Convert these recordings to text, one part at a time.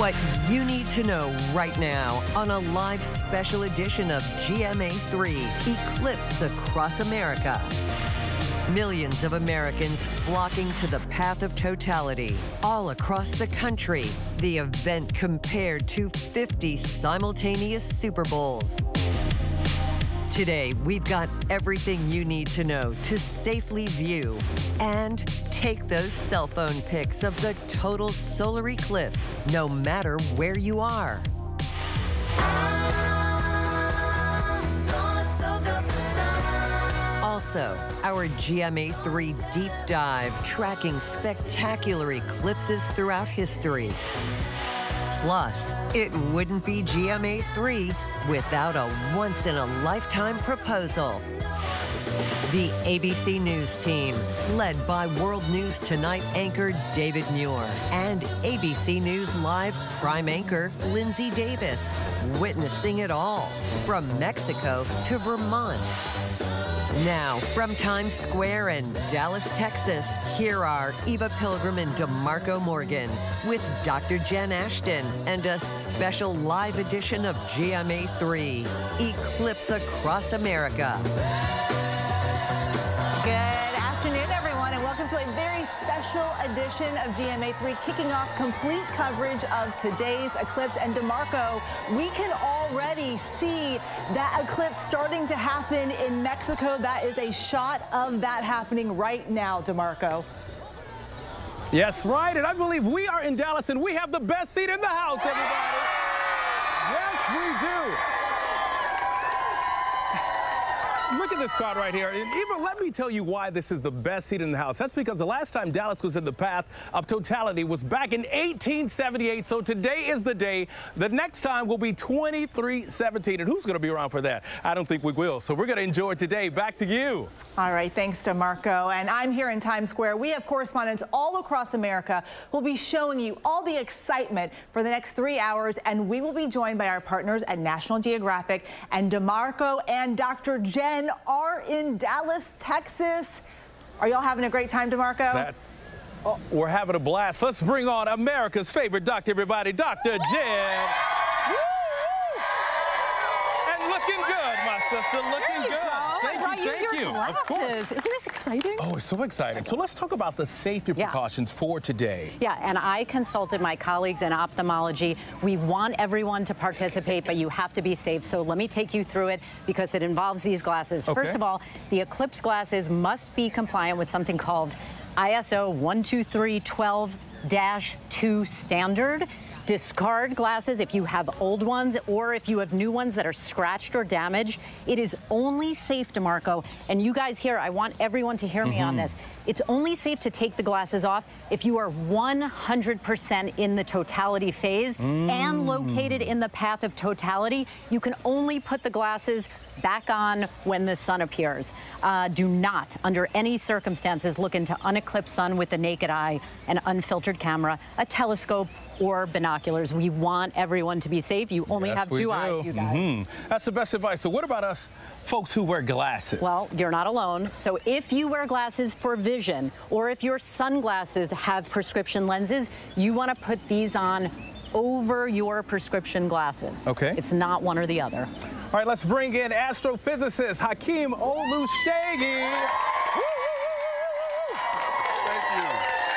What you need to know right now on a live special edition of GMA3 Eclipse Across America. Millions of Americans flocking to the path of totality all across the country. The event compared to 50 simultaneous Super Bowls. Today, we've got everything you need to know to safely view and take those cell phone pics of the total solar eclipse, no matter where you are. Also, our GMA3 deep dive tracking spectacular eclipses throughout history. Plus, it wouldn't be GMA3 without a once-in-a-lifetime proposal. The ABC News team, led by World News Tonight anchor David Muir and ABC News Live prime anchor Lindsay Davis, witnessing it all from Mexico to Vermont. Now, from Times Square and Dallas, Texas, here are Eva Pilgrim and DeMarco Morgan with Dr. Jen Ashton and a special live edition of GMA3, Eclipse Across America. Good afternoon, everyone, and welcome to a very special edition of GMA3, kicking off complete coverage of today's eclipse. And DeMarco, we can already see that eclipse starting to happen in Mexico. That is a shot of that happening right now, DeMarco. Yes, right, and I believe we are in Dallas, and we have the best seat in the house, everybody. Yes, we do. Look at this card right here. And even let me tell you why this is the best seat in the house. That's because the last time Dallas was in the path of totality was back in 1878. So today is the day. The next time will be 2317. And who's going to be around for that? I don't think we will. So we're going to enjoy today. Back to you. All right. Thanks to Marco. And I'm here in Times Square. We have correspondents all across America who will be showing you all the excitement for the next 3 hours. And we will be joined by our partners at National Geographic. And DeMarco and Dr. Jen are in Dallas, Texas. Are y'all having a great time, DeMarco? We're having a blast. Let's bring on America's favorite doctor, everybody, Dr. Jen. And looking good, my sister, looking good. Thank you. Of course. Isn't this exciting? Oh, it's so exciting. So let's talk about the safety precautions for today. Yeah, and I consulted my colleagues in ophthalmology. We want everyone to participate, but you have to be safe. So let me take you through it because it involves these glasses. Okay. First of all, the Eclipse glasses must be compliant with something called ISO 12312-2 standard. Discard glasses if you have old ones or if you have new ones that are scratched or damaged. It is only safe, DeMarco, and you guys here, I want everyone to hear me on this. It's only safe to take the glasses off if you are 100% in the totality phase and located in the path of totality. You can only put the glasses back on when the sun appears. Do not, under any circumstances, look into uneclipsed sun with the naked eye, an unfiltered camera, a telescope, or binoculars. We want everyone to be safe. You only have two eyes, you guys. That's the best advice. So what about us folks who wear glasses? Well, you're not alone. So if you wear glasses for vision, or if your sunglasses have prescription lenses, you want to put these on over your prescription glasses. Okay. It's not one or the other. All right, let's bring in astrophysicist Hakeem Olusegun.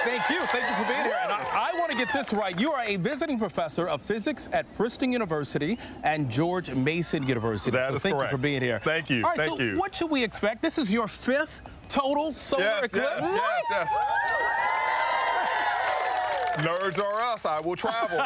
Thank you for being here. And I want to get this right. You are a visiting professor of physics at Princeton University and George Mason University. That is correct. Thank you for being here. Thank you. All right, thank you. What should we expect? This is your 5th total solar eclipse? Yes. Nerds are us. I will travel.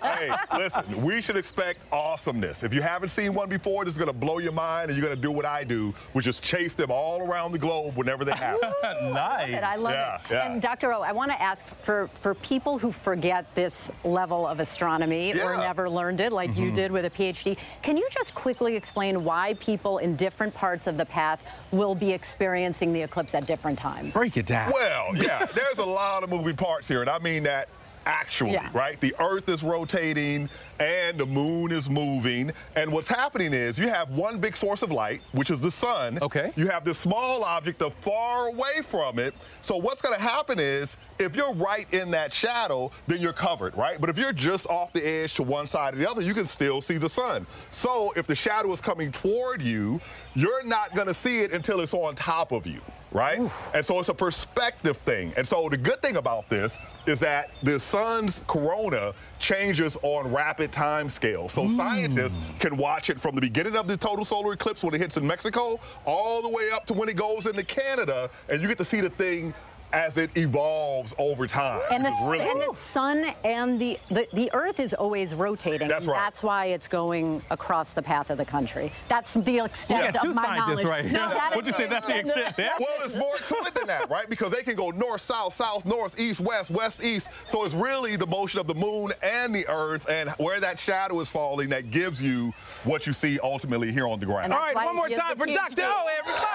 Hey, listen, we should expect awesomeness. If you haven't seen one before, this is going to blow your mind, and you're going to do what I do, which is chase them all around the globe whenever they happen. Nice. I love it. And Dr. O, I want to ask for people who forget this level of astronomy or never learned it like you did with a PhD, can you just quickly explain why people in different parts of the path will be experiencing the eclipse at different times? Break it down. Well, yeah, there's a lot of moving parts here, and I mean that actually, right? The Earth is rotating and the moon is moving. And what's happening is you have one big source of light, which is the sun. Okay. You have this small object far away from it. So what's going to happen is if you're right in that shadow, then you're covered, right? But if you're just off the edge to one side or the other, you can still see the sun. So if the shadow is coming toward you, you're not going to see it until it's on top of you, right? Oof. And so it's a perspective thing. And so the good thing about this is that the sun's corona changes on rapid time scale. So scientists can watch it from the beginning of the total solar eclipse when it hits in Mexico all the way up to when it goes into Canada, and you get to see the thing as it evolves over time. And the sun and the Earth is always rotating. That's right. That's why it's going across the path of the country. That's the extent of my knowledge. Right. No, would you say that's the extent? Yeah? Well, there's more to it than that, right? Because they can go north, south, south, north, east, west, west, east. So it's really the motion of the moon and the Earth and where that shadow is falling that gives you what you see ultimately here on the ground. All right, one more time for Dr. O, everybody!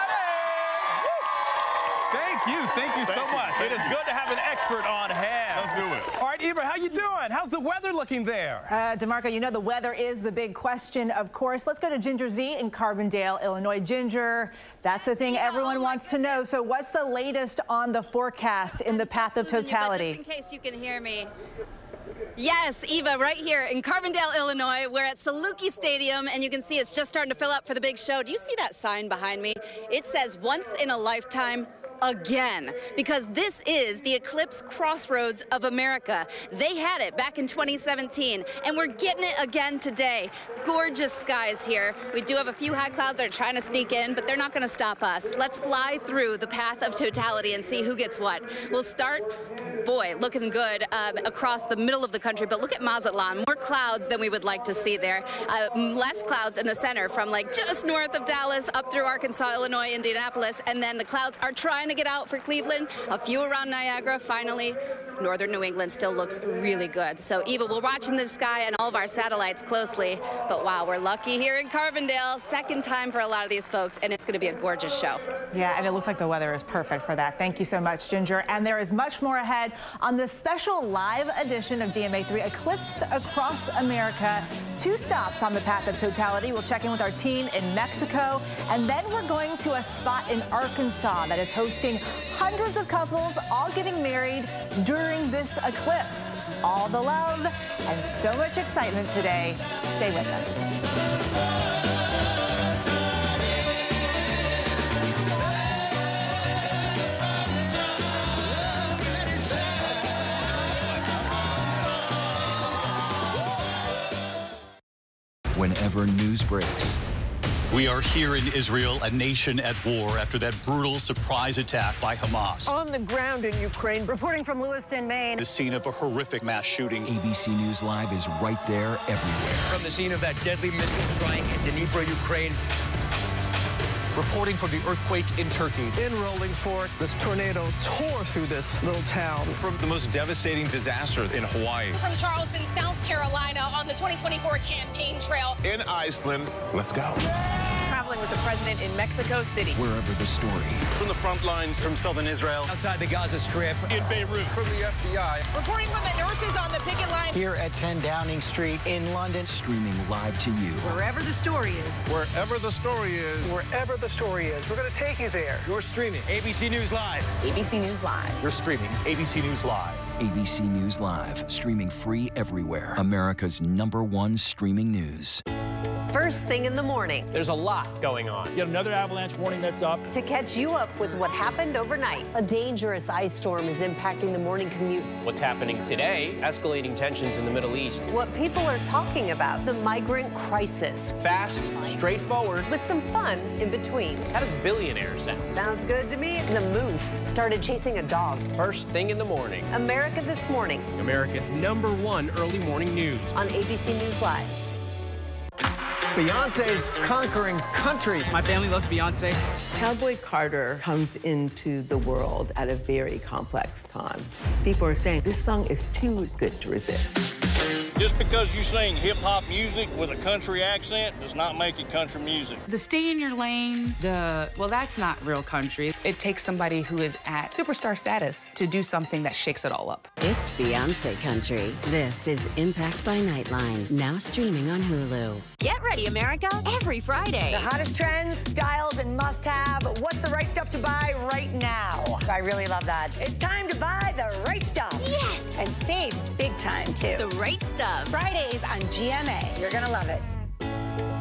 Thank you so much. It is good to have an expert on hand. Let's do it. All right, Eva, how you doing? How's the weather looking there? DeMarco, you know the weather is the big question, of course. Let's go to Ginger Z in Carbondale, Illinois. Ginger, that's the thing everyone wants to know. So what's the latest on the forecast in the path of totality? Just in case you can hear me. Yes, Eva, right here in Carbondale, Illinois. We're at Saluki Stadium, and you can see it's just starting to fill up for the big show. Do you see that sign behind me? It says, once in a lifetime, again, because this is the Eclipse Crossroads of America. They had it back in 2017, and we're getting it again today. Gorgeous skies here. We do have a few high clouds that are trying to sneak in, but they're not going to stop us. Let's fly through the path of totality and see who gets what. We'll start, boy, looking good across the middle of the country, but look at Mazatlan. More clouds than we would like to see there. Less clouds in the center from like just north of Dallas up through Arkansas, Illinois, Indianapolis, and then the clouds are trying to get out for Cleveland, a few around Niagara. Finally, northern New England still looks really good. So, Eva, we're watching the sky and all of our satellites closely, but wow, we're lucky here in Carbondale. Second time for a lot of these folks, and it's going to be a gorgeous show. Yeah, and it looks like the weather is perfect for that. Thank you so much, Ginger. And there is much more ahead on this special live edition of DMA3 Eclipse Across America. 2 stops on the path of totality. We'll check in with our team in Mexico, and then we're going to a spot in Arkansas that is hosting hundreds of couples all getting married during this eclipse. All the love and so much excitement today. Stay with us. Whenever news breaks. We are here in Israel, a nation at war after that brutal surprise attack by Hamas. On the ground in Ukraine, reporting from Lewiston, Maine. The scene of a horrific mass shooting. ABC News Live is right there everywhere. From the scene of that deadly missile strike in Dnipro, Ukraine. Reporting from the earthquake in Turkey. In Rolling Fork, this tornado tore through this little town. From the most devastating disaster in Hawaii. From Charleston, South Carolina, on the 2024 campaign trail. In Iceland, let's go. Traveling with the president in Mexico City. Wherever the story. From the front lines. From southern Israel. Outside the Gaza Strip. In Beirut. From the FBI. Reporting from the nurses on the picket line. Here at 10 Downing Street in London. Streaming live to you. Wherever the story is. Wherever the story is. Wherever the story is. We're going to take you there. You're streaming ABC News Live. ABC News Live. You're streaming ABC News Live. ABC News Live. Streaming free everywhere. America's #1 streaming news. First thing in the morning. There's a lot going on. Yet another avalanche warning that's up. To catch you up with what happened overnight. A dangerous ice storm is impacting the morning commute. What's happening today? Escalating tensions in the Middle East. What people are talking about. The migrant crisis. Fast, straightforward. With some fun in between. How does billionaire sound? Sounds good to me. The moose started chasing a dog. First thing in the morning. America This Morning. America's #1 early morning news. On ABC News Live. Beyonce's conquering country. My family loves Beyonce. Cowboy Carter comes into the world at a very complex time. People are saying this song is too good to resist. Just because you sing hip-hop music with a country accent does not make it country music. The stay in your lane, well, that's not real country. It takes somebody who is at superstar status to do something that shakes it all up. It's Beyonce country. This is Impact by Nightline, now streaming on Hulu. Get ready, America, every Friday. The hottest trends, styles, and must-have. What's the right stuff to buy right now? I really love that. It's time to buy the right stuff. Yes! And save big time, too. The right stuff. Fridays on GMA. You're gonna love it.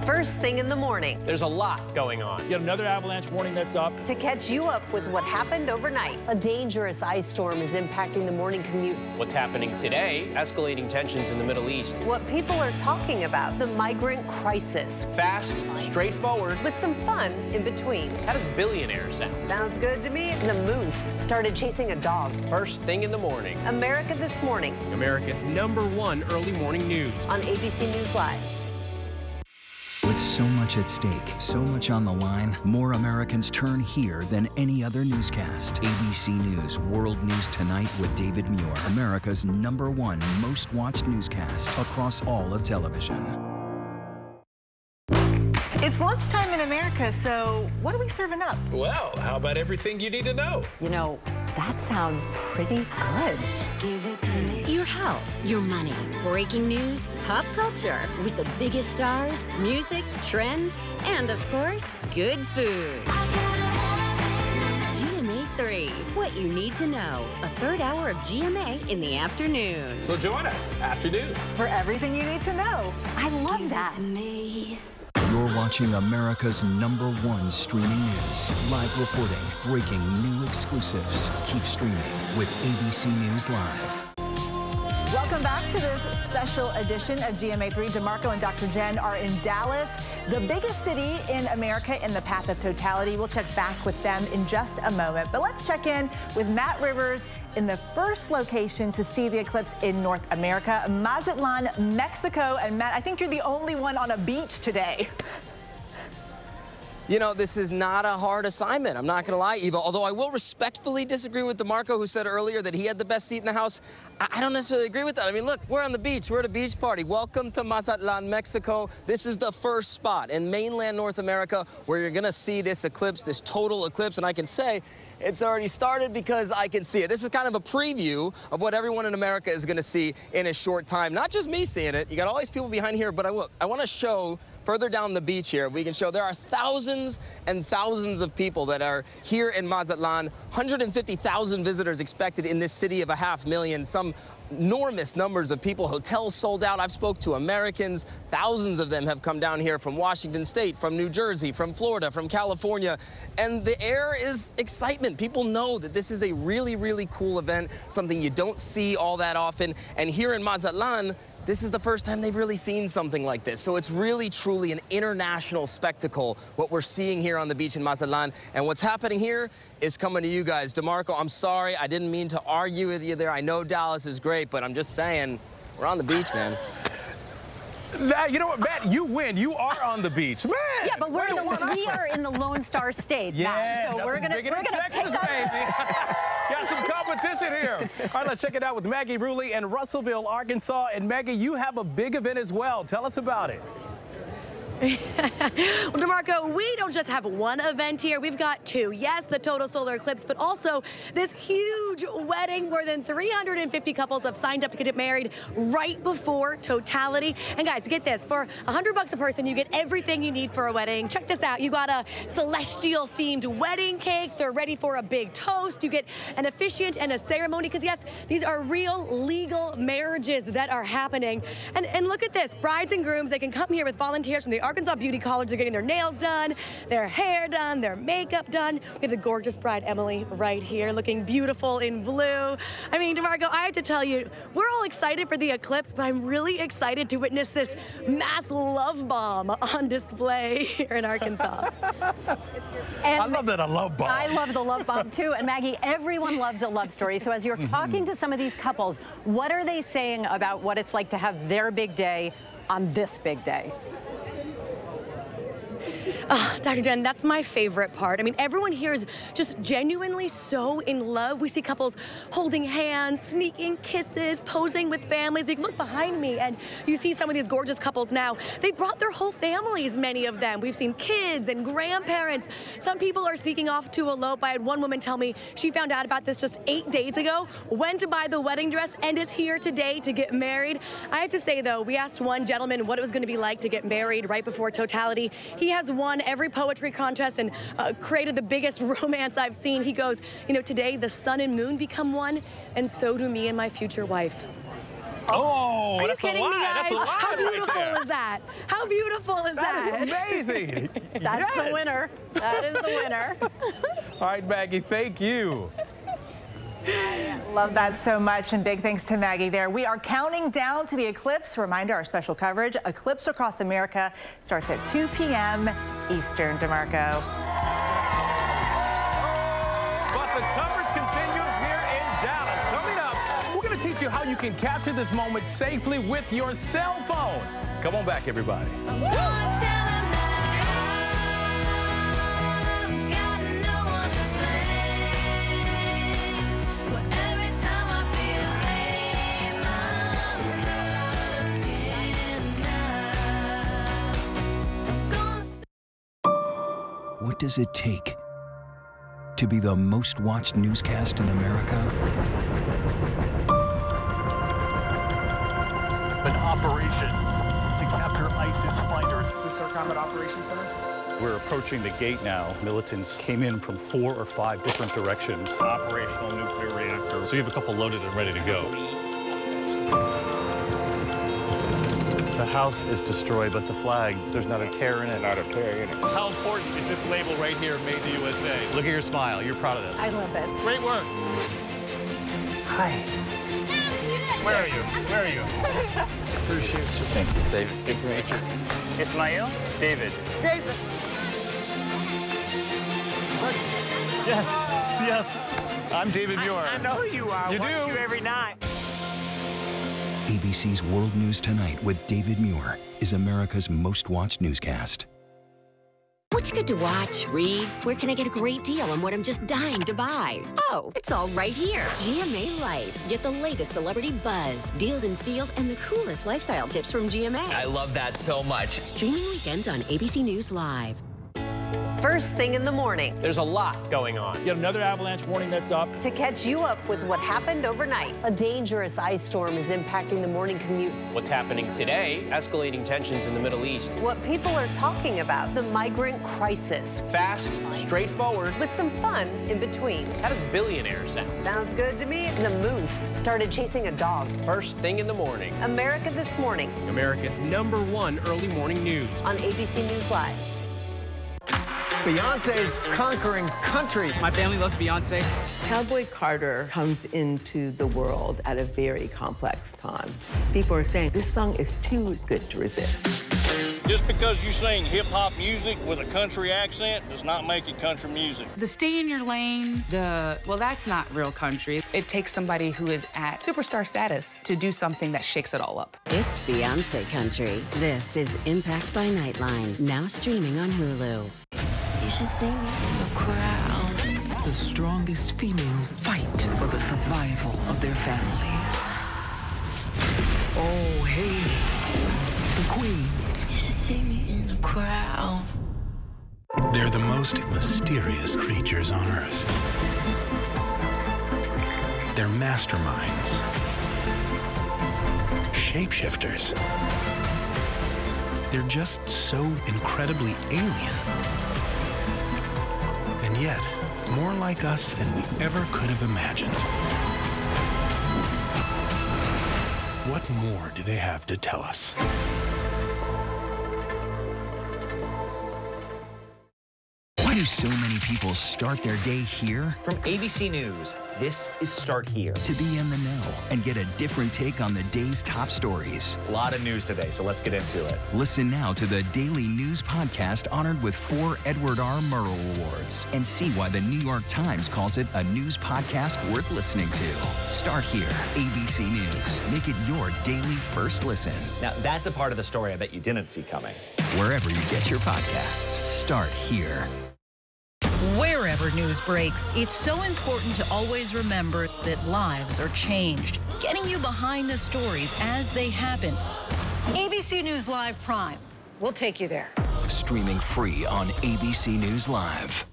First thing in the morning. There's a lot going on. Yet another avalanche warning that's up. To catch you up with what happened overnight. A dangerous ice storm is impacting the morning commute. What's happening today? Escalating tensions in the Middle East. What people are talking about. The migrant crisis. Fast, straightforward. With some fun in between. How does billionaire sound? Sounds good to me. The moose started chasing a dog. First thing in the morning. America This Morning. America's #1 early morning news. On ABC News Live. With so much at stake, so much on the line, more Americans turn here than any other newscast. ABC News World News Tonight with David Muir, America's #1 most watched newscast across all of television. It's lunchtime in America, so what are we serving up? Well, how about everything you need to know? You know, that sounds pretty good. Give it to me. Your health, your money, breaking news, pop culture, with the biggest stars, music, trends, and of course, good food. GMA 3, what you need to know. A third hour of GMA in the afternoon. So join us, afternoons. For everything you need to know. I love that. You're watching America's #1 streaming news. Live reporting, breaking new exclusives. Keep streaming with ABC News Live. Welcome back to this special edition of GMA3. DeMarco and Dr. Jen are in Dallas, the biggest city in America in the path of totality. We'll check back with them in just a moment. But let's check in with Matt Rivers in the first location to see the eclipse in North America, Mazatlan, Mexico. And Matt, I think you're the only one on a beach today. You know, this is not a hard assignment. I'm not going to lie, Eva, although I will respectfully disagree with DeMarco, who said earlier that he had the best seat in the house. I don't necessarily agree with that. I mean, look, we're on the beach. We're at a beach party. Welcome to Mazatlan, Mexico. This is the first spot in mainland North America where you're going to see this eclipse, this total eclipse. And I can say it's already started because I can see it. This is kind of a preview of what everyone in America is going to see in a short time. Not just me seeing it. You got all these people behind here, but I want to show further down the beach here. We can show there are thousands and thousands of people that are here in Mazatlan. 150,000 visitors expected in this city of 500,000. Some enormous numbers of people. Hotels sold out. I've spoke to Americans. Thousands of them have come down here from Washington State, from New Jersey, from Florida, from California. And the air is excitement. People know that this is a really, really cool event, something you don't see all that often. And here in Mazatlan, this is the first time they've really seen something like this. So it's really, truly an international spectacle, what we're seeing here on the beach in Mazatlan. And what's happening here is coming to you guys. DeMarco, I'm sorry. I didn't mean to argue with you there. I know Dallas is great, but I'm just saying, we're on the beach, man. You know what, Matt, you win. You are on the beach. Man! Yeah, but we are in the Lone Star State, Matt. So we're gonna pick up. Got some competition here. All right, let's check it out with Maggie Ruley in Russellville, Arkansas. And Maggie, you have a big event as well. Tell us about it. Well, DeMarco, we don't just have one event here. We've got two. Yes, the total solar eclipse, but also this huge wedding. More than 350 couples have signed up to get married right before totality. And guys, get this. For $100 a person, you get everything you need for a wedding. Check this out. You got a celestial-themed wedding cake. They're ready for a big toast. You get an officiant and a ceremony. Because, yes, these are real legal marriages that are happening. And look at this. Brides and grooms, they can come here with volunteers from the Arkansas Beauty College. They're getting their nails done, their hair done, their makeup done. We have the gorgeous bride, Emily, right here, looking beautiful in blue. I mean, DeMarco, I have to tell you, we're all excited for the eclipse, but I'm really excited to witness this mass love bomb on display here in Arkansas. I love that, a love bomb. I love the love bomb, too. And Maggie, everyone loves a love story. So as you're talking to some of these couples, what are they saying about what it's like to have their big day on this big day? Dr. Jen, that's my favorite part. I mean, everyone here is just genuinely so in love. We see couples holding hands, sneaking kisses, posing with families. You can look behind me and you see some of these gorgeous couples now. They brought their whole families, many of them. We've seen kids and grandparents. Some people are sneaking off to elope. I had one woman tell me she found out about this just 8 days ago, went to buy the wedding dress, and is here today to get married. I have to say, though, we asked one gentleman what it was going to be like to get married right before totality. He has won every poetry contest and created the biggest romance I've seen. He goes, you know, today the sun and moon become one, and so do me and my future wife. Oh, are you kidding me, guys? How beautiful is that? How beautiful is that? That is amazing. That's the winner. That is the winner. All right, Maggie, thank you. Love that so much, and big thanks to Maggie there. We are counting down to the eclipse. Reminder, our special coverage, Eclipse Across America, starts at 2 p.m. Eastern, DeMarco. But the coverage continues here in Dallas. Coming up, we're going to teach you how you can capture this moment safely with your cell phone. Come on back, everybody. What does it take to be the most watched newscast in America? An operation to capture ISIS fighters. Is this our Combat Operations Center? We're approaching the gate now. Militants came in from 4 or 5 different directions. Operational nuclear reactor. So you have a couple loaded and ready to go. The house is destroyed, but the flag, there's not a tear in it. Not a tear in it. How important is this label right here, Made in the USA? Look at your smile. You're proud of this. I love it. Great work. Hi. Where are you? Where are you? Appreciate you. Thank you, David. Good to meet you. Ismail? David. David. Yes, yes. I'm David Muir. I know who you are. You I watch do? you every night. ABC's World News Tonight with David Muir is America's most watched newscast. What's good to watch, read? Where can I get a great deal on what I'm just dying to buy? Oh, it's all right here. GMA Life. Get the latest celebrity buzz, deals and steals, and the coolest lifestyle tips from GMA. I love that so much. Streaming weekends on ABC News Live. First thing in the morning. There's a lot going on. Yet another avalanche warning that's up. To catch you up with what happened overnight. A dangerous ice storm is impacting the morning commute. What's happening today? Escalating tensions in the Middle East. What people are talking about, the migrant crisis. Fast, straightforward. With some fun in between. How does billionaire sound? Sounds good to me. The moose started chasing a dog. First thing in the morning. America This Morning. America's #1 early morning news. On ABC News Live. Beyonce's conquering country. My family loves Beyonce. Cowboy Carter comes into the world at a very complex time. People are saying this song is too good to resist. Just because you sing hip-hop music with a country accent does not make it country music. The stay in your lane, well, that's not real country. It takes somebody who is at superstar status to do something that shakes it all up. It's Beyonce country. This is Impact by Nightline, now streaming on Hulu. You should see me in the crowd. The strongest females fight for the survival of their families. Oh, hey, the queens. You should see me in the crowd. They're the most mysterious creatures on Earth. They're masterminds, shapeshifters. They're just so incredibly alien. And yet, more like us than we ever could have imagined. What more do they have to tell us? Why do so many people start their day here? From ABC News, this is Start Here. To be in the know and get a different take on the day's top stories. A lot of news today, so let's get into it. Listen now to the Daily News Podcast honored with 4 Edward R. Murrow Awards and see why the New York Times calls it a news podcast worth listening to. Start Here, ABC News. Make it your daily first listen. Now, that's a part of the story I bet you didn't see coming. wherever you get your podcasts. Start here. Wherever news breaks, it's so important to always remember that lives are changed. Getting you behind the stories as they happen. ABC News Live Prime. We'll take you there. Streaming free on ABC News Live.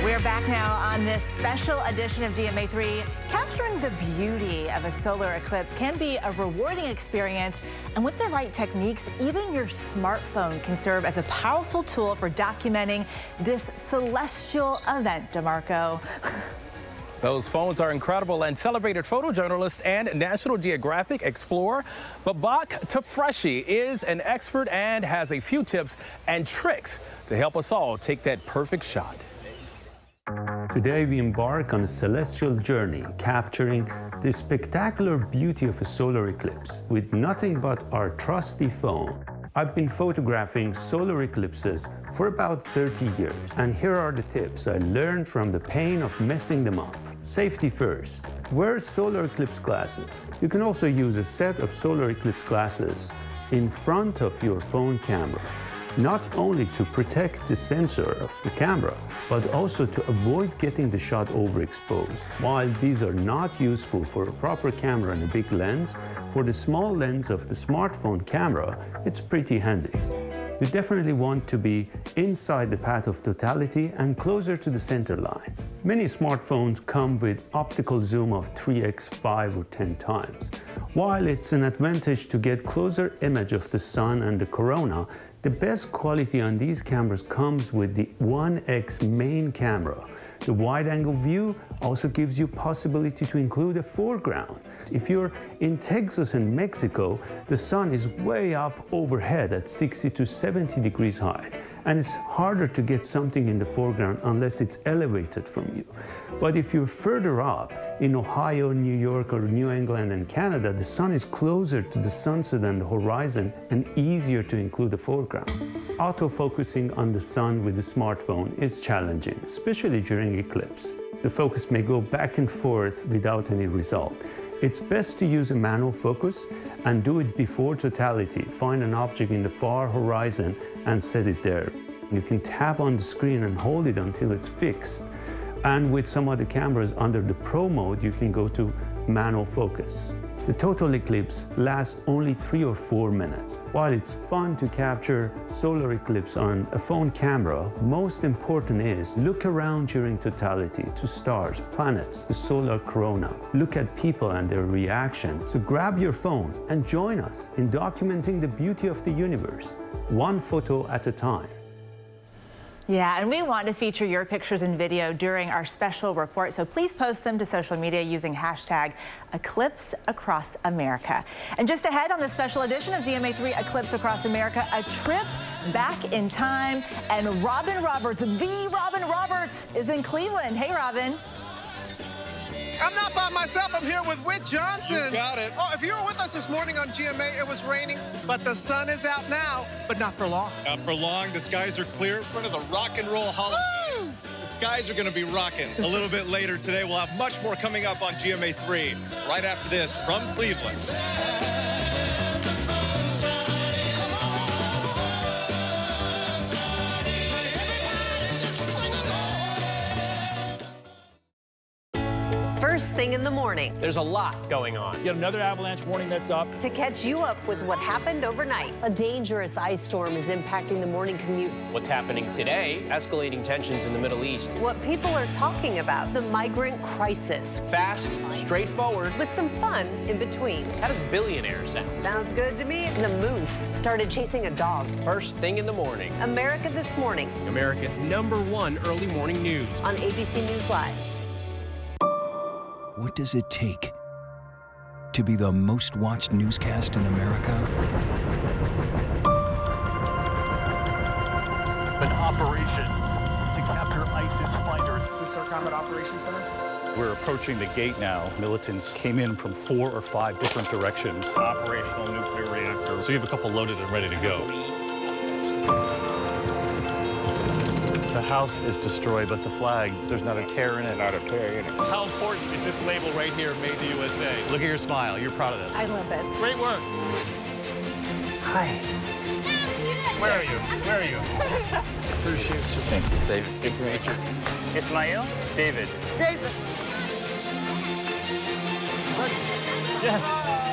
We're back now on this special edition of GMA3. Capturing the beauty of a solar eclipse can be a rewarding experience, and with the right techniques, even your smartphone can serve as a powerful tool for documenting this celestial event, DeMarco. Those phones are incredible, and celebrated photojournalist and National Geographic explorer Babak Tafreshi is an expert and has a few tips and tricks to help us all take that perfect shot. Today we embark on a celestial journey, capturing the spectacular beauty of a solar eclipse with nothing but our trusty phone. I've been photographing solar eclipses for about 30 years, and here are the tips I learned from the pain of messing them up. Safety first. Wear solar eclipse glasses. You can also use a set of solar eclipse glasses in front of your phone camera, not only to protect the sensor of the camera, but also to avoid getting the shot overexposed. While these are not useful for a proper camera and a big lens, for the small lens of the smartphone camera, it's pretty handy. You definitely want to be inside the path of totality and closer to the center line. Many smartphones come with optical zoom of 3x, 5 or 10 times. While it's an advantage to get closer image of the sun and the corona, the best quality on these cameras comes with the 1x main camera. The wide-angle view also gives you possibility to include a foreground. If you're in Texas and Mexico, the sun is way up overhead at 60 to 70 degrees high, and it's harder to get something in the foreground unless it's elevated from you. But if you're further up, in Ohio, New York, or New England and Canada, the sun is closer to the sunset and the horizon and easier to include a foreground. Autofocusing on the sun with a smartphone is challenging, especially during eclipse. The focus may go back and forth without any result. It's best to use a manual focus and do it before totality. Find an object in the far horizon and set it there. You can tap on the screen and hold it until it's fixed. And with some other cameras under the Pro mode, you can go to manual focus. The total eclipse lasts only 3 or 4 minutes. While it's fun to capture solar eclipse on a phone camera, most important is look around during totality to stars, planets, the solar corona. Look at people and their reaction. So grab your phone and join us in documenting the beauty of the universe, one photo at a time. Yeah, and we want to feature your pictures and video during our special report, so please post them to social media using hashtag Eclipse Across America. And just ahead on the special edition of GMA3 Eclipse Across America, a trip back in time, and Robin Roberts, the Robin Roberts, is in Cleveland. Hey, Robin. I'm not by myself. I'm here with Whit Johnson. You got it. Oh, if you were with us this morning on GMA, it was raining, but the sun is out now, but not for long. Not for long. The skies are clear in front of the Rock and Roll Hall of Fame. The skies are going to be rocking a little bit later today. We'll have much more coming up on GMA3 right after this from Cleveland. First thing in the morning. There's a lot going on. Yet another avalanche warning that's up. To catch you up with what happened overnight. A dangerous ice storm is impacting the morning commute. What's happening today? Escalating tensions in the Middle East. What people are talking about. The migrant crisis. Fast, straightforward. With some fun in between. How does billionaire sound? Sounds good to me. The moose started chasing a dog. First thing in the morning. America This Morning. America's #1 early morning news. On ABC News Live. What does it take to be the most watched newscast in America? An operation to capture ISIS fighters. Is this our combat operations center? We're approaching the gate now. Militants came in from 4 or 5 different directions. Operational nuclear reactor. So you have a couple loaded and ready to go. The house is destroyed, but the flag, there's not a tear in it. Not a tear in it. How important is this label right here, Made in the USA? Look at your smile. You're proud of this. I love it. Great work. Hi. Where are you? Where are you? Appreciate you. Thank you. David, good to meet you. Ismail? David. David. Yes,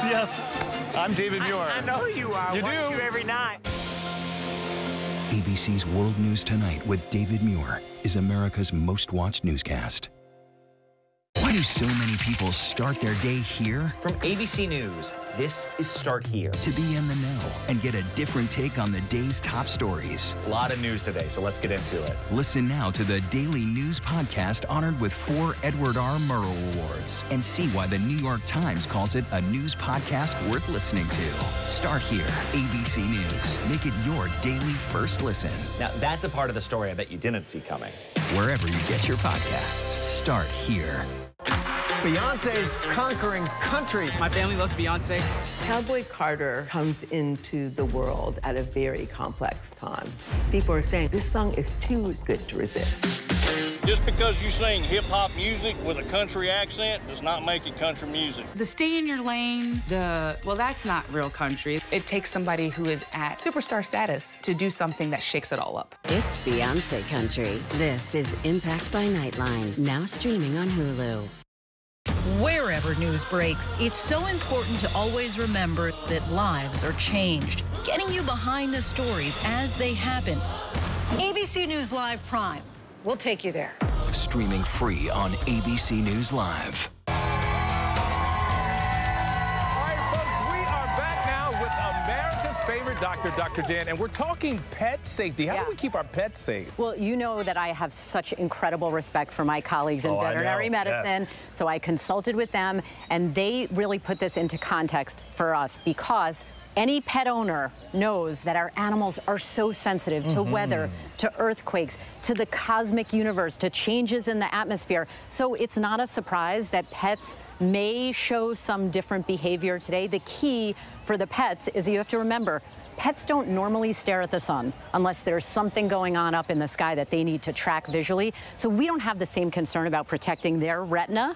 yes. I'm David Muir. I know who you are. You Watch do? you every night. ABC's World News Tonight with David Muir is America's most watched newscast. Why do so many people start their day here? From ABC News, this is Start Here. To be in the know and get a different take on the day's top stories. A lot of news today, so let's get into it. Listen now to the Daily News Podcast honored with 4 Edward R. Murrow Awards and see why the New York Times calls it a news podcast worth listening to. Start Here, ABC News. Make it your daily first listen. Now, that's a part of the story I bet you didn't see coming. Wherever you get your podcasts, Start Here. Beyonce's conquering country. My family loves Beyonce. Cowboy Carter comes into the world at a very complex time. People are saying this song is too good to resist. Just because you sing hip-hop music with a country accent does not make it country music. The stay in your lane, well, that's not real country. It takes somebody who is at superstar status to do something that shakes it all up. It's Beyonce country. This is Impact by Nightline, now streaming on Hulu. Wherever news breaks, it's so important to always remember that lives are changed. Getting you behind the stories as they happen. ABC News Live Prime. We'll take you there. Streaming free on ABC News Live. Favorite doctor, Dr. Jan, and we're talking pet safety. How do we keep our pets safe? Well, you know that I have such incredible respect for my colleagues in veterinary medicine, so I consulted with them, and they really put this into context for us because any pet owner knows that our animals are so sensitive to weather, to earthquakes, to the cosmic universe, to changes in the atmosphere. So it's not a surprise that pets may show some different behavior today. The key for the pets is you have to remember, pets don't normally stare at the sun unless there's something going on up in the sky that they need to track visually. So we don't have the same concern about protecting their retina.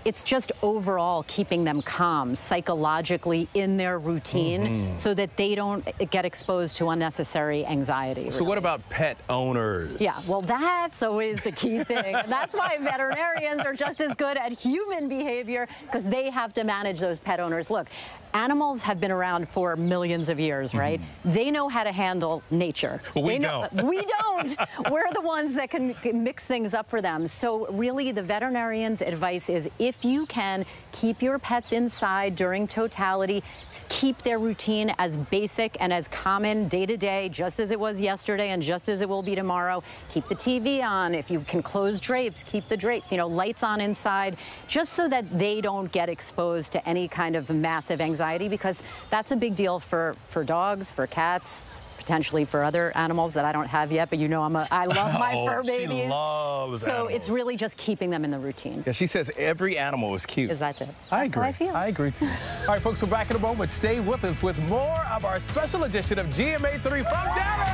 It's just overall keeping them calm psychologically in their routine so that they don't get exposed to unnecessary anxiety. So what about pet owners? Yeah, well, that's always the key thing. And that's why veterinarians are just as good at human behavior because they have to manage those pet owners. Look, animals have been around for millions of years, right? They know how to handle nature. Well, we don't. We don't. We're the ones that can mix things up for them. So really, the veterinarian's advice is if you can, keep your pets inside during totality, keep their routine as basic and as common day to day, just as it was yesterday and just as it will be tomorrow. Keep the TV on. If you can close drapes, keep the drapes, lights on inside, just so that they don't get exposed to any kind of massive anxiety, because that's a big deal for dogs, for cats, potentially for other animals that I don't have yet, but I love my fur babies. She loves animals. It's really just keeping them in the routine. Yeah, she says every animal is cute. That's it. I agree. How I feel. I agree too. All right, folks, we're back in a moment. Stay with us with more of our special edition of GMA3 from Dallas.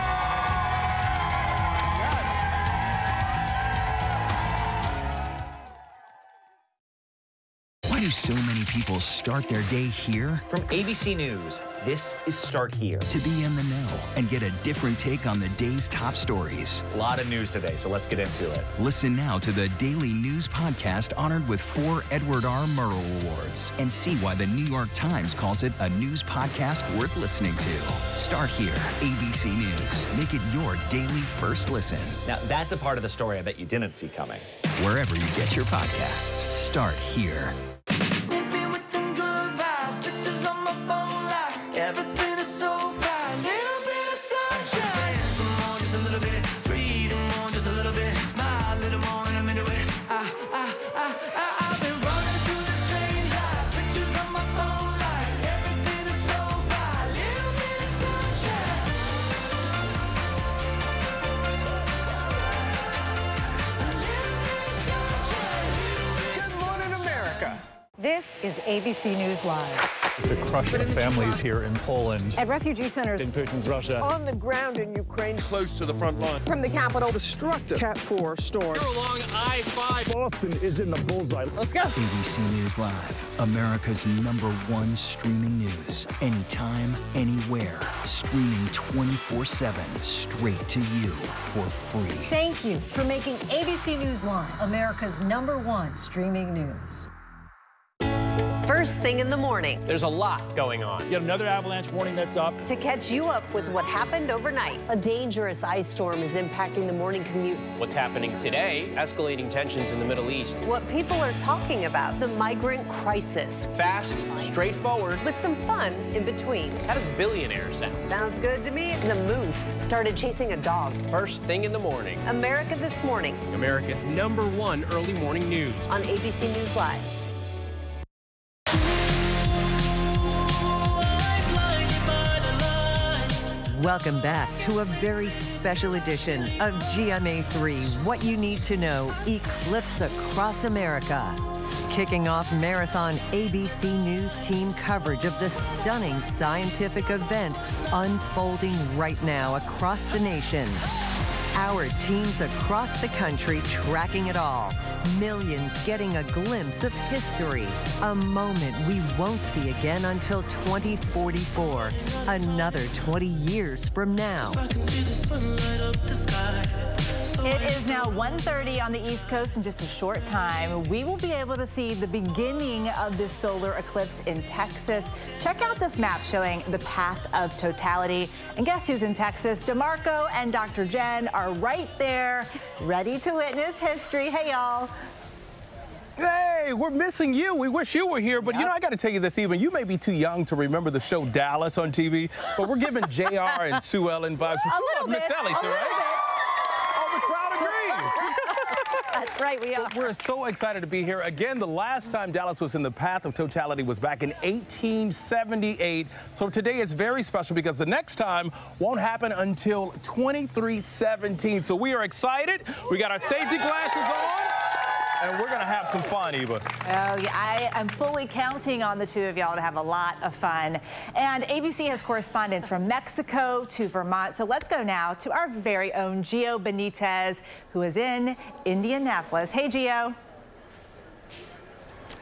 Why do so many people start their day here? From ABC News, this is Start Here. To be in the know and get a different take on the day's top stories. A lot of news today, so let's get into it. Listen now to the Daily News Podcast honored with 4 Edward R. Murrow Awards and see why the New York Times calls it a news podcast worth listening to. Start Here, ABC News. Make it your daily first listen. Now, that's a part of the story I bet you didn't see coming. Wherever you get your podcasts, Start Here. Everything is so fine, little bit of sunshine. Some more, just a little bit. Breathe more, just a little bit. Smile a little more in a minute. I've been running through the strange life. Pictures on my phone life. Everything is so fine, little bit of sunshine. Good morning, America. This is ABC News Live. The crush of families here in Poland. At refugee centers. In Putin's Russia. On the ground in Ukraine. Close to the front line. From the capital. Destructive Cat 4 storm. We're along I-5. Boston is in the bullseye. Let's go. ABC News Live, America's #1 streaming news. Anytime, anywhere. Streaming 24/7, straight to you for free. Thank you for making ABC News Live America's #1 streaming news. First thing in the morning. There's a lot going on. Yet another avalanche warning that's up. To catch you up with what happened overnight. A dangerous ice storm is impacting the morning commute. What's happening today? Escalating tensions in the Middle East. What people are talking about. The migrant crisis. Fast, straightforward. With some fun in between. How does billionaire sound? Sounds good to me. The moose started chasing a dog. First thing in the morning. America This Morning. America's #1 early morning news. On ABC News Live. Welcome back to a very special edition of GMA3, What You Need to Know, Eclipse Across America. Kicking off marathon ABC News team coverage of the stunning scientific event unfolding right now across the nation. Our teams across the country tracking it all. Millions getting a glimpse of history. A moment we won't see again until 2044. Another 20 years from now. It is now 1:30 on the East Coast. In just a short time, we will be able to see the beginning of this solar eclipse in Texas. Check out this map showing the path of totality. And guess who's in Texas? DeMarco and Dr. Jen are right there, ready to witness history. Hey, y'all. Hey, we're missing you. We wish you were here, but you know, I got to tell you this evening, you may be too young to remember the show Dallas on TV, but we're giving JR and Sue Ellen vibes. But you love Miss Ellie too, right? Oh, the crowd agrees. That's right, we are. We're so excited to be here. Again, the last time Dallas was in the path of totality was back in 1878. So today is very special because the next time won't happen until 2317. So we are excited. We got our safety glasses on. And we're going to have some fun, Eva. Oh, yeah, I am fully counting on the two of y'all to have a lot of fun. And ABC has correspondents from Mexico to Vermont. So let's go now to our very own Gio Benitez, who is in Indianapolis. Hey, Gio.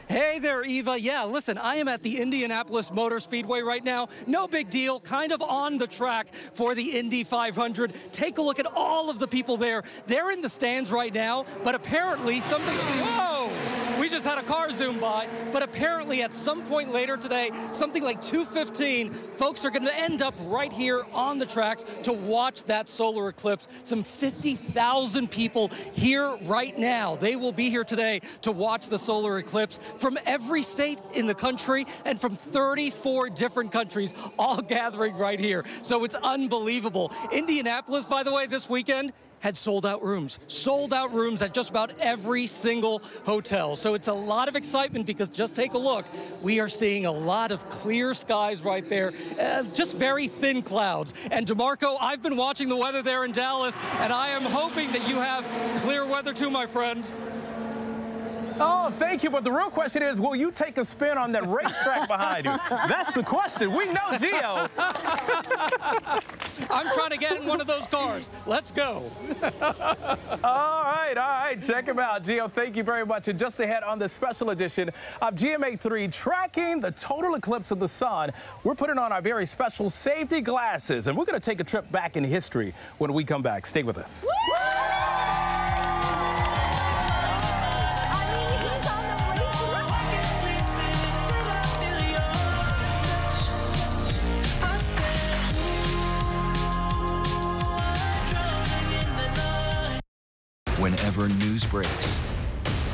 Hey there, Eva. Yeah, listen, I am at the Indianapolis Motor Speedway right now. No big deal, kind of on the track for the Indy 500. Take a look at all of the people there. They're in the stands right now, but apparently something... Whoa! We just had a car zoom by, but apparently at some point later today, something like 2:15, folks are going to end up right here on the tracks to watch that solar eclipse. Some 50,000 people here right now. They will be here today to watch the solar eclipse from every state in the country and from 34 different countries, all gathering right here. So it's unbelievable. Indianapolis, by the way, this weekend, had sold out rooms at just about every single hotel. So it's a lot of excitement because just take a look. We are seeing a lot of clear skies right there, just very thin clouds. And DeMarco, I've been watching the weather there in Dallas, and I am hoping that you have clear weather too, my friend. Oh, thank you. But the real question is, will you take a spin on that racetrack behind you? That's the question. We know, Gio. I'm trying to get in one of those cars. Let's go. All right. Check him out. Gio, thank you very much. And just ahead on this special edition of GMA3, tracking the total eclipse of the sun, we're putting on our very special safety glasses. And we're going to take a trip back in history when we come back. Stay with us. Whenever news breaks.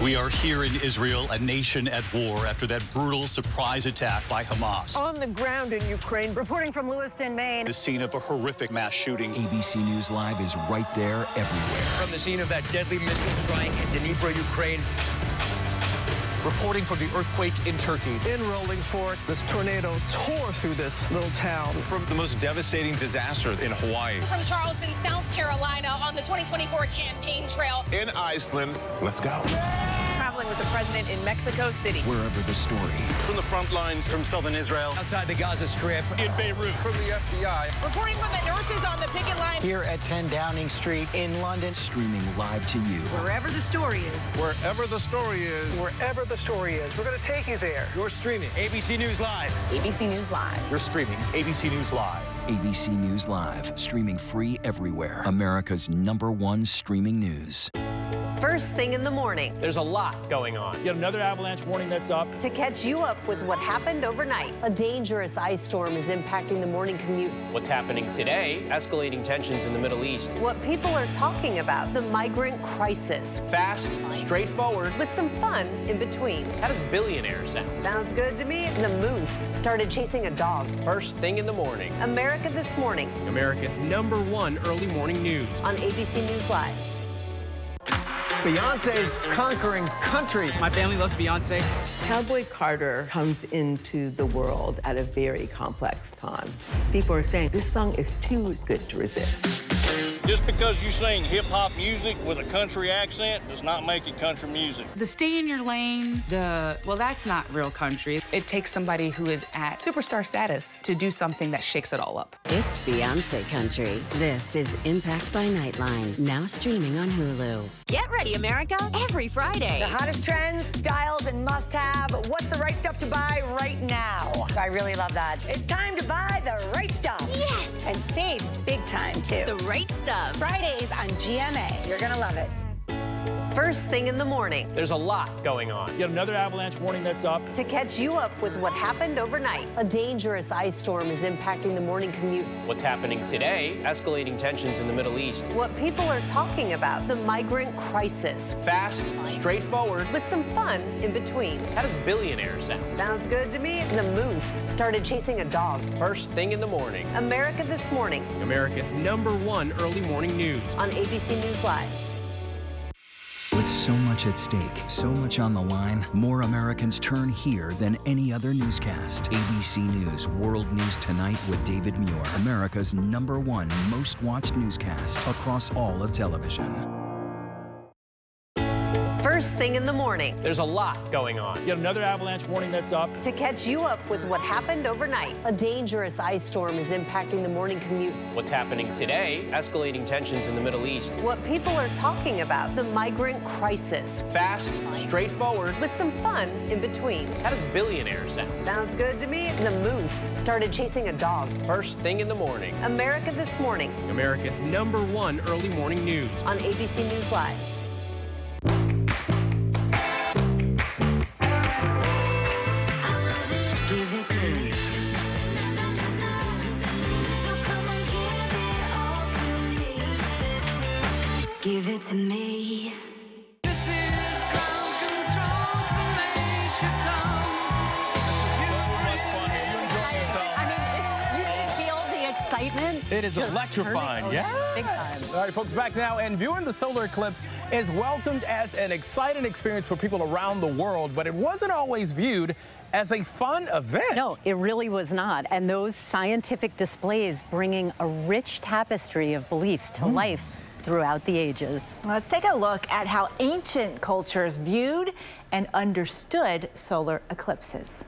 We are here in Israel, a nation at war after that brutal surprise attack by Hamas. On the ground in Ukraine. Reporting from Lewiston, Maine. The scene of a horrific mass shooting. ABC News Live is right there everywhere. From the scene of that deadly missile strike in Dnipro, Ukraine. Reporting from the earthquake in Turkey. In Rolling Fork, this tornado tore through this little town. From the most devastating disaster in Hawaii. From Charleston, South Carolina, on the 2024 campaign trail. In Iceland. Let's go. Traveling with the president in Mexico City. Wherever the story. From the front lines, from southern Israel, outside the Gaza Strip, in Beirut, From the FBI. Reporting from the nurses on the picket line. Here at 10 Downing Street in London. Streaming live to you. Wherever the story is. Wherever the story is. Wherever the story is, we're going to take you there. you're streaming ABC News Live. ABC News Live. You're streaming ABC News Live. ABC News Live, streaming free everywhere. America's #1 streaming news. First thing in the morning. There's a lot going on. Yet another avalanche warning that's up. To catch you up with what happened overnight. A dangerous ice storm is impacting the morning commute. What's happening today? Escalating tensions in the Middle East. What people are talking about. The migrant crisis. Fast, straightforward. With some fun in between. How does billionaire sound? Sounds good to me. The moose started chasing a dog. First thing in the morning. America This Morning. America's #1 early morning news. On ABC News Live. Beyonce's conquering country. My family loves Beyonce. Cowboy Carter comes into the world at a very complex time. People are saying this song is too good to resist. Just because you sing hip-hop music with a country accent does not make it country music. The stay in your lane, well, that's not real country. It takes somebody who is at superstar status to do something that shakes it all up. It's Beyonce country. This is Impact by Nightline, now streaming on Hulu. Get ready, America, every Friday. The hottest trends, styles, and must-have. What's the right stuff to buy right now? I really love that. It's time to buy the right stuff. Yes! And save big time, too. The right stuff. Fridays on GMA. You're going to love it. First thing in the morning. There's a lot going on. Yet another avalanche warning that's up. To catch you up with what happened overnight. A dangerous ice storm is impacting the morning commute. What's happening today? Escalating tensions in the Middle East. What people are talking about. The migrant crisis. Fast, straightforward. With some fun in between. How does billionaire sound? Sounds good to me. The moose started chasing a dog. First thing in the morning. America This Morning. America's #1 early morning news. On ABC News Live. With so much at stake, so much on the line, more Americans turn here than any other newscast. ABC News World News Tonight with David Muir, America's #1 most watched newscast across all of television. First thing in the morning. There's a lot going on. Yet another avalanche warning that's up. To catch you up with what happened overnight. A dangerous ice storm is impacting the morning commute. What's happening today? Escalating tensions in the Middle East. What people are talking about. The migrant crisis. Fast, straightforward. With some fun in between. How does billionaire sound? Sounds good to me. The moose started chasing a dog. First thing in the morning. America This Morning. America's #1 early morning news. On ABC News Live. Give it to me. This is ground control to Major Tom. You can feel the excitement. It is just electrifying, turning, yeah. Big time. All right, folks, back now, and viewing the solar eclipse is welcomed as an exciting experience for people around the world, but it wasn't always viewed as a fun event. No, it really was not. And those scientific displays bringing a rich tapestry of beliefs to life throughout the ages. Let's take a look at how ancient cultures viewed and understood solar eclipses.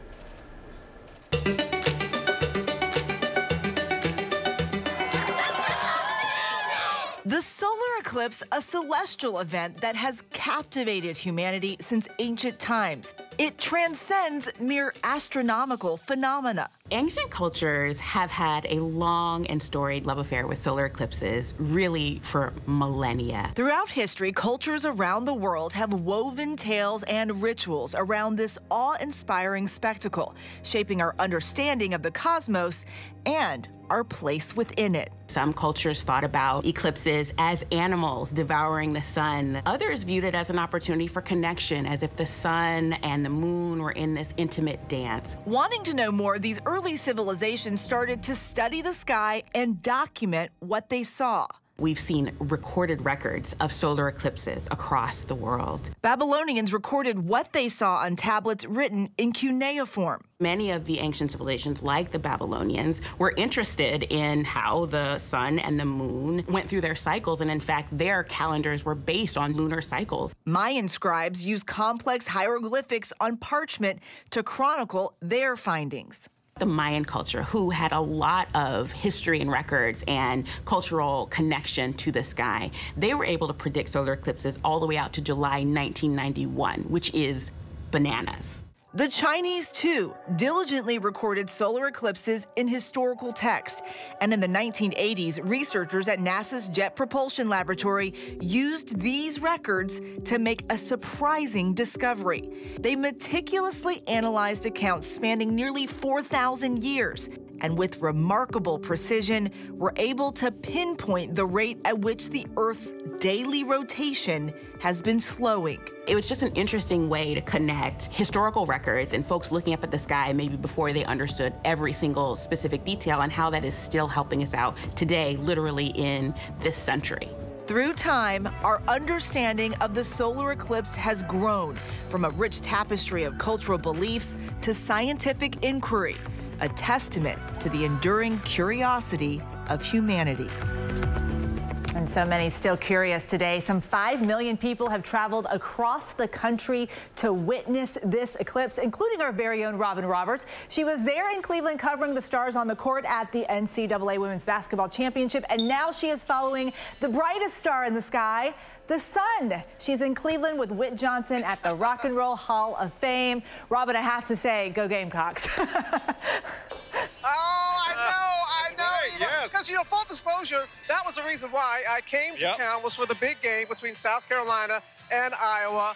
The solar eclipse, a celestial event that has captivated humanity since ancient times. It transcends mere astronomical phenomena. Ancient cultures have had a long and storied love affair with solar eclipses, really for millennia. Throughout history, cultures around the world have woven tales and rituals around this awe-inspiring spectacle, shaping our understanding of the cosmos and our place within it. Some cultures thought about eclipses as animals devouring the sun. Others viewed it as an opportunity for connection, as if the sun and the moon were in this intimate dance. Wanting to know more, these early civilizations started to study the sky and document what they saw. We've seen recorded records of solar eclipses across the world. Babylonians recorded what they saw on tablets written in cuneiform. Many of the ancient civilizations, like the Babylonians, were interested in how the sun and the moon went through their cycles, and in fact, their calendars were based on lunar cycles. Mayan scribes used complex hieroglyphics on parchment to chronicle their findings. The Mayan culture, who had a lot of history and records and cultural connection to the sky, they were able to predict solar eclipses all the way out to July 1991, which is bananas. The Chinese, too, diligently recorded solar eclipses in historical text. And in the 1980s, researchers at NASA's Jet Propulsion Laboratory used these records to make a surprising discovery. They meticulously analyzed accounts spanning nearly 4,000 years, and with remarkable precision, were able to pinpoint the rate at which the Earth's daily rotation has been slowing. It was just an interesting way to connect historical records and folks looking up at the sky maybe before they understood every single specific detail, and how that is still helping us out today, literally in this century. Through time, our understanding of the solar eclipse has grown from a rich tapestry of cultural beliefs to scientific inquiry, a testament to the enduring curiosity of humanity. And so many still curious today. Some 5 million people have traveled across the country to witness this eclipse, including our very own Robin Roberts. She was there in Cleveland covering the stars on the court at the NCAA Women's Basketball Championship, and now she is following the brightest star in the sky, the sun. She's in Cleveland with Whit Johnson at the Rock and Roll Hall of Fame. Robin, I have to say, go Gamecocks. Oh, I know. Yes. Because, full disclosure, that was the reason why I came to town, was for the big game between South Carolina and Iowa.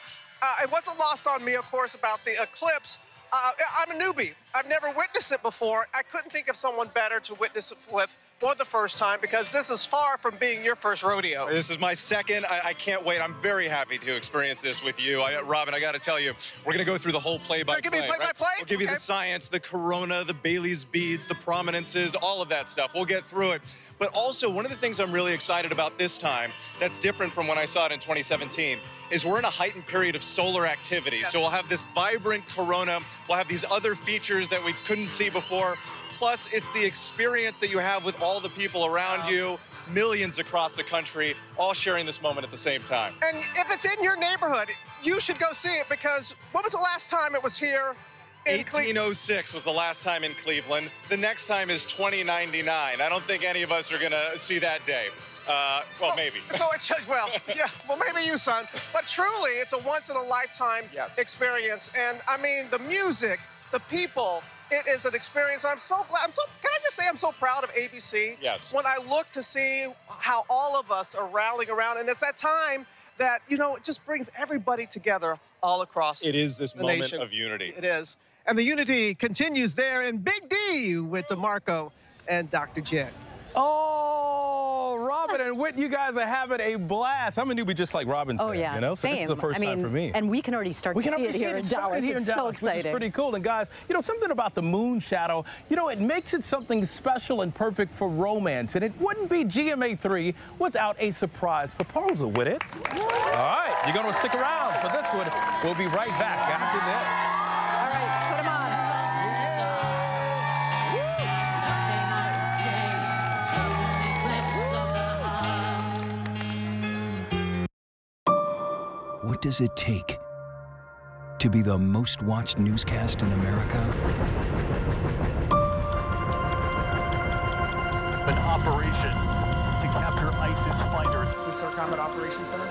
It wasn't lost on me, of course, about the eclipse. I'm a newbie. I've never witnessed it before. I couldn't think of someone better to witness it with for the first time, because this is far from being your first rodeo. This is my second. I can't wait. I'm very happy to experience this with you. Robin, I got to tell you, we're going to go through the whole play-by-play. Give me play-by-play? We'll give you the science, the corona, the Bailey's beads, the prominences, all of that stuff. We'll get through it. But also, one of the things I'm really excited about this time that's different from when I saw it in 2017 is we're in a heightened period of solar activity. Yes. So we'll have this vibrant corona. We'll have these other features that we couldn't see before. Plus, it's the experience that you have with all the people around you, millions across the country, all sharing this moment at the same time. And if it's in your neighborhood, you should go see it, because when was the last time it was here? 1806 was the last time in Cleveland. The next time is 2099. I don't think any of us are going to see that day. Well, maybe. So it's, well, yeah, well, maybe you, son. But truly, it's a once-in-a-lifetime experience. And, I mean, the music, the people, it is an experience. I'm so glad. Can I just say I'm so proud of ABC? Yes. When I look to see how all of us are rallying around, and it's that time that, it just brings everybody together all across the nation. It is this moment of unity. It is. And the unity continues there in Big D with DeMarco and Dr. Jen. Oh, Robin and Whit, you guys are having a blast. I'm a newbie just like Robin said, So same. this is the first time for me. And we can already start to see it here in Dallas. It's so exciting. Which is pretty cool. And guys, something about the moon shadow, it makes it something special and perfect for romance. And it wouldn't be GMA 3 without a surprise proposal with it. All right, you're going to stick around for this one. We'll be right back after this. What does it take to be the most watched newscast in America? An operation to capture ISIS fighters. Is this our Combat Operations Center?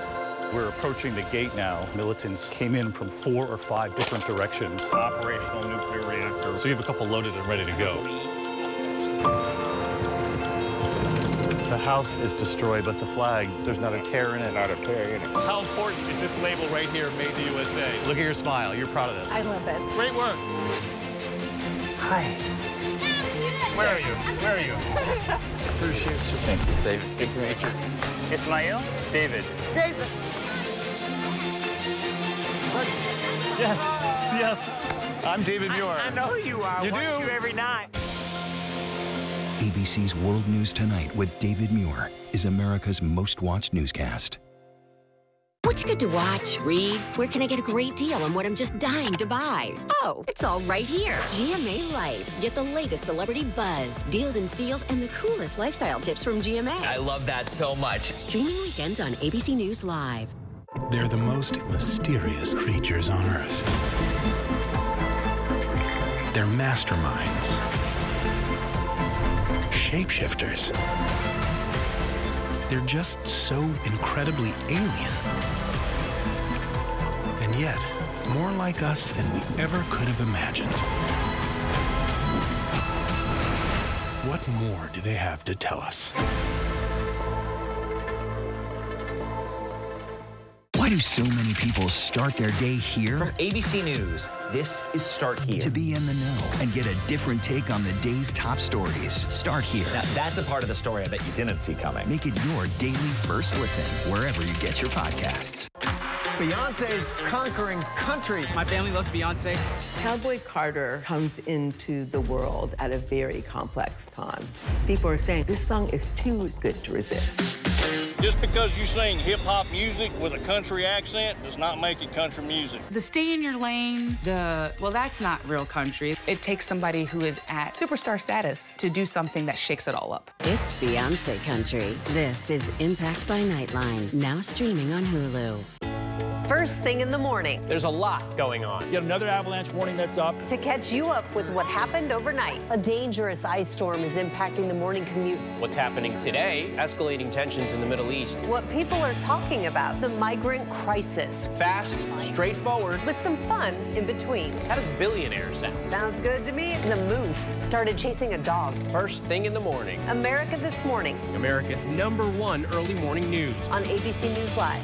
We're approaching the gate now. Militants came in from 4 or 5 different directions. Operational nuclear reactor. So you have a couple loaded and ready to go. The house is destroyed, but the flag, there's not a tear in it. Not a tear in it. How important is this label right here, Made in the USA? Look at your smile. You're proud of this. I love it. Great work. Hi. Where are you? Where are you? Appreciate you. Thank you, David. Good to meet you. Ismail? David. David. Yes. I'm David Muir. I know who you are. You Watch do? you every night. ABC ABC's World News Tonight with David Muir is America's most watched newscast. What's good to watch, read? Where can I get a great deal on what I'm just dying to buy? Oh, it's all right here. GMA Life. Get the latest celebrity buzz, deals and steals, and the coolest lifestyle tips from GMA. I love that so much. Streaming weekends on ABC News Live. They're the most mysterious creatures on Earth. They're masterminds, shapeshifters. They're just so incredibly alien. And yet, more like us than we ever could have imagined. What more do they have to tell us? Why do so many people start their day here? From ABC News, this is Start Here. To be in the know and get a different take on the day's top stories. Start here. Now, that's a part of the story I bet you didn't see coming. Make it your daily first listen wherever you get your podcasts. Beyonce's conquering country. My family loves Beyonce. Cowboy Carter comes into the world at a very complex time. People are saying this song is too good to resist. Just because you sing hip-hop music with a country accent does not make it country music. The stay in your lane, well, that's not real country. It takes somebody who is at superstar status to do something that shakes it all up. It's Beyonce country. This is Impact by Nightline, now streaming on Hulu. First thing in the morning. There's a lot going on. Yet another avalanche warning that's up. To catch you up with what happened overnight. A dangerous ice storm is impacting the morning commute. What's happening today? Escalating tensions in the Middle East. What people are talking about, the migrant crisis. Fast, straightforward. With some fun in between. How does billionaire sound? Sounds good to me. The moose started chasing a dog. First thing in the morning. America This Morning. America's #1 early morning news. On ABC News Live.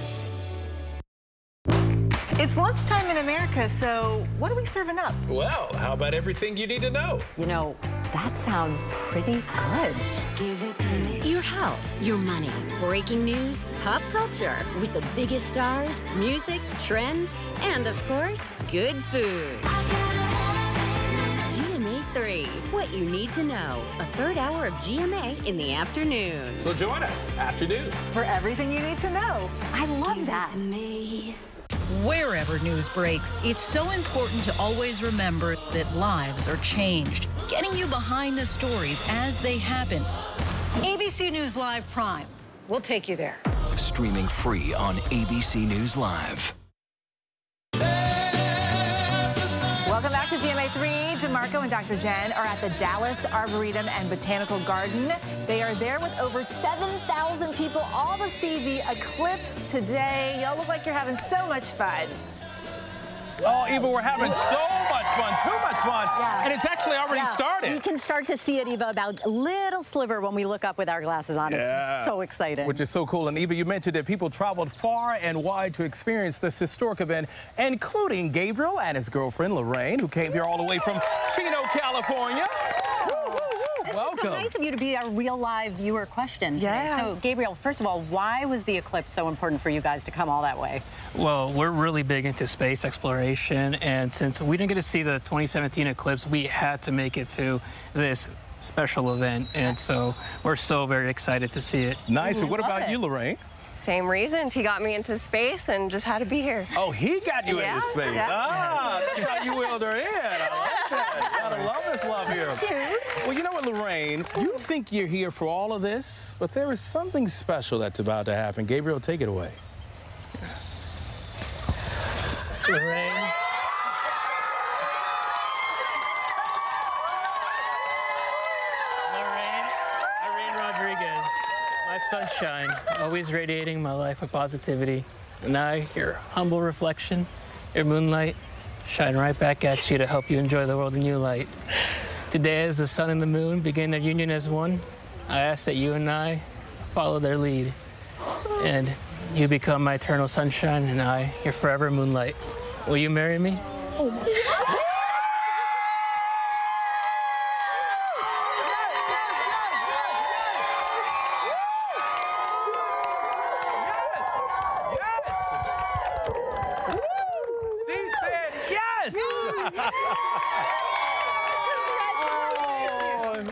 It's lunchtime in America, so what are we serving up? Well, how about everything you need to know? You know, that sounds pretty good. Give it to me. Your health, your money, breaking news, pop culture, with the biggest stars, music, trends, and of course, good food. GMA 3, what you need to know. A third hour of GMA in the afternoon. So join us, Afternoons. For everything you need to know. I love that. Wherever news breaks, it's so important to always remember that lives are changed. Getting you behind the stories as they happen. ABC News Live Prime. We'll take you there. Streaming free on ABC News Live. Welcome back to GMA3. DeMarco and Dr. Jen are at the Dallas Arboretum and Botanical Garden. They are there with over 7,000 people, all to see the eclipse today. Y'all look like you're having so much fun. Oh, Eva, we're having so much fun, too much fun. Yeah. And it's actually already started. You can start to see it, Eva, about a little sliver when we look up with our glasses on. Yeah. It's so exciting. Which is so cool. And Eva, you mentioned that people traveled far and wide to experience this historic event, including Gabriel and his girlfriend, Lorraine, who came here all the way from Chino, California. Welcome. It's so nice of you to be a real live viewer question today. Yeah. So, Gabriel, first of all, why was the eclipse so important for you guys to come all that way? Well, we're really big into space exploration, and since we didn't get to see the 2017 eclipse, we had to make it to this special event, and so we're so very excited to see it. Nice. And what about you, Lorraine? Same reasons. He got me into space and just had to be here. Oh, he got you into space. Yeah. Ah, that's how you wheeled her in. I like that. Gotta love this love here. Well, you know what, Lorraine? You think you're here for all of this, but there is something special that's about to happen. Gabriel, take it away. Lorraine. Lorraine Rodriguez, my sunshine, always radiating my life with positivity. And I, your humble reflection, your moonlight, shine right back at you to help you enjoy the world in new light. Today, as the sun and the moon begin their union as one, I ask that you and I follow their lead. And you become my eternal sunshine, and I, your forever moonlight. Will you marry me? Oh my.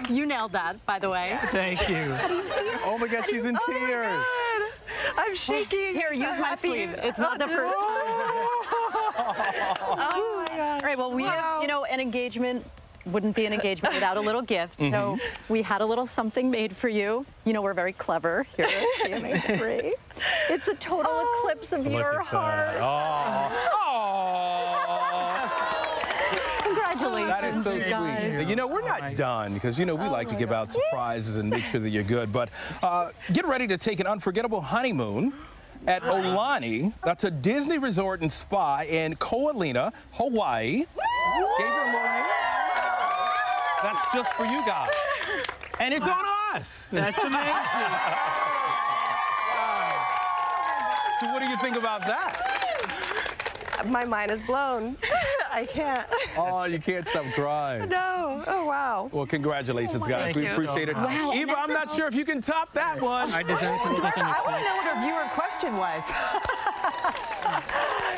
You nailed that, by the way. Thank you. Oh my God, she's in tears. I'm shaking. Here, use my sleeve. It's not the first time. Oh my God. All right, well, we have, you know, an engagement wouldn't be an engagement without a little gift. So we had a little something made for you. You know, we're very clever here at GMA3. It's a total eclipse of your heart. Congratulations. That is so sweet. You know, we're not done because, you know, we like to give out surprises and make sure that you're good. But get ready to take an unforgettable honeymoon at Aulani. That's a Disney resort and spa in Ko'olina, Hawaii. Gabriel, Lorraine, that's just for you guys. And it's on us. That's amazing. So what do you think about that? My mind is blown. I can't. Oh, you can't stop crying. No. Oh, wow. Well, congratulations, guys. We appreciate it. Wow, Eva, I'm not sure if you can top that one. I deserve to look like an I want to know what our viewer question was.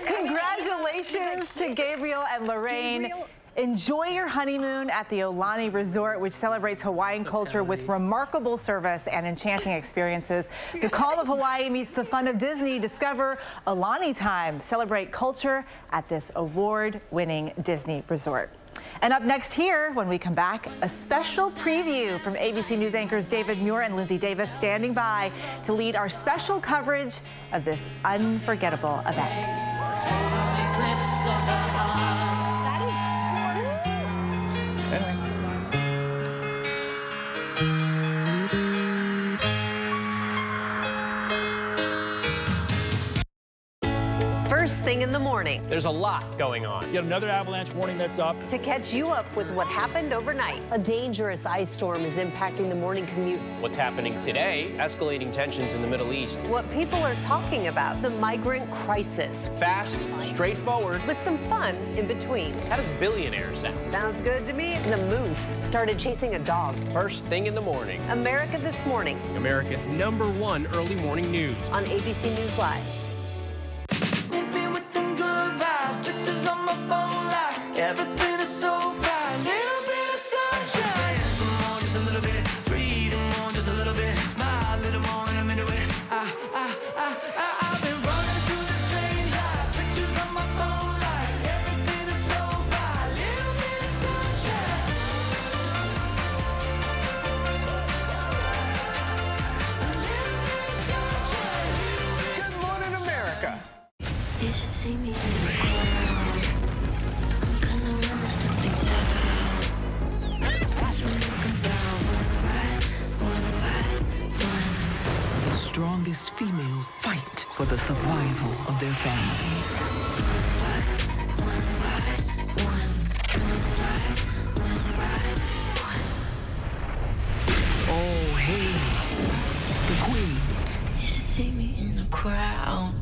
Congratulations to Gabriel and Lorraine. Enjoy your honeymoon at the Aulani Resort, which celebrates Hawaiian culture with remarkable service and enchanting experiences. The call of Hawaii meets the fun of Disney. Discover Aulani Time. Celebrate culture at this award-winning Disney resort. And up next here, when we come back, a special preview from ABC News anchors David Muir and Lindsay Davis standing by to lead our special coverage of this unforgettable event. First thing in the morning. There's a lot going on. Yet another avalanche warning that's up. To catch you up with what happened overnight. A dangerous ice storm is impacting the morning commute. What's happening today? Escalating tensions in the Middle East. What people are talking about. The migrant crisis. Fast, straightforward. With some fun in between. How does billionaire sound? Sounds good to me. The moose started chasing a dog. First thing in the morning. America This Morning. America's #1 early morning news. On ABC News Live. Everything is so fine, little bit of sunshine. Some more, just a little bit. Breathe more, just a little bit. Smile a little more, and I'm into it. I've been running through the strange life. Pictures on my phone, like everything is so fine, little bit of sunshine. Good morning, America. You should see me in the crowd. The strongest females fight for the survival of their families. Oh, hey, the queens. You should see me in a crowd.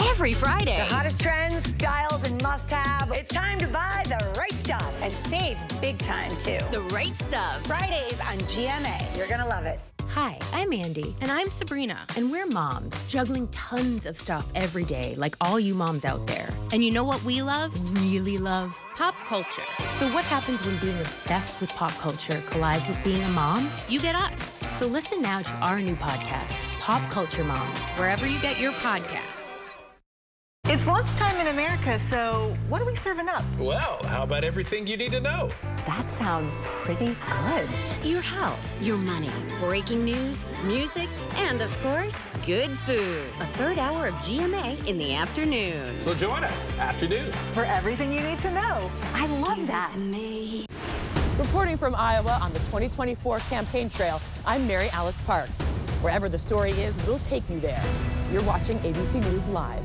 Every Friday. The hottest trends, styles, and must-have. It's time to buy the right stuff. And save big time, too. The right stuff. Fridays on GMA. You're gonna love it. Hi, I'm Andy. And I'm Sabrina. And we're moms, juggling tons of stuff every day, like all you moms out there. And you know what we love? Really love? Pop culture. So what happens when being obsessed with pop culture collides with being a mom? You get us. So listen now to our new podcast, Pop Culture Moms, wherever you get your podcasts. It's lunchtime in America, so what are we serving up? Well, how about everything you need to know? That sounds pretty good. Your health, your money, breaking news, music, and of course, good food. A third hour of GMA in the afternoon. So join us, afternoons. For everything you need to know. I love that. Reporting from Iowa on the 2024 campaign trail, I'm Mary Alice Parks. Wherever the story is, we'll take you there. You're watching ABC News Live.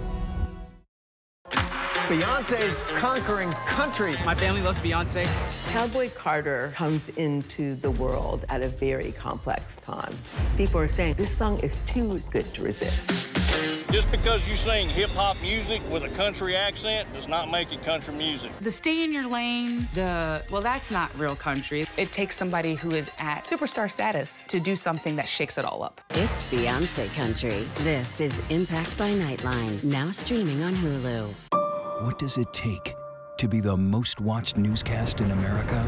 Beyonce's conquering country. My family loves Beyonce. Cowboy Carter comes into the world at a very complex time. People are saying this song is too good to resist. Just because you sing hip-hop music with a country accent does not make it country music. The stay in your lane, well, that's not real country. It takes somebody who is at superstar status to do something that shakes it all up. It's Beyonce country. This is Impact by Nightline, now streaming on Hulu. What does it take to be the most watched newscast in America?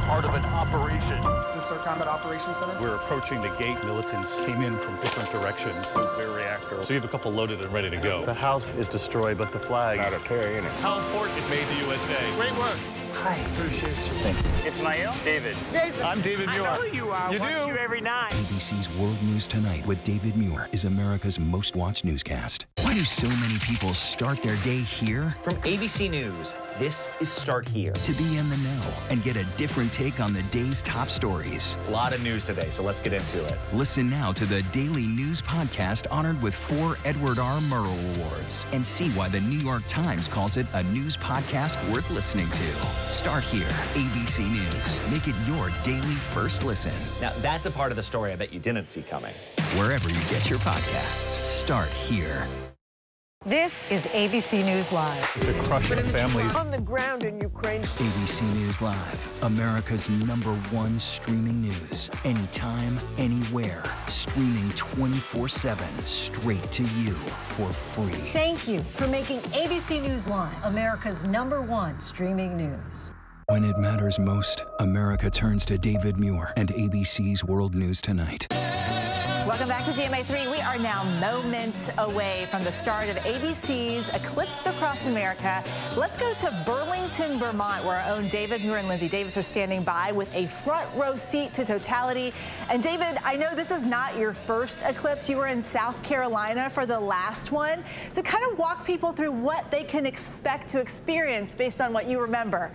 part of an operation. Is this our combat operations center? We're approaching the gate. Militants came in from different directions. Nuclear reactor. So you have a couple loaded and ready to go. The house is destroyed, but the flag... Not a carry in it. How important it made the USA. Great work. Hi. Appreciate you. Thank you. Ismail? David. David. I'm David Muir. I know who you are. You Watch do? you every night. ABC's World News Tonight with David Muir is America's most watched newscast. Why do so many people start their day here? From ABC News, this is Start Here. To be in the know and get a different take on the day's top stories. A lot of news today, so let's get into it. Listen now to the Daily News Podcast honored with 4 Edward R. Murrow Awards and see why the New York Times calls it a news podcast worth listening to. Start Here, ABC News. Make it your daily first listen. Now, that's a part of the story I bet you didn't see coming. Wherever you get your podcasts, Start Here. This is ABC News Live. The crush of families. On the ground in Ukraine. ABC News Live, America's #1 streaming news. Anytime, anywhere. Streaming 24/7, straight to you for free. Thank you for making ABC News Live America's #1 streaming news. When it matters most, America turns to David Muir and ABC's World News Tonight. Welcome back to GMA3. We are now moments away from the start of ABC's Eclipse Across America. Let's go to Burlington, Vermont, where our own David Muir and Lindsay Davis are standing by with a front row seat to totality. And David, I know this is not your first eclipse. You were in South Carolina for the last one. So kind of walk people through what they can expect to experience based on what you remember.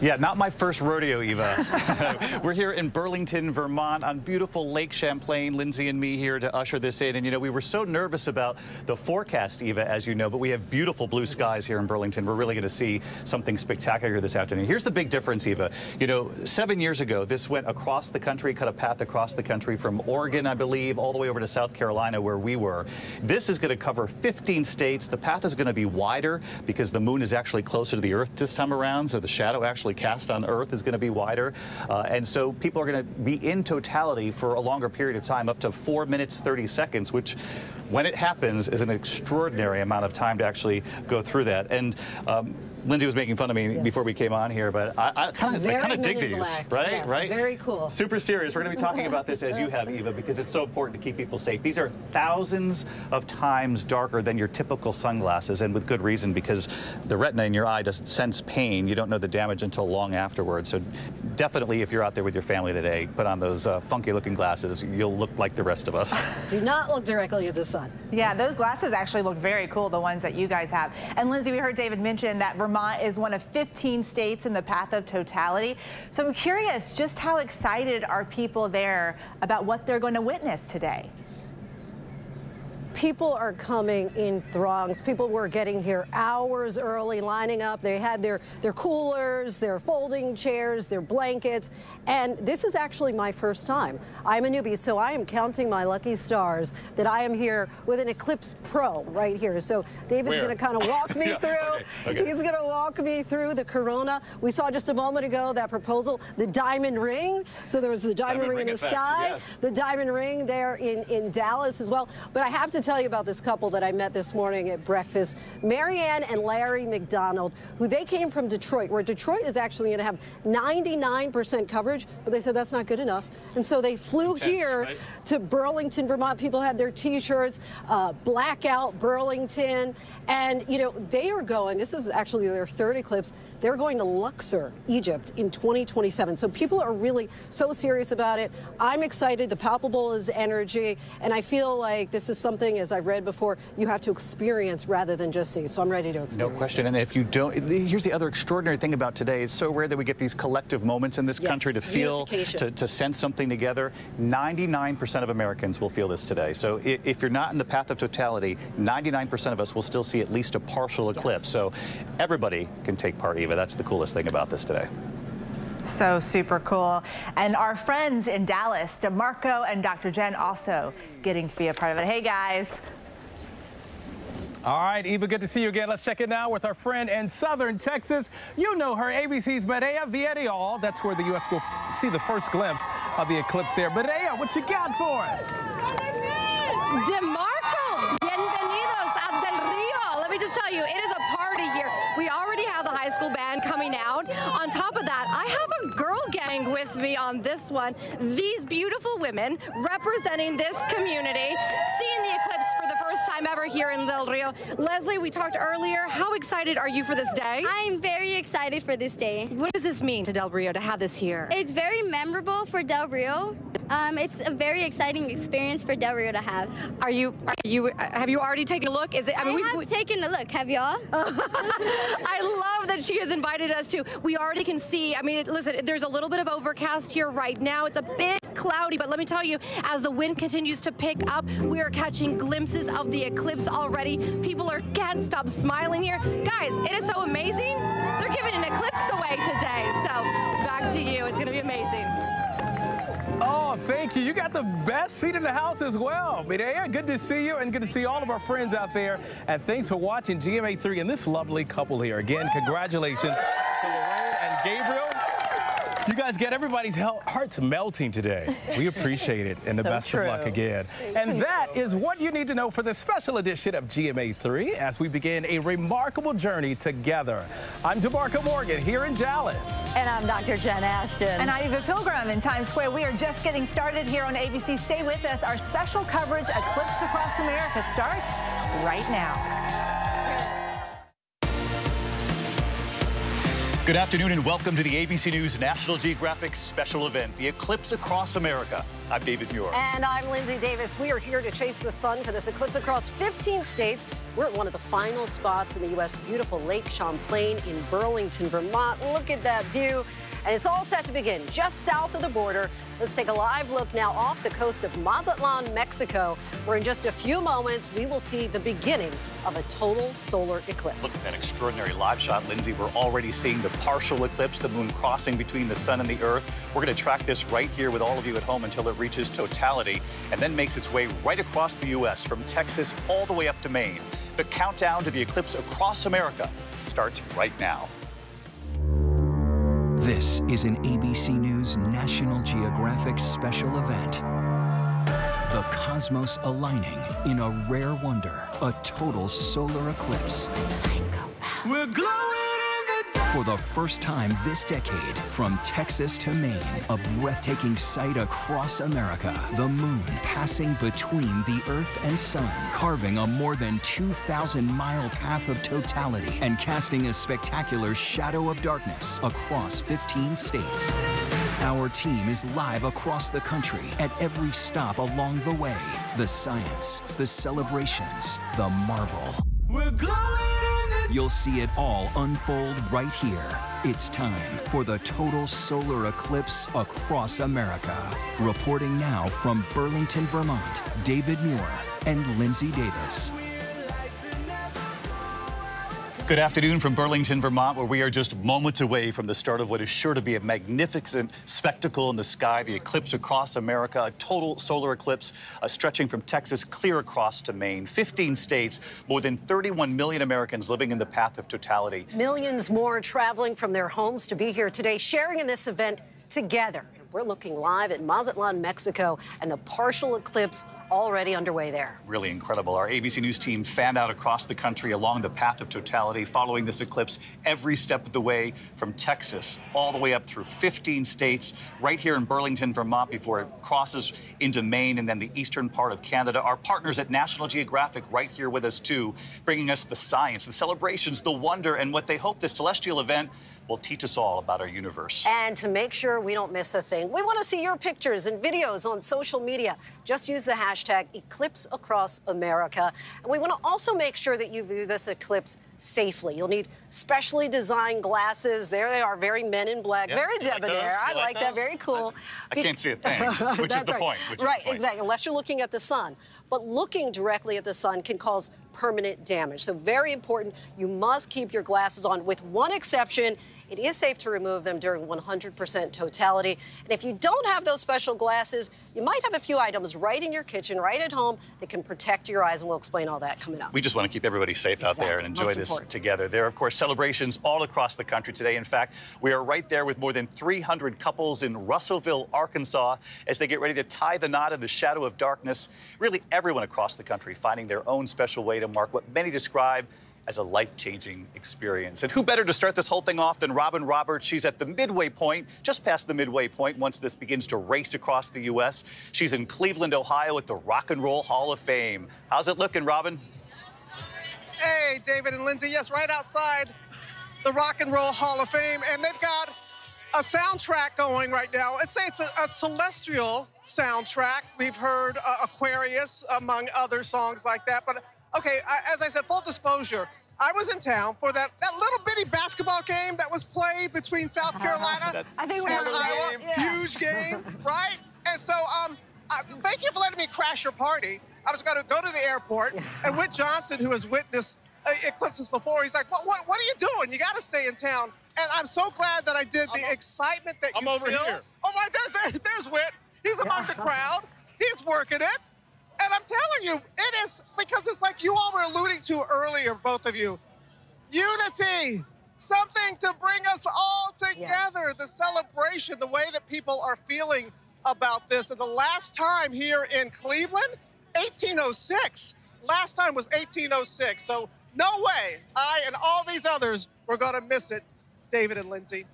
Yeah, not my first rodeo, Eva. We're here in Burlington, Vermont on beautiful Lake Champlain. Lindsay and me here to usher this in. And, you know, we were so nervous about the forecast, Eva, as you know, but we have beautiful blue skies here in Burlington. We're really going to see something spectacular this afternoon. Here's the big difference, Eva. You know, 7 years ago, this went across the country, cut a path across the country from Oregon, I believe, all the way over to South Carolina, where we were. This is going to cover 15 states. The path is going to be wider because the moon is actually closer to the Earth this time around, so the shadow actually cast on Earth is going to be wider. And so people are going to be in totality for a longer period of time, up to 4 minutes, 30 seconds, which when it happens is an extraordinary amount of time to actually go through that. And Lindsay was making fun of me before we came on here, but I kind of dig these, right? Yes, right? Very cool. Super serious. We're going to be talking about this as you have, Eva, because it's so important to keep people safe. These are thousands of times darker than your typical sunglasses, and with good reason, because the retina in your eye doesn't sense pain. You don't know the damage until long afterwards. So definitely, if you're out there with your family today, put on those funky-looking glasses. You'll look like the rest of us. Do not look directly at the sun. Yeah, those glasses actually look very cool, the ones that you guys have. And Lindsay, we heard David mention that Vermont is one of 15 states in the path of totality. So I'm curious, just how excited are people there about what they're going to witness today? People are coming in throngs. People were getting here hours early, lining up. They had their coolers, their folding chairs, their blankets. And this is actually my first time. I'm a newbie, so I am counting my lucky stars that I am here with an Eclipse Pro right here. So David's going to kind of walk me through. Okay. He's going to walk me through the Corona. We saw just a moment ago that proposal, the diamond ring. So there was the diamond ring in the sky, the diamond ring there in Dallas as well. But I have to tell you about this couple that I met this morning at breakfast, Marianne and Larry McDonald, who they came from Detroit, where Detroit is actually going to have 99% coverage, but they said that's not good enough. And so they flew here to Burlington, Vermont. People had their T-shirts, Blackout Burlington, and, you know, they are going, this is actually their third eclipse, they're going to Luxor, Egypt in 2027. So people are really so serious about it. I'm excited. The palpable is energy, and I feel like this is something, as I've read before, you have to experience rather than just see. So I'm ready to experience. No question. And if you don't, here's the other extraordinary thing about today. It's so rare that we get these collective moments in this country to feel, to sense something together. 99% of Americans will feel this today. So if you're not in the path of totality, 99% of us will still see at least a partial eclipse. So everybody can take part, Eva. That's the coolest thing about this today. So super cool. And our friends in Dallas, DeMarco and Dr. Jen, also getting to be a part of it. Hey, guys. All right, Eva, good to see you again. Let's check in now with our friend in Southern Texas. You know her, ABC's Medea Villarreal. That's where the U.S. will see the first glimpse of the eclipse there. Medea, what you got for us? DeMarco, bienvenidos a Del Rio. Let me just tell you, you, it is a party here. We already have the high school band coming out. On top of that, I have a girl gang with me on this one. These beautiful women representing this community, seeing the eclipse for the first time ever here in Del Rio. Leslie, we talked earlier. How excited are you for this day? I'm very excited for this day. What does this mean to Del Rio to have this here? It's very memorable for Del Rio. It's a very exciting experience for Del Rio to have. Have you already taken a look? Is it? I have taken a look. Have y'all? I love that she has invited us to. We already can see. I mean, listen, there's a little bit of overcast here right now. It's a bit cloudy, but let me tell you, as the wind continues to pick up, we are catching glimpses of the eclipse already. People can't stop smiling here. Guys, it is so amazing. They're giving an eclipse away today. So back to you. It's going to be amazing. Oh, thank you. You got the best seat in the house as well. Mireya, good to see you and good to see all of our friends out there. And thanks for watching GMA3 and this lovely couple here. Again, congratulations to Lorraine and Gabriel. You guys get everybody's hearts melting today. We appreciate it, and the best of luck again. And that is what you need to know for this special edition of GMA3 as we begin a remarkable journey together. I'm DeMarco Morgan here in Dallas. And I'm Dr. Jen Ashton. And I'm Eva Pilgrim in Times Square. We are just getting started here on ABC. Stay with us. Our special coverage, Eclipse Across America, starts right now. Good afternoon and welcome to the ABC News National Geographic special event, the Eclipse Across America. I'm David Muir. And I'm Lindsay Davis. We are here to chase the sun for this eclipse across 15 states. We're at one of the final spots in the U.S. beautiful Lake Champlain in Burlington, Vermont. Look at that view. And it's all set to begin just south of the border. Let's take a live look now off the coast of Mazatlan, Mexico, where in just a few moments we will see the beginning of a total solar eclipse. Look at that extraordinary live shot, Lindsay. We're already seeing the partial eclipse, the moon crossing between the sun and the earth. We're going to track this right here with all of you at home until it reaches totality and then makes its way right across the U.S. from Texas all the way up to Maine. The countdown to the eclipse across America starts right now. This is an ABC News National Geographic special event. The cosmos aligning in a rare wonder, a total solar eclipse. We're glowing in the dark. For the first time this decade, from Texas to Maine, a breathtaking sight across America. The moon passing between the Earth and sun, carving a more than 2,000-mile path of totality and casting a spectacular shadow of darkness across 15 states. Our team is live across the country at every stop along the way. The science, the celebrations, the marvel. We're glowing. You'll see it all unfold right here. It's time for the total solar eclipse across America. Reporting now from Burlington, Vermont, David Muir and Lindsay Davis. Good afternoon from Burlington, Vermont, where we are just moments away from the start of what is sure to be a magnificent spectacle in the sky, the eclipse across America, a total solar eclipse stretching from Texas clear across to Maine. 15 states, more than 31 million Americans living in the path of totality. Millions more traveling from their homes to be here today, sharing in this event together. We're looking live at Mazatlan, Mexico, and the partial eclipse already underway there. Really incredible. Our ABC News team fanned out across the country along the path of totality, following this eclipse every step of the way from Texas all the way up through 15 states, right here in Burlington, Vermont, before it crosses into Maine and then the eastern part of Canada. Our partners at National Geographic right here with us, too, bringing us the science, the celebrations, the wonder, and what they hope this celestial event will teach us all about our universe. And to make sure we don't miss a thing, we want to see your pictures and videos on social media. Just use the hashtag Eclipse Across America. And we want to also make sure that you view this eclipse safely. You'll need specially designed glasses. There they are, very Men in Black, Yep, very debonair. I like that, very cool. I can't see a thing, which is the point. Right, exactly, unless you're looking at the sun. But looking directly at the sun can cause permanent damage. So very important, you must keep your glasses on. With one exception, it is safe to remove them during 100% totality. And if you don't have those special glasses, you might have a few items right in your kitchen, right at home, that can protect your eyes, and we'll explain all that coming up. We just want to keep everybody safe out there and enjoy this together. There are, of course, celebrations all across the country today. In fact, we are right there with more than 300 couples in Russellville, Arkansas, as they get ready to tie the knot in the shadow of darkness. Really, everyone across the country finding their own special way to mark what many describe as a life-changing experience. And who better to start this whole thing off than Robin Roberts? She's at the midway point, just past the midway point, once this begins to race across the U.S. She's in Cleveland, Ohio at the Rock and Roll Hall of Fame. How's it looking, Robin? Hey, David and Lindsay. Yes, right outside the Rock and Roll Hall of Fame. And they've got a soundtrack going right now. It's a celestial soundtrack. We've heard Aquarius, among other songs like that. But okay, as I said, full disclosure, I was in town for that little bitty basketball game that was played between South Carolina I think and Iowa. Huge game, right? And so, thank you for letting me crash your party. I was going to go to the airport, and Whit Johnson, who has witnessed eclipses before, he's like, what are you doing? You got to stay in town. And I'm so glad that I did. The excitement that you over feel. here. Oh, my, there's Whit. He's among the crowd. He's working it. And I'm telling you, it is, because it's like you all were alluding to earlier, both of you. Unity, something to bring us all together, the celebration, the way that people are feeling about this. And the last time here in Cleveland, 1806. Last time was 1806. So no way I and all these others were going to miss it, David and Lindsay.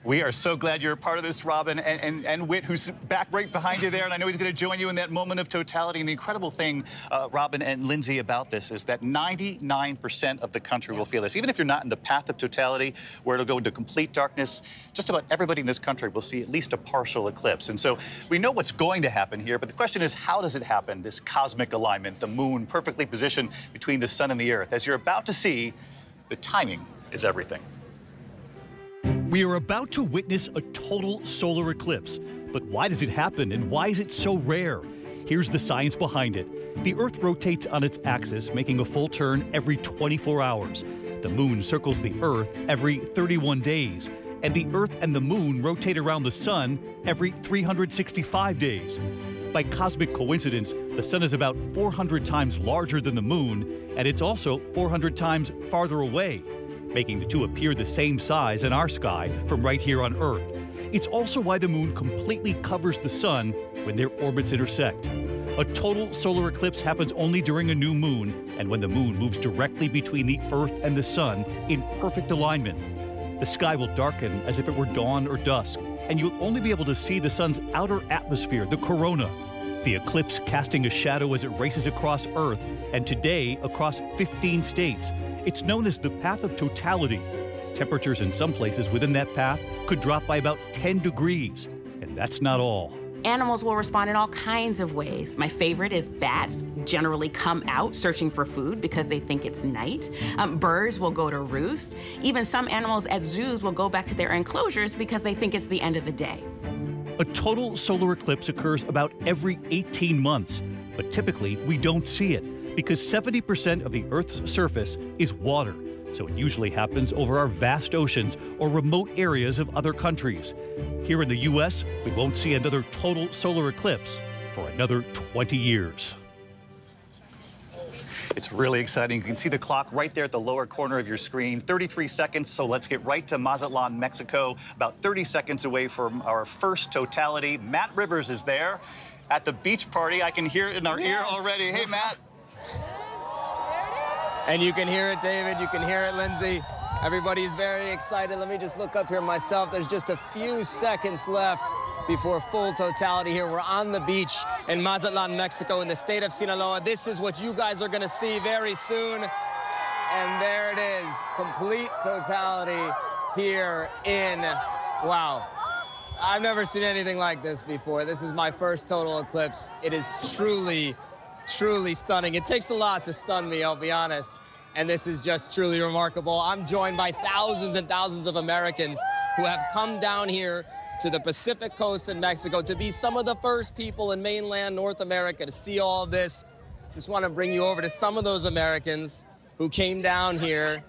We are so glad you're a part of this, Robin, and Whit, who's back right behind you there, and I know he's going to join you in that moment of totality. And the incredible thing, Robin and Lindsay, about this is that 99% of the country will feel this. Even if you're not in the path of totality, where it'll go into complete darkness, just about everybody in this country will see at least a partial eclipse. And so we know what's going to happen here, but the question is, how does it happen, this cosmic alignment, the moon perfectly positioned between the sun and the earth? As you're about to see, the timing is everything. We are about to witness a total solar eclipse. But why does it happen, and why is it so rare? Here's the science behind it. The Earth rotates on its axis, making a full turn every 24 hours. The moon circles the Earth every 31 days. And the Earth and the moon rotate around the sun every 365 days. By cosmic coincidence, the sun is about 400 times larger than the moon, and it's also 400 times farther away, making the two appear the same size in our sky from right here on Earth. It's also why the moon completely covers the sun when their orbits intersect. A total solar eclipse happens only during a new moon, and when the moon moves directly between the Earth and the sun in perfect alignment. The sky will darken as if it were dawn or dusk, and you'll only be able to see the sun's outer atmosphere, the corona. The eclipse casting a shadow as it races across Earth, and today across 15 states. It's known as the path of totality. Temperatures in some places within that path could drop by about 10 degrees. And that's not all. Animals will respond in all kinds of ways. My favorite is bats generally come out searching for food because they think it's night. Birds will go to roost. Even some animals at zoos will go back to their enclosures because they think it's the end of the day. A total solar eclipse occurs about every 18 months, but typically we don't see it because 70% of the Earth's surface is water, so it usually happens over our vast oceans or remote areas of other countries. Here in the U.S., we won't see another total solar eclipse for another 20 years. It's really exciting. You can see the clock right there at the lower corner of your screen. 33 seconds, so let's get right to Mazatlan, Mexico. About 30 seconds away from our first totality. Matt Rivers is there at the beach party. I can hear it in our ear already. Hey, Matt. And you can hear it, David. You can hear it, Lindsay. Everybody's very excited. Let me just look up here myself. There's just a few seconds left before full totality here. We're on the beach in Mazatlan, Mexico, in the state of Sinaloa. This is what you guys are going to see very soon. And there it is, complete totality here in, wow. I've never seen anything like this before. This is my first total eclipse. It is truly, truly stunning. It takes a lot to stun me, I'll be honest. And this is just truly remarkable. I'm joined by thousands and thousands of Americans who have come down here to the Pacific coast in Mexico to be some of the first people in mainland North America to see all of this. Just want to bring you over to some of those Americans who came down here.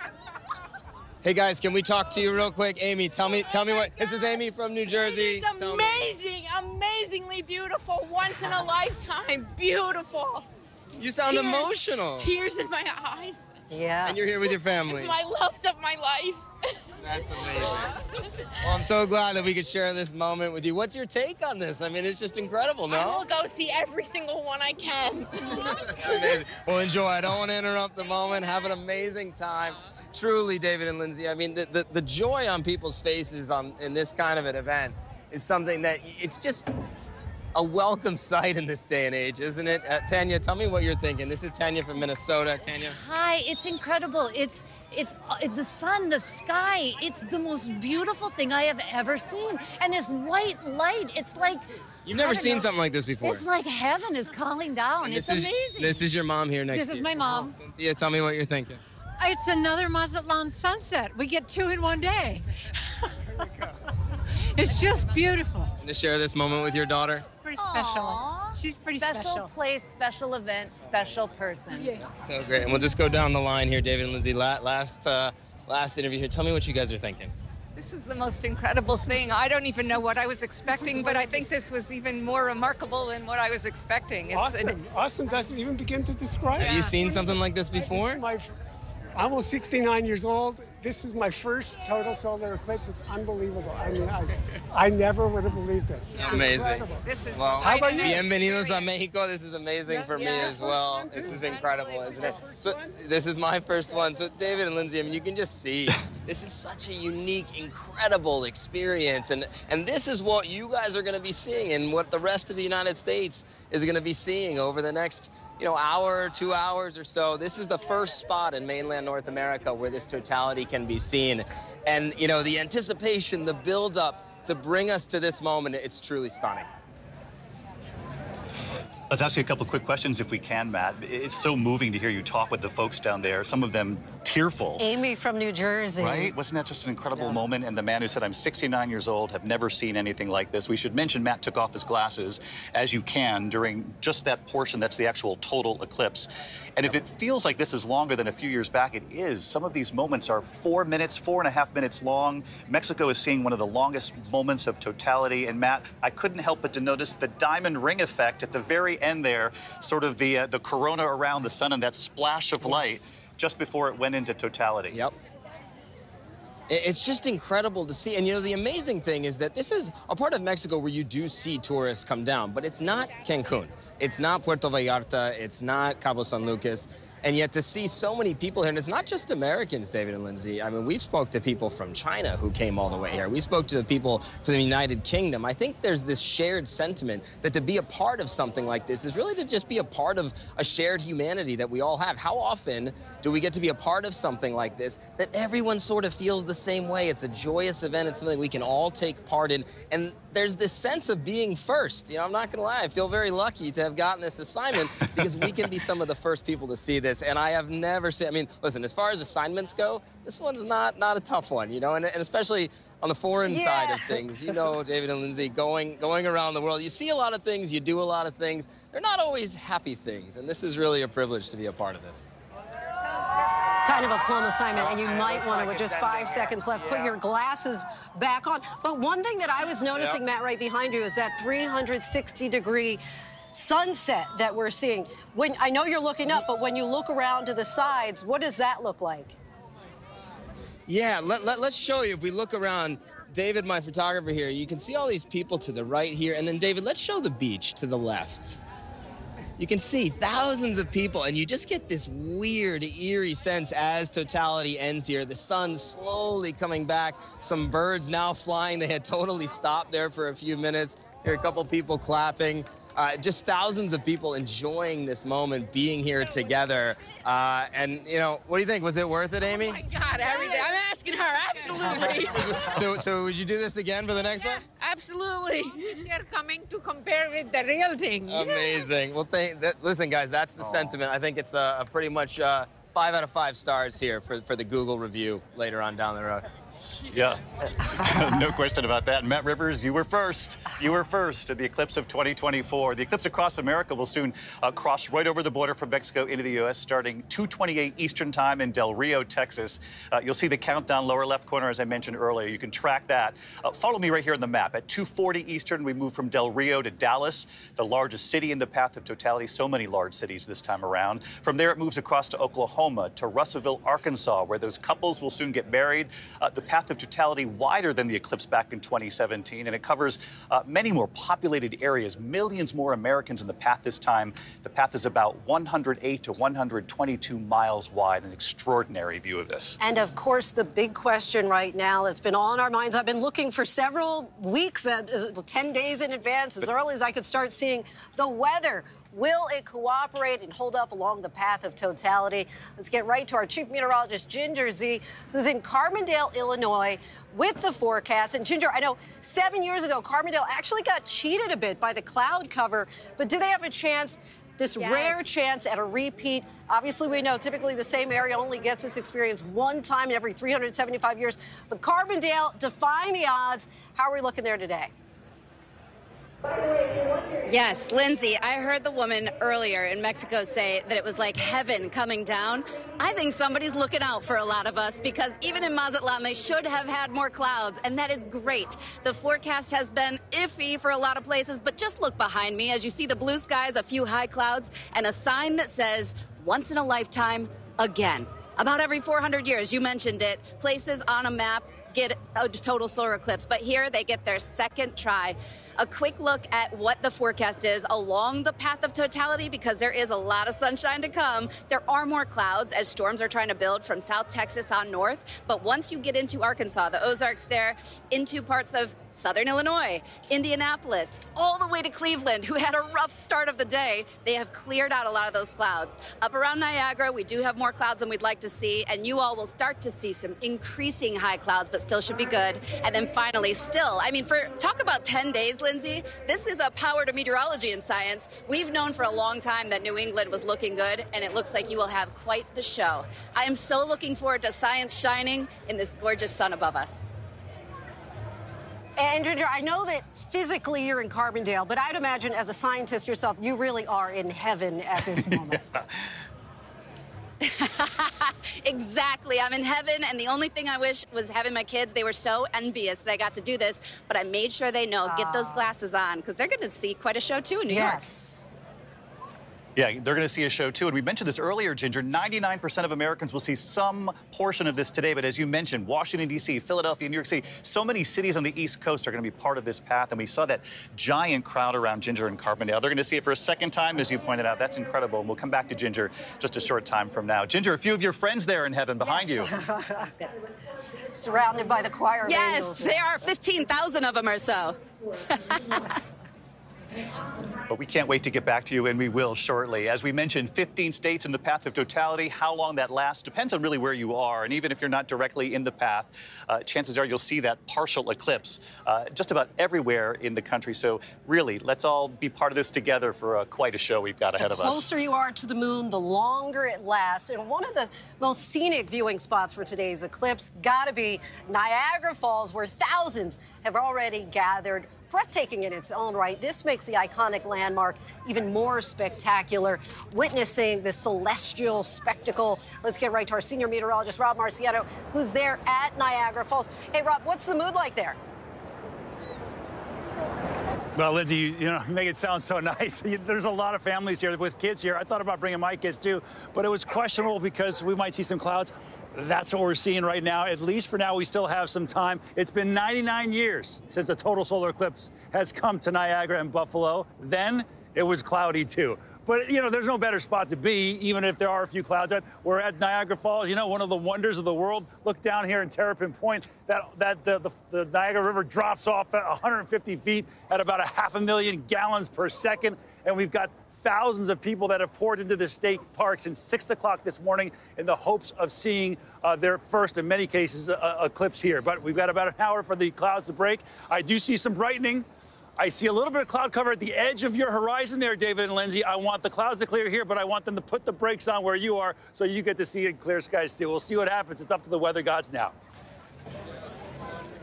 Hey guys, can we talk to you real quick? Amy, tell me what, this is Amy from New Jersey. It's amazing, amazingly beautiful, once in a lifetime, beautiful. You sound emotional. Tears in my eyes. Yeah. And you're here with your family. My loves of my life. That's amazing. Well, I'm so glad that we could share this moment with you. What's your take on this? I mean, it's just incredible, no? I will go see every single one I can. That's amazing. Well, enjoy. I don't want to interrupt the moment. Have an amazing time. Truly, David and Lindsay, I mean, the joy on people's faces in this kind of an event is something that it's just a welcome sight in this day and age, isn't it? Tanya, tell me what you're thinking. This is Tanya from Minnesota. Tanya? Hi, it's incredible. It's the sun, the sky. It's the most beautiful thing I have ever seen. And this white light, it's like... You've never seen something like this before. It's like heaven is calling down. It's amazing. This is your mom here next to you. This is my mom. Cynthia, tell me what you're thinking. It's another Mazatlan sunset. We get two in one day. It's just beautiful. And to share this moment with your daughter? Pretty special. She's pretty special. Special place, special event, special person. Yeah. That's so great. And we'll just go down the line here, David and Lindsay. Last interview here. Tell me what you guys are thinking. This is the most incredible thing. I don't even know what I was expecting, but I think this was even more remarkable than what I was expecting. It's Awesome doesn't even begin to describe it. Have you seen something like this before? I'm almost 69 years old. This is my first total solar eclipse. It's unbelievable. I mean, I never would have believed this. It's amazing. Incredible. This is How about you? Bienvenidos a Mexico. This is amazing for me as well. This is incredible, isn't it? So this is my first one. So David and Lindsay, I mean, you can just see this is such a unique, incredible experience, and this is what you guys are going to be seeing, and what the rest of the United States is going to be seeing over the next, hour, 2 hours or so. This is the first spot in mainland North America where this totality can be seen. And, the anticipation, the build-up to bring us to this moment, it's truly stunning. Let's ask you a couple quick questions if we can, Matt. It's so moving to hear you talk with the folks down there, some of them tearful. Amy from New Jersey. Right? Wasn't that just an incredible moment? And the man who said, I'm 69 years old, have never seen anything like this. We should mention Matt took off his glasses, as you can, during just that portion. That's the actual total eclipse. And if it feels like this is longer than a few years back, it is. Some of these moments are 4 minutes, 4.5 minutes long. Mexico is seeing one of the longest moments of totality. And Matt, I couldn't help but to notice the diamond ring effect at the very end there, sort of the corona around the sun and that splash of light just before it went into totality. Yep. It's just incredible to see. And, the amazing thing is that this is a part of Mexico where you do see tourists come down, but it's not Cancun. It's not Puerto Vallarta. It's not Cabo San Lucas. And yet to see so many people here, and it's not just Americans, David and Lindsay. I mean, we spoke to people from China who came all the way here. We spoke to people from the United Kingdom. I think there's this shared sentiment that to be a part of something like this is really to just be a part of a shared humanity that we all have. How often do we get to be a part of something like this that everyone sort of feels the same way? It's a joyous event. It's something we can all take part in. And there's this sense of being first. I'm not going to lie. I feel very lucky to have gotten this assignment because we can be some of the first people to see this. And I have never seen, listen, as far as assignments go, this one's not a tough one, and especially on the foreign side of things. David and Lindsay, going around the world, you see a lot of things, you do a lot of things. They're not always happy things, and this is really a privilege to be a part of this. Kind of a plum assignment, and you might want to, with just 5 seconds left, put your glasses back on. But one thing that I was noticing, Matt, right behind you, is that 360-degree sunset that we're seeing. I know you're looking up, but when you look around to the sides, what does that look like? Yeah, let's show you. If we look around, David, my photographer here, you can see all these people to the right here. And then, David, let's show the beach to the left. You can see thousands of people, and you just get this weird, eerie sense as totality ends here. The sun slowly coming back. Some birds now flying. They had totally stopped there for a few minutes. Here, a couple people clapping. Just thousands of people enjoying this moment, being here together. And, what do you think? Was it worth it, Amy? Oh, my God, everything. I'm asking her, absolutely. So would you do this again for the next one? Absolutely. They're coming to compare with the real thing. Amazing. Well, listen, guys, that's the sentiment. I think it's a pretty much 5 out of 5 stars here for the Google review later on down the road. Yeah, no question about that. Matt Rivers, you were first. You were first at the Eclipse of 2024. The Eclipse Across America will soon cross right over the border from Mexico into the U.S. starting 2:28 Eastern Time in Del Rio, Texas. You'll see the countdown lower left corner, as I mentioned earlier. You can track that. Follow me right here on the map. At 2:40 Eastern, we move from Del Rio to Dallas, the largest city in the path of totality. So many large cities this time around. From there, it moves across to Oklahoma. Oklahoma to Russellville, Arkansas, where those couples will soon get married. The path of totality wider than the eclipse back in 2017, and it covers many more populated areas, millions more Americans in the path this time. The path is about 108 to 122 miles wide, an extraordinary view of this. And of course, the big question right now that's been on our minds, I've been looking for several weeks, 10 days in advance, as early as I could start seeing the weather. Will it cooperate and hold up along the path of totality? Let's get right to our chief meteorologist, Ginger Z, who's in Carbondale, Illinois, with the forecast. And Ginger, I know 7 years ago, Carbondale actually got cheated a bit by the cloud cover, but do they have a chance, this rare chance at a repeat? Obviously, we know typically the same area only gets this experience one time in every 375 years. But Carbondale defying the odds. How are we looking there today? Yes, Lindsay, I heard the woman earlier in Mexico say that it was like heaven coming down. I think somebody's looking out for a lot of us, because even in Mazatlan, they should have had more clouds, and that is great. The forecast has been iffy for a lot of places, but just look behind me as you see the blue skies, a few high clouds, and a sign that says, once in a lifetime, again. About every 400 years, you mentioned it, places on a map get a total solar eclipse, but here they get their second try. A quick look at what the forecast is along the path of totality, because there is a lot of sunshine to come. There are more clouds as storms are trying to build from South Texas on north. But once you get into Arkansas, the Ozarks there, into parts of southern Illinois, Indianapolis, all the way to Cleveland, who had a rough start of the day, they have cleared out a lot of those clouds. Up around Niagara, we do have more clouds than we'd like to see, and you all will start to see some increasing high clouds, but still should be good. And then finally, still, I mean, talk about 10 days, Lindsay, this is a power to meteorology and science. We've known for a long time that New England was looking good, and it looks like you will have quite the show. I am so looking forward to science shining in this gorgeous sun above us. And Ginger, I know that physically you're in Carbondale, but I'd imagine as a scientist yourself, you really are in heaven at this moment. Exactly. I'm in heaven, and the only thing I wish was having my kids. They were so envious that I got to do this, but I made sure they know, get those glasses on, because they're going to see quite a show, too, in New York. Yeah, they're going to see a show, too. And we mentioned this earlier, Ginger. 99% of Americans will see some portion of this today. But as you mentioned, Washington, D.C., Philadelphia, New York City, so many cities on the East Coast are going to be part of this path. And we saw that giant crowd around Ginger and Carbondale. They're going to see it for a second time, as you pointed out. That's incredible. And we'll come back to Ginger just a short time from now. Ginger, a few of your friends there in heaven behind you. Surrounded by the choir of angels. Yes, there are 15,000 of them or so. But we can't wait to get back to you, and we will shortly. As we mentioned, 15 states in the path of totality. How long that lasts depends on really where you are. And even if you're not directly in the path, chances are you'll see that partial eclipse just about everywhere in the country. So really, let's all be part of this together for quite a show we've got ahead of us. The closer you are to the moon, the longer it lasts. And one of the most scenic viewing spots for today's eclipse got to be Niagara Falls, where thousands have already gathered. Breathtaking in its own right. This makes the iconic landmark even more spectacular, witnessing the celestial spectacle. Let's get right to our senior meteorologist, Rob Marciano, who's there at Niagara Falls. Hey, Rob, what's the mood like there? Well, Lindsay, you make it sound so nice. There's a lot of families here with kids here. I thought about bringing my kids, too, but it was questionable because we might see some clouds. That's what we're seeing right now. At least for now, we still have some time. It's been 99 years since a total solar eclipse has come to Niagara and Buffalo. Then it was cloudy, too. But, there's no better spot to be, even if there are a few clouds. We're at Niagara Falls, one of the wonders of the world. Look down here in Terrapin Point. The Niagara River drops off at 150 feet at about 500,000 gallons per second. And we've got thousands of people that have poured into the state park since 6 o'clock this morning in the hopes of seeing their first, in many cases, eclipse here. But we've got about an hour for the clouds to break. I do see some brightening. I see a little bit of cloud cover at the edge of your horizon there, David and Lindsay. I want the clouds to clear here, but I want them to put the brakes on where you are so you get to see it in clear skies, too. We'll see what happens. It's up to the weather gods now.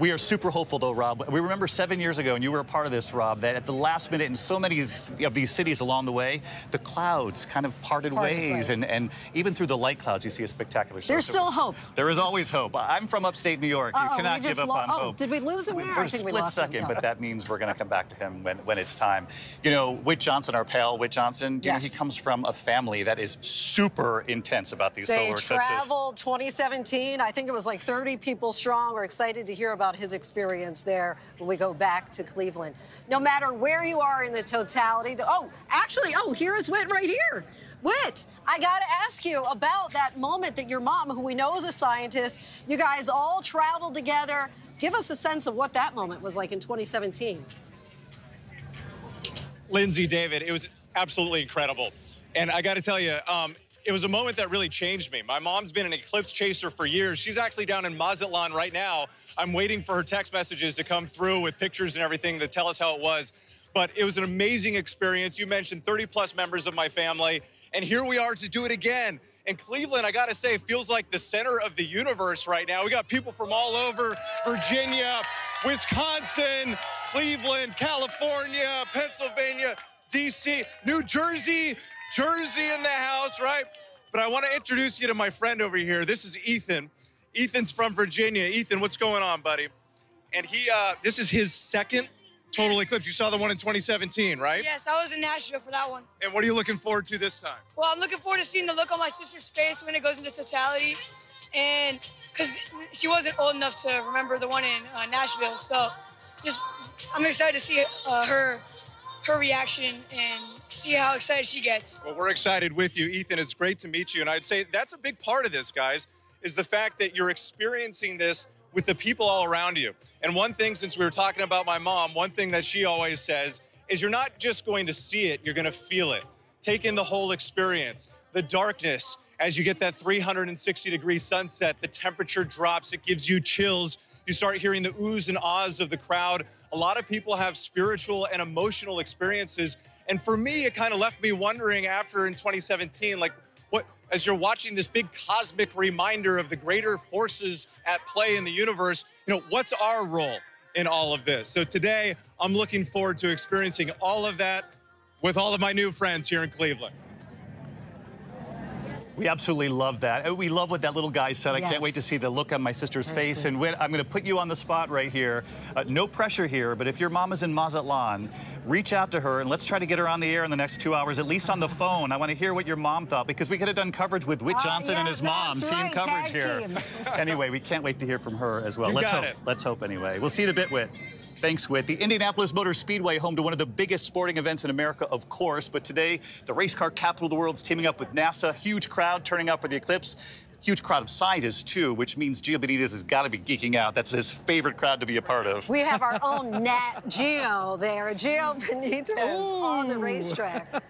We are super hopeful, though, Rob. We remember 7 years ago, and you were a part of this, Rob, that at the last minute in so many of these cities along the way, the clouds kind of parted ways, and even through the light clouds, you see a spectacular show. There's still hope. There is always hope. I'm from upstate New York. You cannot give up on hope. Did we lose him there? For I a think we split lost second, him. but that means we're going to come back to him when it's time. You know, Whit Johnson, our pal, Whit Johnson, do you know he comes from a family that is super intense about these solar eclipses. They traveled 2017. I think it was like 30 people strong. We're excited to hear about his experience there when we go back to Cleveland. No matter where you are in the totality, here is Whit right here. Whit, I got to ask you about that moment that your mom, who we know is a scientist, you guys all traveled together. Give us a sense of what that moment was like in 2017. Lindsay, David, it was absolutely incredible. And I got to tell you, it was a moment that really changed me. My mom's been an eclipse chaser for years. She's actually down in Mazatlan right now. I'm waiting for her text messages to come through with pictures and everything to tell us how it was. But it was an amazing experience. You mentioned 30-plus members of my family. And here we are to do it again. And Cleveland, I got to say, feels like the center of the universe right now. We got people from all over, Virginia, Wisconsin, Cleveland, California, Pennsylvania, D.C., New Jersey, in the house, right? But I want to introduce you to my friend over here. This is Ethan. Ethan's from Virginia. Ethan, what's going on, buddy? And this is his second total eclipse. You saw the one in 2017, right? Yes, I was in Nashville for that one. And what are you looking forward to this time? Well, I'm looking forward to seeing the look on my sister's face when it goes into totality. And because she wasn't old enough to remember the one in Nashville. So I'm excited to see her reaction and see how excited she gets. Well, we're excited with you, Ethan. It's great to meet you. And I'd say that's a big part of this, guys, is the fact that you're experiencing this with the people all around you. And one thing, since we were talking about my mom, one thing that she always says is you're not just going to see it, you're going to feel it. Take in the whole experience, the darkness. As you get that 360-degree sunset, the temperature drops, it gives you chills. You start hearing the oohs and ahs of the crowd. A lot of people have spiritual and emotional experiences. And for me, it kind of left me wondering after in 2017, like, what, as you're watching this big cosmic reminder of the greater forces at play in the universe, what's our role in all of this? So today, I'm looking forward to experiencing all of that with all of my new friends here in Cleveland. We absolutely love that. We love what that little guy said. I can't wait to see the look on my sister's face. And Whit, I'm going to put you on the spot right here. No pressure here, but if your mom is in Mazatlan, reach out to her and let's try to get her on the air in the next 2 hours, at least on the phone. I want to hear what your mom thought, because we could have done coverage with Whit Johnson and his mom. Team coverage here. Anyway, we can't wait to hear from her as well. Let's hope anyway. We'll see you in a bit, Whit. Thanks, Whit. The Indianapolis Motor Speedway, home to one of the biggest sporting events in America, of course. But today, the race car capital of the world is teaming up with NASA. Huge crowd turning out for the eclipse. Huge crowd of scientists, too, which means Gio Benitez has got to be geeking out. That's his favorite crowd to be a part of. We have our own Nat Gio there. Gio Benitez on the racetrack.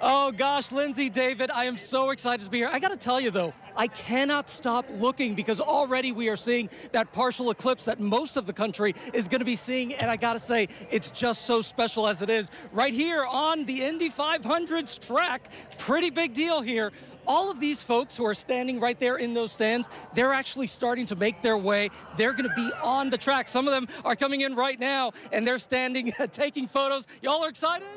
Oh, gosh, Lindsay, David, I am so excited to be here. I got to tell you, though, I cannot stop looking, because already we are seeing that partial eclipse that most of the country is going to be seeing. And I got to say, it's just so special as it is. Right here on the Indy 500's track, pretty big deal here. All of these folks who are standing right there in those stands, they're actually starting to make their way. They're going to be on the track. Some of them are coming in right now, and they're standing, taking photos. Y'all are excited?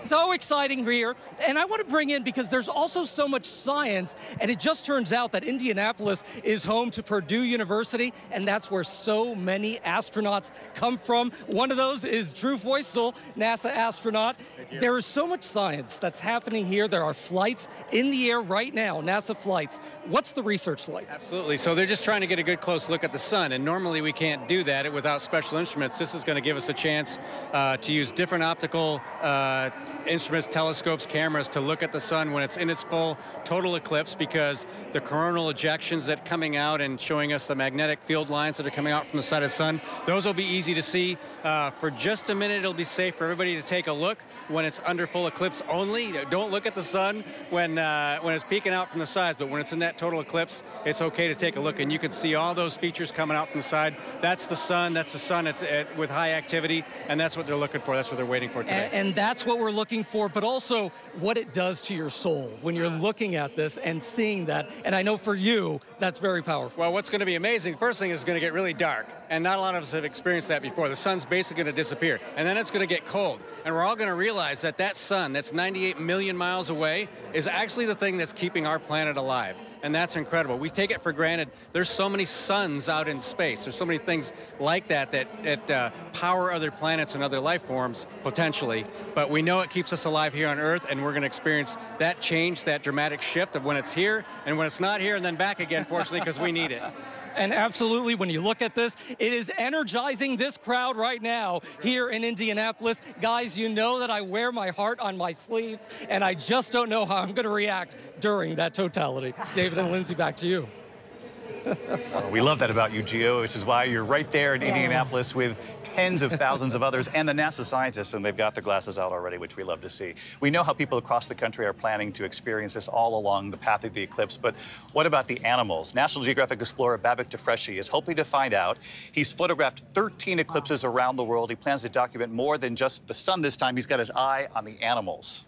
So exciting here. And I want to bring in, because there's also so much science, and it just turns out that Indianapolis is home to Purdue University, and that's where so many astronauts come from. One of those is Drew Feustel, NASA astronaut. There is so much science that's happening here. There are flights in the air right now, NASA flights. What's the research like? Absolutely. So they're just trying to get a good close look at the sun, and normally we can't do that without special instruments. This is going to give us a chance to use different optical instruments, telescopes, cameras to look at the sun when it's in its full total eclipse, because the coronal ejections that are coming out and showing us the magnetic field lines that are coming out from the side of the sun, those will be easy to see. For just a minute, it'll be safe for everybody to take a look when it's under full eclipse only. Don't look at the sun when it's peeking out from the sides, but when it's in that total eclipse, it's okay to take a look, and you can see all those features coming out from the side. That's the sun. It's with high activity, and that's what they're looking for. That's what they're waiting for today. And that's what we're looking looking for, but also what it does to your soul when you're looking at this and seeing that. And I know for you, that's very powerful. Well, what's going to be amazing, the first thing is going to get really dark. And not a lot of us have experienced that before. The sun's basically going to disappear. And then it's going to get cold. And we're all going to realize that that sun that's 98 million miles away is actually the thing that's keeping our planet alive. And that's incredible. We take it for granted. There's so many suns out in space. There's so many things like that power other planets and other life forms, potentially. But we know it keeps us alive here on Earth, and we're going to experience that change, that dramatic shift of when it's here and when it's not here, and then back again, fortunately, because we need it. And absolutely, when you look at this, it is energizing this crowd right now here in Indianapolis. Guys, you know that I wear my heart on my sleeve, and I just don't know how I'm going to react during that totality. David and Lindsay, back to you. We love that about you, Gio, which is why you're right there in Indianapolis with tens of thousands of others and the NASA scientists, and they've got their glasses out already, which we love to see. We know how people across the country are planning to experience this all along the path of the eclipse, but what about the animals? National Geographic explorer Babak Defreshi is hoping to find out. He's photographed 13 eclipses around the world. He plans to document more than just the sun this time. He's got his eye on the animals.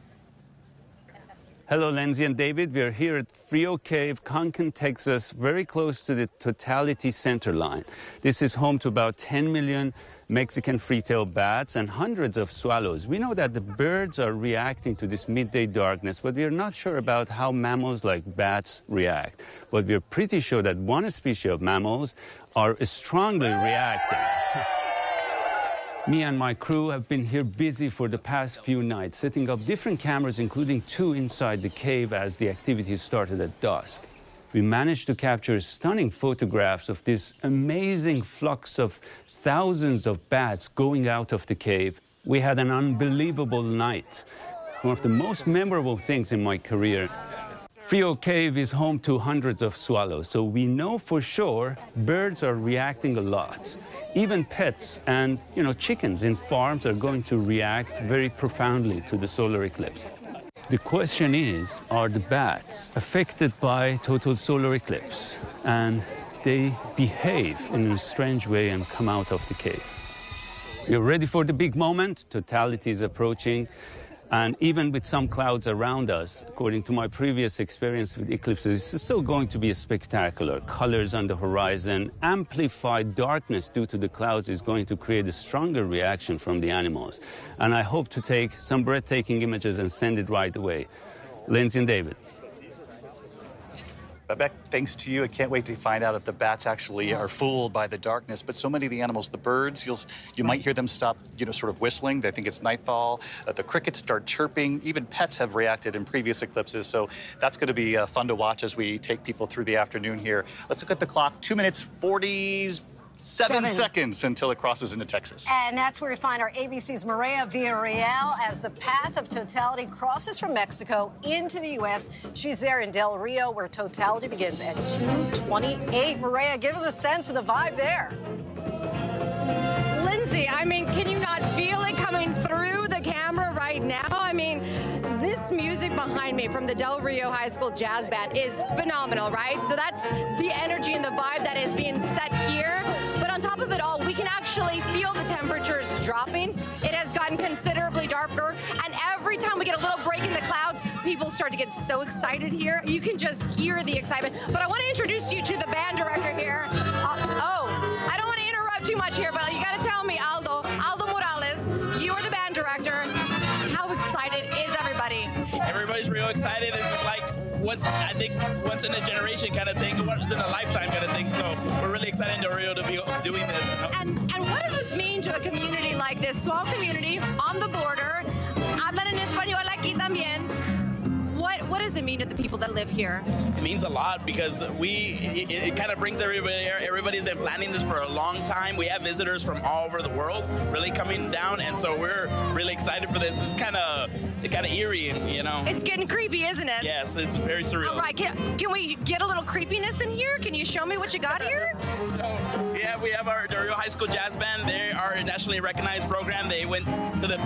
Hello, Lindsay and David. We're here at Frio Cave, Concan, Texas, very close to the totality center line. This is home to about 10 million Mexican free-tailed bats and hundreds of swallows. We know that the birds are reacting to this midday darkness, but we're not sure about how mammals like bats react. But we're pretty sure that one species of mammals are strongly reacting. Me and my crew have been here busy for the past few nights, setting up different cameras, including 2 inside the cave as the activities started at dusk. We managed to capture stunning photographs of this amazing flux of thousands of bats going out of the cave. We had an unbelievable night, one of the most memorable things in my career. Frio Cave is home to hundreds of swallows, so we know for sure birds are reacting a lot. Even pets and, chickens in farms are going to react very profoundly to the solar eclipse. The question is, are the bats affected by total solar eclipse? And they behave in a strange way and come out of the cave. You're ready for the big moment. Totality is approaching. And even with some clouds around us, according to my previous experience with eclipses, it's still going to be spectacular. Colors on the horizon, amplified darkness due to the clouds is going to create a stronger reaction from the animals. And I hope to take some breathtaking images and send it right away. Lindsay and David. Babak, thanks to you. I can't wait to find out if the bats actually are fooled by the darkness. But so many of the animals, the birds, you might hear them stop, sort of whistling. They think it's nightfall. The crickets start chirping. Even pets have reacted in previous eclipses. So that's going to be fun to watch as we take people through the afternoon here. Let's look at the clock. 2 minutes, 47 seconds until it crosses into Texas. And that's where we find our ABC's Maria Villarreal as the path of totality crosses from Mexico into the U.S. She's there in Del Rio, where totality begins at 2:28. Maria, give us a sense of the vibe there. Lindsay, can you not feel it coming through the camera right now? This music behind me from the Del Rio High School Jazz Band is phenomenal, right? So that's the energy and the vibe that is being set here. But on top of it all, we can actually feel the temperatures dropping. It has gotten considerably darker, and every time we get a little break in the clouds, people start to get so excited here. You can just hear the excitement. But I want to introduce you to the band director here. I don't want to interrupt too much here, but you got to tell me, Aldo Morales, you are the band director. How excited is everybody? Everybody's real excited. This is like once in a generation kind of thing, once in a lifetime kind of thing. So we're really excited in Del Rio to be doing this. And what does this mean to a community like this, small community on the border? Hablan en español aquí también. What does it mean to the people that live here? It means a lot because it kind of brings everybody here. Everybody's been planning this for a long time. We have visitors from all over the world really coming down, and so we're really excited for this. It's kind of eerie, and It's getting creepy, isn't it? Yes, it's very surreal. All right, can we get a little creepiness in here? Can you show me what you got here? Yeah, we have our Del Rio High School Jazz Band. They are a nationally recognized program. They went to the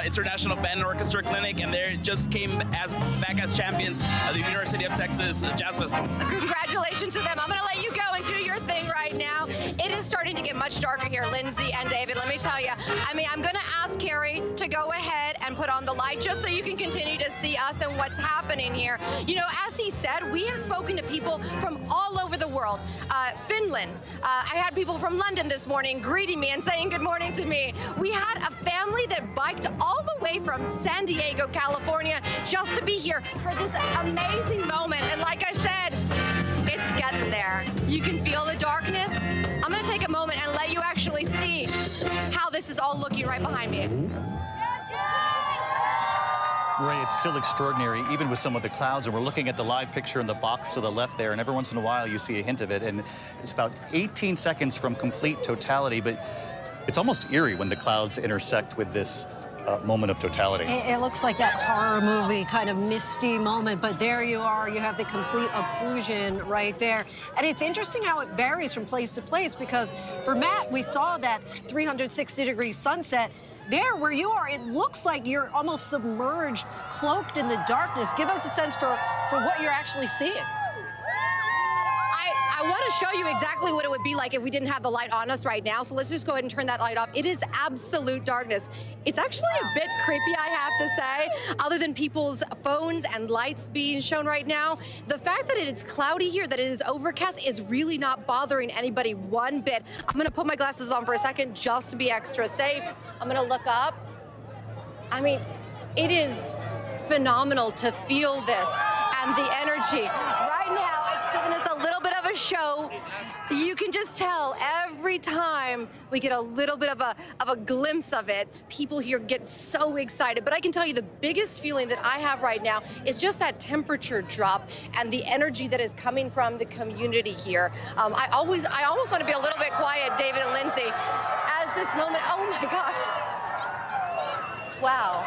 International Band and Orchestra Clinic, and they just came back as champions of the University of Texas Jazz Festival. Congratulations to them. I'm going to let you go and do your thing right now. It is starting to get much darker here, Lindsay and David. Let me tell you. I'm going to ask Carrie to go ahead and and put on the light just so you can continue to see us and what's happening here. You know, as he said, we have spoken to people from all over the world. Finland. I had people from London this morning greeting me and saying good morning to me. We had a family that biked all the way from San Diego, California, just to be here for this amazing moment. And like I said, it's getting there. You can feel the darkness. I'm going to take a moment and let you actually see how this is all looking right behind me. Ray, it's still extraordinary, even with some of the clouds, and we're looking at the live picture in the box to the left there, and every once in a while you see a hint of it, and it's about 18 seconds from complete totality, but it's almost eerie when the clouds intersect with this moment of totality. It looks like that horror movie kind of misty moment, but there you are. You have the complete occlusion right there. And it's interesting how it varies from place to place, because for Matt, we saw that 360-degree sunset. There where you are, it looks like you're almost submerged, cloaked in the darkness. Give us a sense for what you're actually seeing. I want to show you exactly what it would be like if we didn't have the light on us right now. So let's just go ahead and turn that light off. It is absolute darkness. It's actually a bit creepy, I have to say, other than people's phones and lights being shown right now. The fact that it's cloudy here, that it is overcast, is really not bothering anybody one bit. I'm going to put my glasses on for a second just to be extra safe. I'm going to look up. I mean, it is phenomenal to feel this and the energy. Right now, it's giving us a little bit of a show. You can just tell every time we get a little bit of a glimpse of it, people here get so excited. But I can tell you the biggest feeling that I have right now is just that temperature drop and the energy that is coming from the community here. I almost want to be a little bit quiet, David and Lindsay, as this moment, oh my gosh. Wow.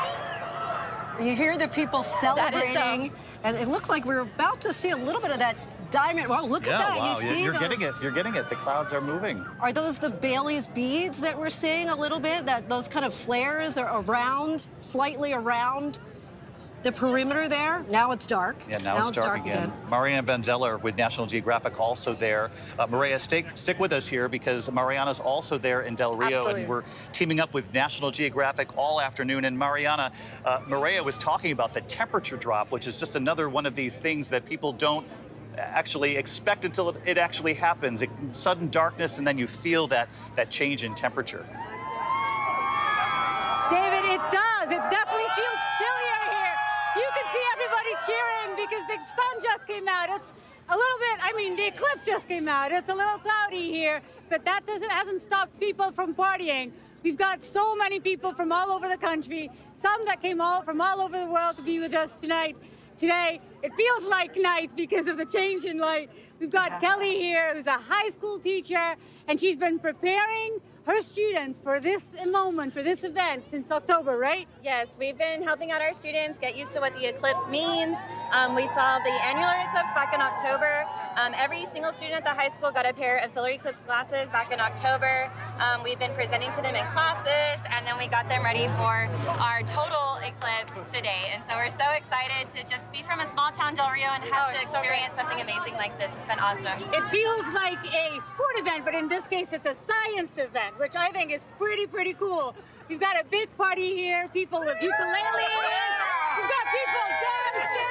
You hear the people celebrating, and it looks like we're about to see a little bit of that diamond. Wow, look at that. Wow. You see You're those, getting it. You're getting it. The clouds are moving. Are those the Bailey's beads that we're seeing a little bit? That those kind of flares are around, slightly around the perimeter there? Now it's dark. Yeah, now it's dark again. Mariana Van Zeller with National Geographic also there. Maria, stick with us here, because Mariana's also there in Del Rio. Absolutely. And we're teaming up with National Geographic all afternoon. And Mariana, Maria was talking about the temperature drop, which is just another one of these things that people don't actually expect until it actually happens. Sudden darkness, and then you feel that change in temperature. David, it does. It definitely feels chillier here. You can see everybody cheering because the sun just came out. It's a little bit, I mean, the eclipse just came out. It's a little cloudy here, but that hasn't stopped people from partying. We've got so many people from all over the country, some that came from all over the world to be with us tonight. Today, it feels like night because of the change in light. We've got Kelly here, who's a high school teacher, and she's been preparing her students for this moment, for this event since October, right? Yes, we've been helping out our students get used to what the eclipse means. We saw the annular eclipse back in October. Every single student at the high school got a pair of solar eclipse glasses back in October. We've been presenting to them in classes, and then we got them ready for our total eclipse today. And so we're so excited to just be from a small town, Del Rio, and have to experience something amazing like this. It's been awesome. It feels like a sport event, but in this case, it's a science event, which I think is pretty cool. We've got a big party here, people with ukuleles. We've got people dancing.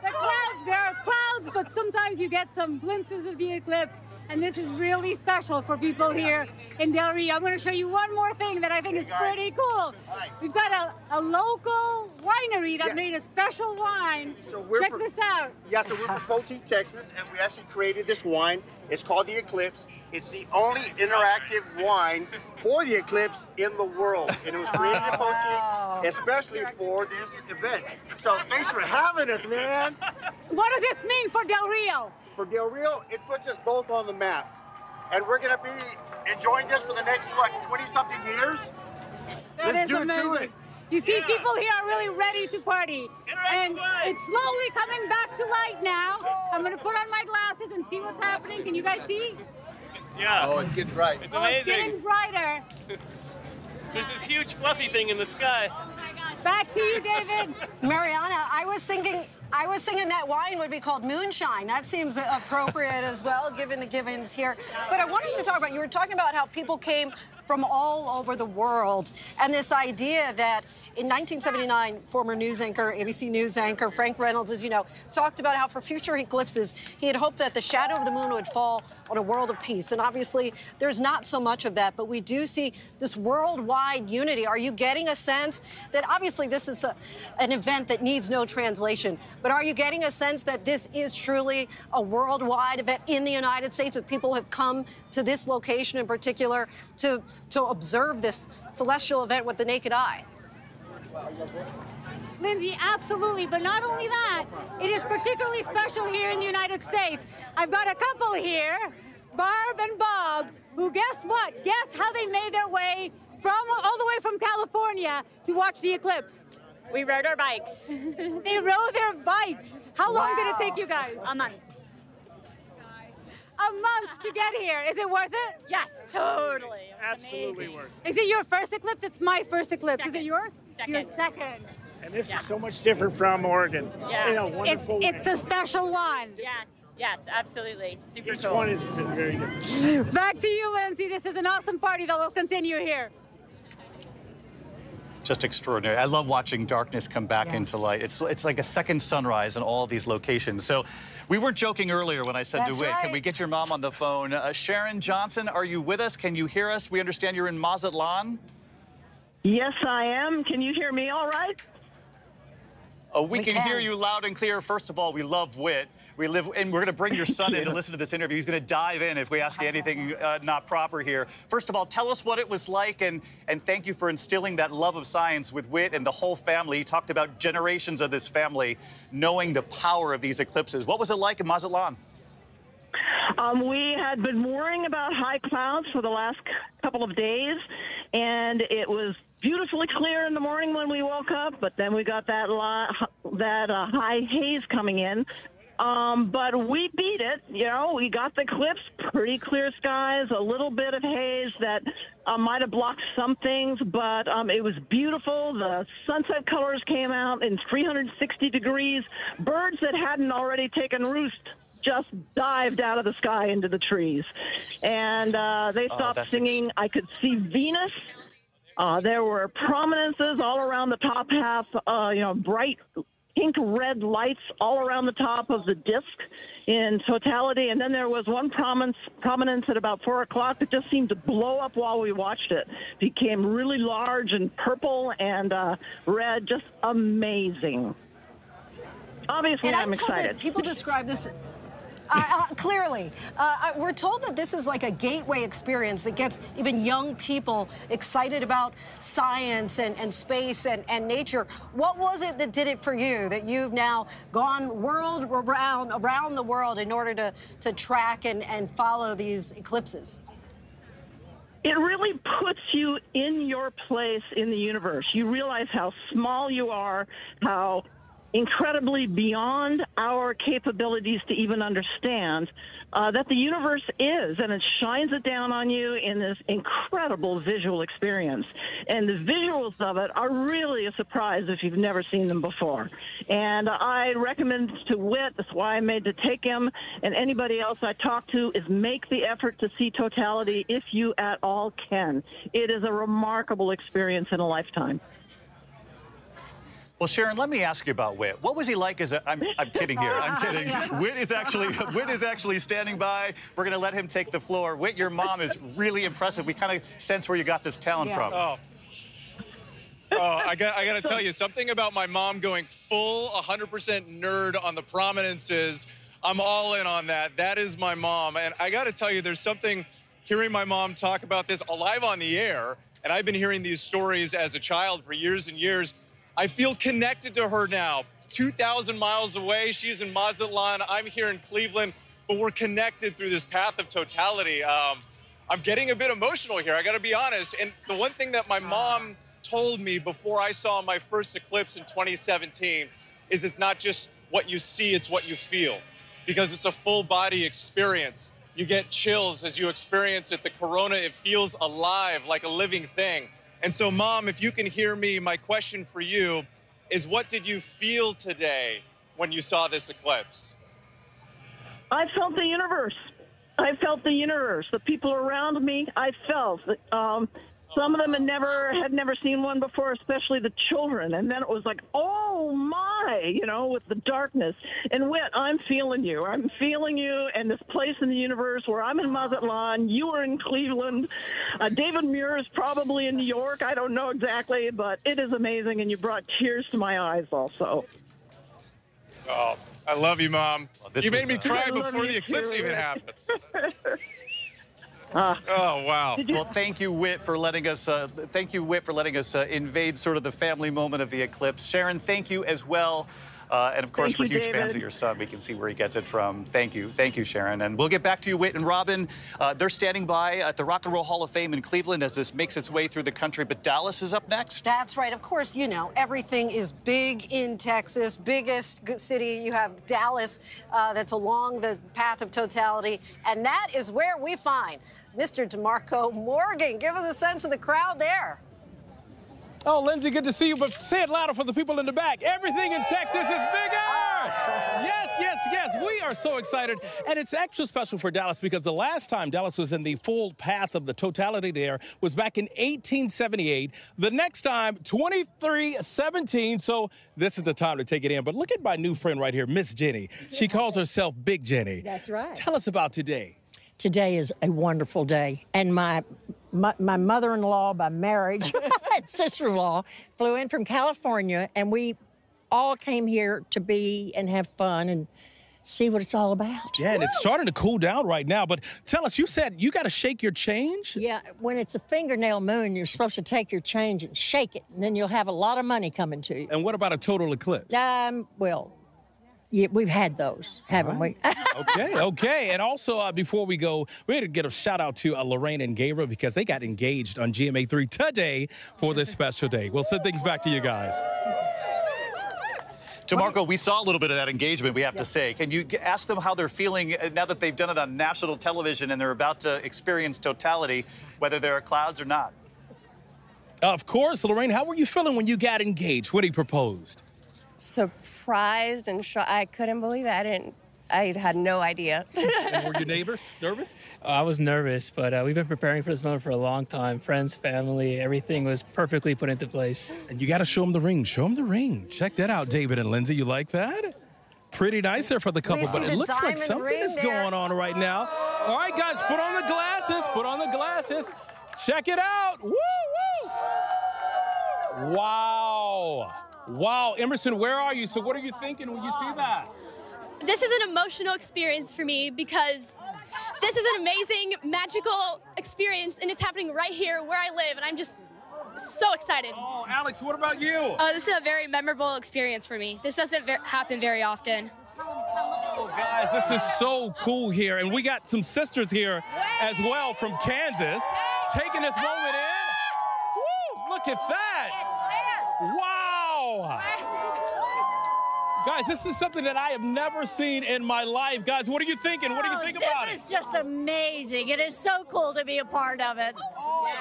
The clouds, there are clouds, but sometimes you get some glimpses of the eclipse, and this is really special for people here in Del Rio. I'm going to show you one more thing that I think is pretty cool. We've got a local winery that made a special wine. So Check this out. Yeah, so we're from Poteet, Texas, and we actually created this wine. It's called the Eclipse. It's the only interactive wine for the eclipse in the world. And it was created in Poteet, especially for this event. So thanks for having us, man. What does this mean for Del Rio? For Del Rio, it puts us both on the map. And we're going to be enjoying this for the next, 20-something years? That is amazing. You see, people here are really ready to party. And it's slowly coming back to light now. I'm going to put on my glasses and see what's happening. Can you guys see? Yeah. Oh, it's getting bright. It's amazing. It's getting brighter. There's this huge fluffy thing in the sky. Back to you, David. Mariana, I was thinking that wine would be called moonshine. That seems appropriate as well, given the givens here. But I wanted to talk about, you were talking about how people came from all over the world. And this idea that in 1979, former news anchor, ABC News anchor Frank Reynolds, as you know, talked about how for future eclipses, he had hoped that the shadow of the moon would fall on a world of peace. And obviously, there's not so much of that, but we do see this worldwide unity. Are you getting a sense that obviously this is an event that needs no translation, but are you getting a sense that this is truly a worldwide event in the United States, that people have come to this location in particular to observe this celestial event with the naked eye? Lindsay, absolutely. But not only that, it is particularly special here in the United States. I've got a couple here, Barb and Bob, who guess what? Guess how they made their way all the way from California to watch the eclipse? We rode our bikes. They rode their bikes. How long did it take you guys? A month. A month to get here. Is it worth it? Yes, totally. Absolutely worth it. Is it your first eclipse? It's my first eclipse. Second. Is it yours? Second. Your second. And this is so much different from Oregon. Yeah. In a wonderful It's a special one. Yes, absolutely. Super Each cool. one has been very different. Back to you, Lindsay. This is an awesome party that will continue here. Just extraordinary. I love watching darkness come back into light. It's like a second sunrise in all of these locations. So we were joking earlier when I said to Whit, can we get your mom on the phone? Sharon Johnson, are you with us? Can you hear us? We understand you're in Mazatlan. Yes, I am. Can you hear me all right? Oh, we can hear you loud and clear. First of all, we love Whit. And we're going to bring your son in to listen to this interview. He's going to dive in if we ask you anything not proper here. First of all, tell us what it was like, and thank you for instilling that love of science with Whit and the whole family. You talked about generations of this family knowing the power of these eclipses. What was it like in Mazatlan? We had been worrying about high clouds for the last couple of days, and it was beautifully clear in the morning when we woke up, but then we got that high haze coming in. But we beat it, you know, we got the eclipse, pretty clear skies, a little bit of haze that might have blocked some things, but it was beautiful. The sunset colors came out in 360 degrees. Birds that hadn't already taken roost just dived out of the sky into the trees. And they stopped singing. I could see Venus. There were prominences all around the top half, bright pink red lights all around the top of the disc in totality. And then there was one prominence at about 4 o'clock that just seemed to blow up while we watched it. Became really large and purple and red, just amazing. Obviously, I'm excited. People describe this clearly. We're told that this is like a gateway experience that gets even young people excited about science and space and nature. What was it that did it for you, that you've now gone around the world in order to track and follow these eclipses? It really puts you in your place in the universe. You realize how small you are, how incredibly beyond our capabilities to even understand that the universe is, and it shines it down on you in this incredible visual experience. And the visuals of it are really a surprise if you've never seen them before. And I recommend to Whit, that's why I made to take him, and anybody else I talk to, is make the effort to see totality if you at all can. It is a remarkable experience in a lifetime. Well, Sharon, let me ask you about Whit. What was he like as a... I'm kidding here. I'm kidding. Whit is actually standing by. We're going to let him take the floor. Whit, your mom is really impressive. We kind of sense where you got this talent from. I got to tell you, something about my mom going full 100% nerd on the prominences. I'm all in on that. That is my mom. And I got to tell you, there's something, hearing my mom talk about this live on the air, and I've been hearing these stories as a child for years and years. I feel connected to her now. 2,000 miles away, she's in Mazatlan, I'm here in Cleveland, but we're connected through this path of totality. I'm getting a bit emotional here, I gotta be honest. And the one thing that my mom told me before I saw my first eclipse in 2017 is it's not just what you see, it's what you feel. Because it's a full body experience. You get chills as you experience it. The corona, it feels alive, like a living thing. And so, Mom, if you can hear me, my question for you is, what did you feel today when you saw this eclipse? I felt the universe. I felt the universe. The people around me, I felt. Some of them had never seen one before, especially the children. And then it was like, oh my, with the darkness. And Whit, I'm feeling you. I'm feeling you and this place in the universe where I'm in Mazatlan, you are in Cleveland. David Muir is probably in New York. I don't know exactly, but it is amazing. And you brought tears to my eyes also. Oh, I love you, Mom. Well, you made me cry before the eclipse even happened. Oh wow! Well, thank you, Whit, for letting us. Invade sort of the family moment of the eclipse. Sharon, thank you as well. And of course, we're huge fans of your son. We can see where he gets it from. Thank you, Sharon. And we'll get back to you, Whit and Robin. They're standing by at the Rock and Roll Hall of Fame in Cleveland as this makes its way through the country. But Dallas is up next. That's right. Of course, everything is big in Texas. Biggest city. You have Dallas that's along the path of totality. And that is where we find Mr. DeMarco Morgan. Give us a sense of the crowd there. Oh, Lindsay, good to see you, but say it louder for the people in the back. Everything in Texas is bigger! Yes, we are so excited. And it's extra special for Dallas because the last time Dallas was in the full path of the totality there was back in 1878. The next time, 2317. So this is the time to take it in. But look at my new friend right here, Miss Jenny. She calls herself Big Jenny. That's right. Tell us about today. Today is a wonderful day. And my mother-in-law by marriage and sister-in-law flew in from California, and we all came here to be and have fun and see what it's all about. Yeah, and it's starting to cool down right now. But tell us, you said you got to shake your change? Yeah, when it's a fingernail moon, you're supposed to take your change and shake it, and then you'll have a lot of money coming to you. And what about a total eclipse? Well, yeah, we've had those, haven't we? Okay. And also, before we go, we had to get a shout-out to Lorraine and Gabriel because they got engaged on GMA3 today for this special day. We'll send things back to you guys. DeMarco, we saw a little bit of that engagement, we have to say. Can you ask them how they're feeling now that they've done it on national television and they're about to experience totality, whether there are clouds or not? Of course, Lorraine, how were you feeling when you got engaged, when he proposed? Surprised and shocked. I couldn't believe it. I had no idea. And were your neighbors nervous? I was nervous, but we've been preparing for this moment for a long time. Friends, family, everything was perfectly put into place. And you got to show them the ring. Show them the ring. Check that out, David and Lindsay. You like that? Pretty nice there for the couple, but it looks like something is going on right now. All right, guys, put on the glasses. Put on the glasses. Check it out. Woo, woo. Wow. Wow, Emerson, where are you? So what are you thinking when you see that? This is an emotional experience for me because this is an amazing, magical experience, and it's happening right here where I live, and I'm just so excited. Oh, Alex, what about you? This is a very memorable experience for me. This doesn't happen very often. Oh, guys, this is so cool here, and we got some sisters here as well from Kansas taking this moment in. Woo, look at that. Wow. Guys, this is something that I have never seen in my life. Guys, what are you thinking? What do you think about it? This is just amazing. It is so cool to be a part of it.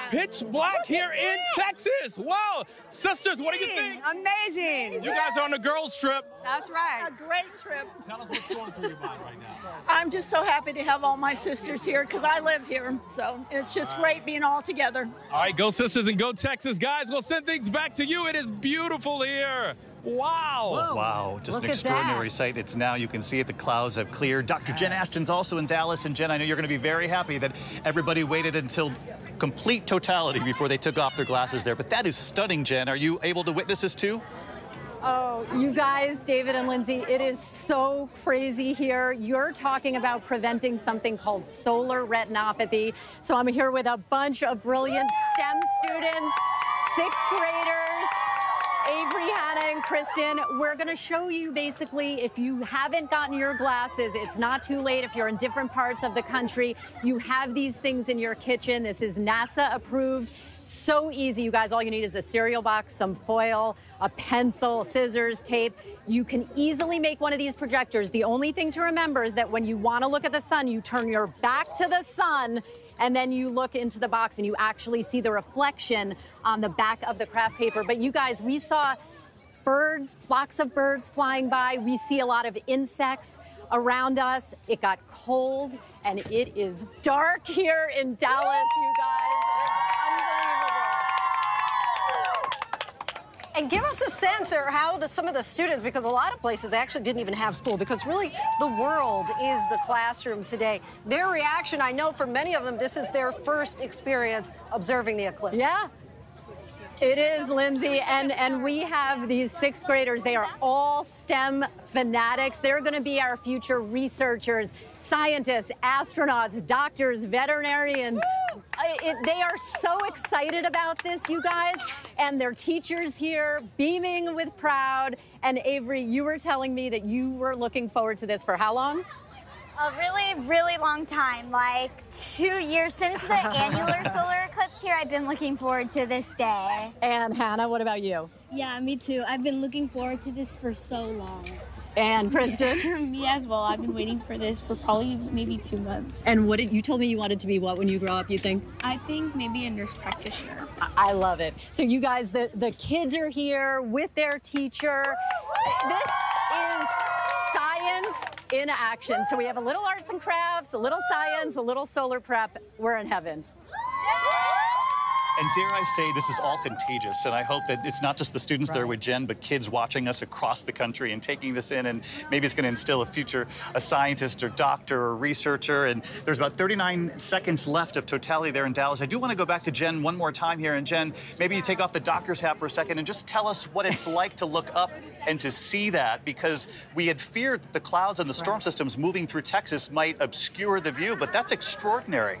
Pitch black here in Texas. Wow. Sisters, what do you think? Amazing. You guys are on the girls' trip. That's right. A great trip. Tell us what's going through your mind right now. I'm just so happy to have all my sisters here because I live here. So it's just great being all together. All right, go sisters and go Texas. Guys, we'll send things back to you. It is beautiful here. Wow. Whoa. Wow, just an extraordinary sight. It's now, you can see it, the clouds have cleared. Dr. Jen Ashton's also in Dallas. And Jen, I know you're going to be very happy that everybody waited until complete totality before they took off their glasses there. But that is stunning, Jen. Are you able to witness this too? Oh, you guys, David and Lindsay, it is so crazy here. You're talking about preventing something called solar retinopathy. So I'm here with a bunch of brilliant STEM students, 6th graders, Avery, Hannah, and Kristen. We're going to show you basically, if you haven't gotten your glasses, it's not too late. If you're in different parts of the country, you have these things in your kitchen. This is NASA approved. So easy, you guys. All you need is a cereal box, some foil, a pencil, scissors, tape. You can easily make one of these projectors. The only thing to remember is that when you want to look at the sun, you turn your back to the sun, and then you look into the box and you actually see the reflection on the back of the craft paper. But you guys, we saw birds, flocks of birds flying by. We see a lot of insects. around us. It got cold, and it is dark here in Dallas, you guys. It's unbelievable. And give us a sense of how some of the students, because a lot of places actually didn't even have school, because really the world is the classroom today. Their reaction, I know for many of them, this is their first experience observing the eclipse. Yeah. It is, Lindsay, and we have these sixth graders. They are all STEM fanatics. They're going to be our future researchers, scientists, astronauts, doctors, veterinarians. They are so excited about this, you guys, and their teachers here beaming with pride. And Avery, you were telling me that you were looking forward to this for how long? A really, really long time, like 2 years since the annular solar eclipse here. I've been looking forward to this day. And Hannah, what about you? Yeah, me too. I've been looking forward to this for so long. And Kristen? Me as well. I've been waiting for this for probably maybe 2 months. And what did you told me you wanted to be what when you grow up, you think? I think maybe a nurse practitioner. I love it. So you guys, the kids are here with their teacher. This is science in action. So we have a little arts and crafts, a little science, a little solar prep. We're in heaven. And dare I say, this is all contagious, and I hope that it's not just the students there with Jen, but kids watching us across the country and taking this in, and maybe it's going to instill a scientist or doctor or researcher. And there's about 39 seconds left of totality there in Dallas. I do want to go back to Jen one more time here, and Jen, maybe you take off the doctor's hat for a second and just tell us what it's like to look up and to see that, because we had feared that the clouds and the storm systems moving through Texas might obscure the view, but that's extraordinary.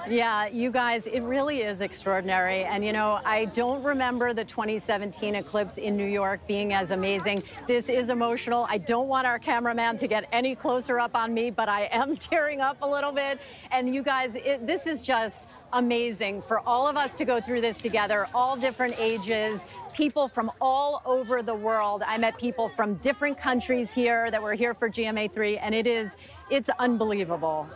Yeah, you guys, it really is extraordinary. And, you know, I don't remember the 2017 eclipse in New York being as amazing. This is emotional. I don't want our cameraman to get any closer up on me, but I am tearing up a little bit. And you guys, this is just amazing for all of us to go through this together, all different ages, people from all over the world. I met people from different countries here that were here for GMA3, and it's unbelievable.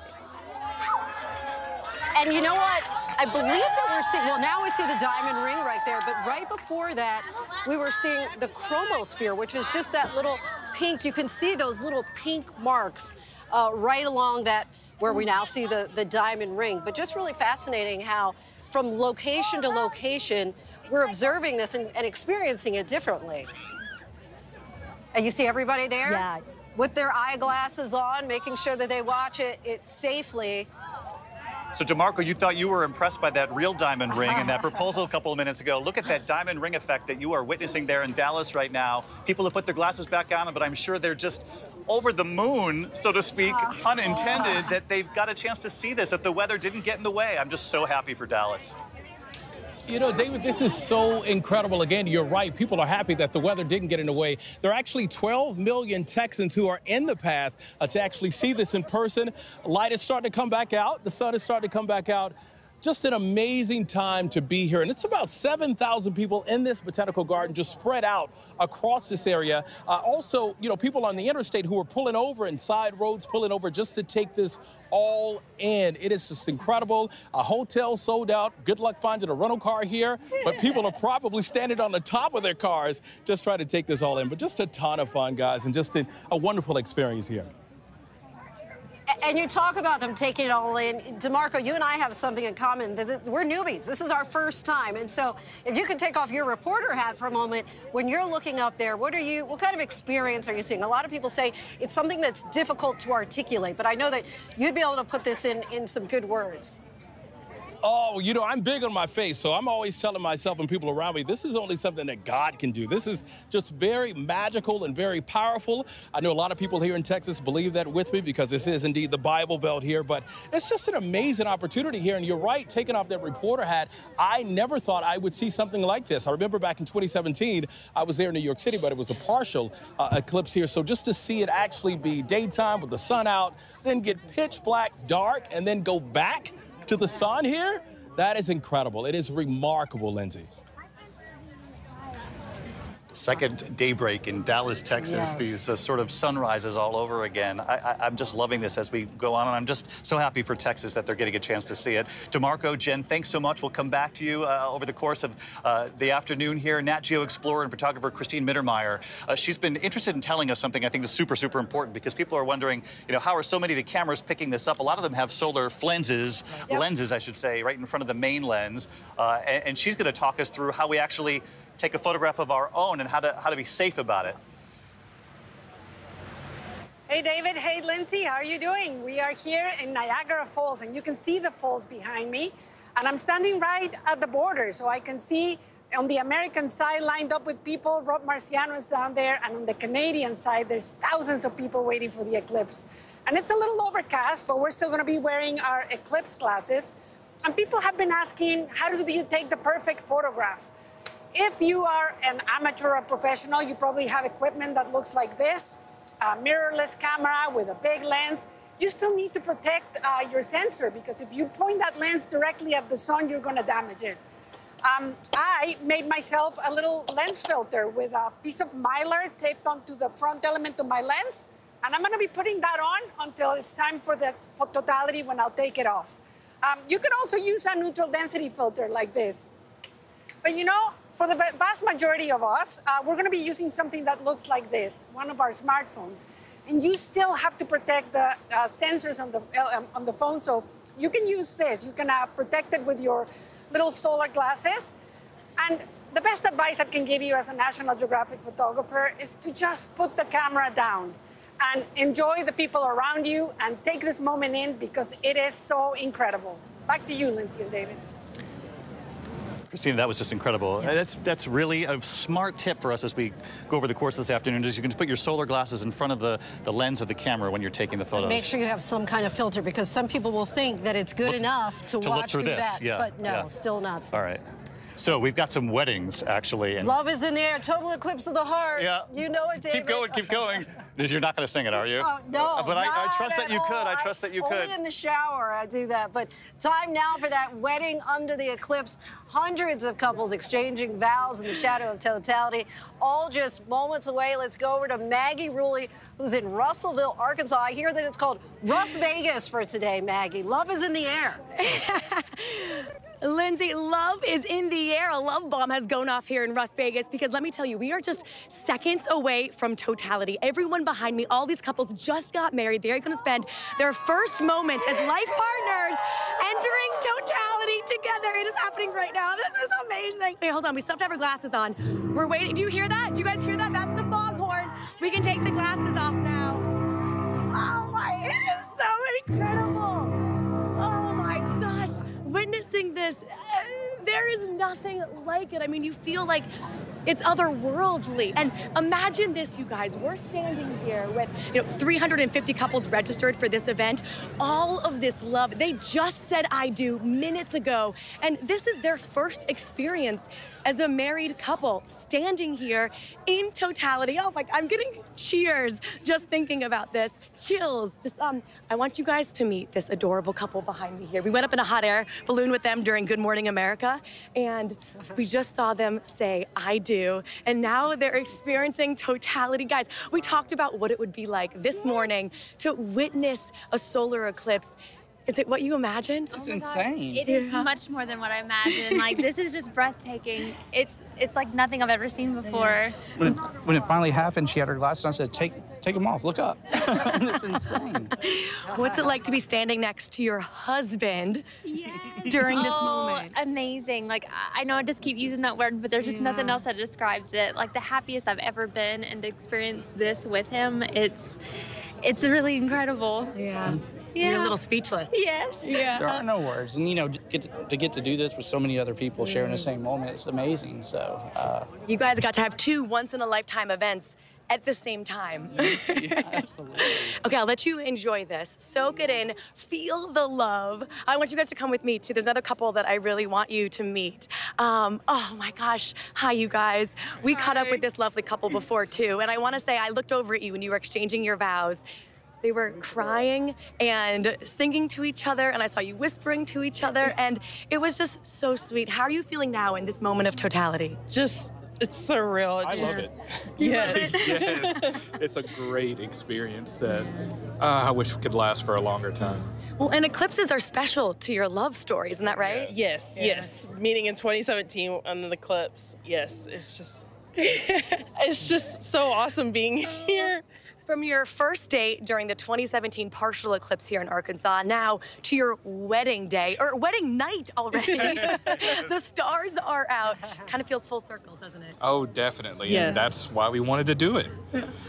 And you know what? I believe that we're seeing, well, now we see the diamond ring right there, but right before that, we were seeing the chromosphere, which is just that little pink. You can see those little pink marks right along that, where we now see the diamond ring. But just really fascinating how from location to location, we're observing this and experiencing it differently. And you see everybody there? Yeah. With their eyeglasses on, making sure that they watch it safely. So, DeMarco, you thought you were impressed by that real diamond ring and that proposal a couple of minutes ago. Look at that diamond ring effect that you are witnessing there in Dallas right now. People have put their glasses back on, but I'm sure they're just over the moon, so to speak, pun intended, that they've got a chance to see this if the weather didn't get in the way. I'm just so happy for Dallas. You know, David, this is so incredible. Again, you're right. People are happy that the weather didn't get in the way. There are actually 12 million Texans who are in the path to actually see this in person. Light is starting to come back out. The sun is starting to come back out. Just an amazing time to be here. And it's about 7,000 people in this botanical garden just spread out across this area. Also, you know, people on the interstate who are pulling over and side roads pulling over just to take this all in. It is just incredible. A hotel sold out. Good luck finding a rental car here. But people are probably standing on the top of their cars just trying to take this all in. But just a ton of fun, guys, and just a wonderful experience here. And you talk about them taking it all in. DeMarco, you and I have something in common. We're newbies. This is our first time. And so if you could take off your reporter hat for a moment, when you're looking up there, what kind of experience are you seeing? A lot of people say it's something that's difficult to articulate, but I know that you'd be able to put this in some good words. Oh, you know, I'm big on my faith, so I'm always telling myself and people around me, this is only something that God can do. This is just very magical and very powerful. I know a lot of people here in Texas believe that with me because this is indeed the Bible Belt here, but it's just an amazing opportunity here. And you're right, taking off that reporter hat, I never thought I would see something like this. I remember back in 2017, I was there in New York City, but it was a partial eclipse here. So just to see it actually be daytime with the sun out, then get pitch black dark, and then go back to the sun here, that is incredible. It is remarkable, Lindsay. Second daybreak in Dallas, Texas. Yes. These sort of sunrises all over again. I'm just loving this as we go on, and I'm just so happy for Texas that they're getting a chance to see it. DeMarco, Jen, thanks so much. We'll come back to you over the course of the afternoon here. Nat Geo explorer and photographer Christine Mittermeier. She's been interested in telling us something I think is super, super important, because people are wondering, you know, how are so many of the cameras picking this up? A lot of them have solar lenses, I should say, right in front of the main lens. And she's going to talk us through how we actually take a photograph of our own and how to be safe about it. Hey, David. Hey, Lindsay. How are you doing? We are here in Niagara Falls, and you can see the falls behind me. And I'm standing right at the border, so I can see on the American side lined up with people. Rob Marciano is down there, and on the Canadian side, there's thousands of people waiting for the eclipse. And it's a little overcast, but we're still going to be wearing our eclipse glasses. And people have been asking, how do you take the perfect photograph? If you are an amateur or professional, you probably have equipment that looks like this, a mirrorless camera with a big lens. You still need to protect your sensor, because if you point that lens directly at the sun, you're going to damage it. I made myself a little lens filter with a piece of mylar taped onto the front element of my lens, and I'm going to be putting that on until it's time for the totality, when I'll take it off. You can also use a neutral density filter like this. But you know, for the vast majority of us, we're going to be using something that looks like this, one of our smartphones. And you still have to protect the sensors on the phone, so you can use this. You can protect it with your little solar glasses. And the best advice I can give you as a National Geographic photographer is to just put the camera down and enjoy the people around you and take this moment in, because it is so incredible. Back to you, Lindsay and David. Christina, that was just incredible. Yeah. That's really a smart tip for us as we go over the course of this afternoon, is you can just put your solar glasses in front of the lens of the camera when you're taking the photos. And make sure you have some kind of filter, because some people will think that it's good enough to watch through that. Yeah, but no, still not. All right. So we've got some weddings, actually. And love is in the air, total eclipse of the heart. Yeah. You know it, David. Keep going, keep going. You're not going to sing it, are you? Oh, no, but I trust that you could. I trust that you could. Only in the shower I do that. But time now for that wedding under the eclipse. Hundreds of couples exchanging vows in the shadow of totality, all just moments away. Let's go over to Maggie Ruley, who's in Russellville, Arkansas. I hear that it's called Russ Vegas for today, Maggie. Love is in the air. Lindsay, love is in the air. A love bomb has gone off here in Las Vegas, because let me tell you, we are just seconds away from totality. Everyone behind me, all these couples just got married. They're going to spend their first moments as life partners entering totality together. It is happening right now. This is amazing. Wait, hold on. We still have to have our glasses on. We're waiting. Do you hear that? Do you guys hear that? That's the foghorn. We can take the glasses off now. Oh my, it is so incredible. Oh my gosh. Witnessing this, there is nothing like it. I mean, you feel like it's otherworldly. And imagine this, you guys. We're standing here with 350 couples registered for this event. All of this love. They just said I do minutes ago. And this is their first experience as a married couple, standing here in totality. Oh my, I'm getting cheers just thinking about this. Chills. Just, I want you guys to meet this adorable couple behind me here. We went up in a hot air balloon with them during Good Morning America, and we just saw them say, I do. And now they're experiencing totality. Guys, we talked about what it would be like this morning to witness a solar eclipse. Is it what you imagined? It's insane. It is much more than what I imagined. Like, this is just breathtaking. It's like nothing I've ever seen before. When it finally happened, she had her glasses on. I said, take them off. Look up. It's insane. What's it like to be standing next to your husband during this moment? Amazing. Like, I know I just keep using that word, but there's just nothing else that describes it. Like, the happiest I've ever been, and to experience this with him, it's really incredible. Yeah. You're a little speechless. Yes. Yeah. There are no words. And, to get to do this with so many other people sharing the same moment, it's amazing. So, you guys got to have two once-in-a-lifetime events at the same time. Yeah, absolutely. Okay, I'll let you enjoy this. Soak it in. Feel the love. I want you guys to come with me, too. There's another couple that I really want you to meet. Oh, my gosh. Hi, you guys. We caught up with this lovely couple before, too. And I want to say, I looked over at you when you were exchanging your vows. They were crying and singing to each other, and I saw you whispering to each other, and it was just so sweet. How are you feeling now in this moment of totality? Just It's surreal. I love it. Yes. Yes. It's a great experience that I wish could last for a longer time. Well, and eclipses are special to your love story, isn't that right? Yes, yes. Meeting in 2017 under the eclipse. Yes, it's just so awesome being here. From your first date during the 2017 partial eclipse here in Arkansas, now to your wedding day, or wedding night already. The stars are out. Kind of feels full circle, doesn't it? Oh, definitely. Yes. And that's why we wanted to do it.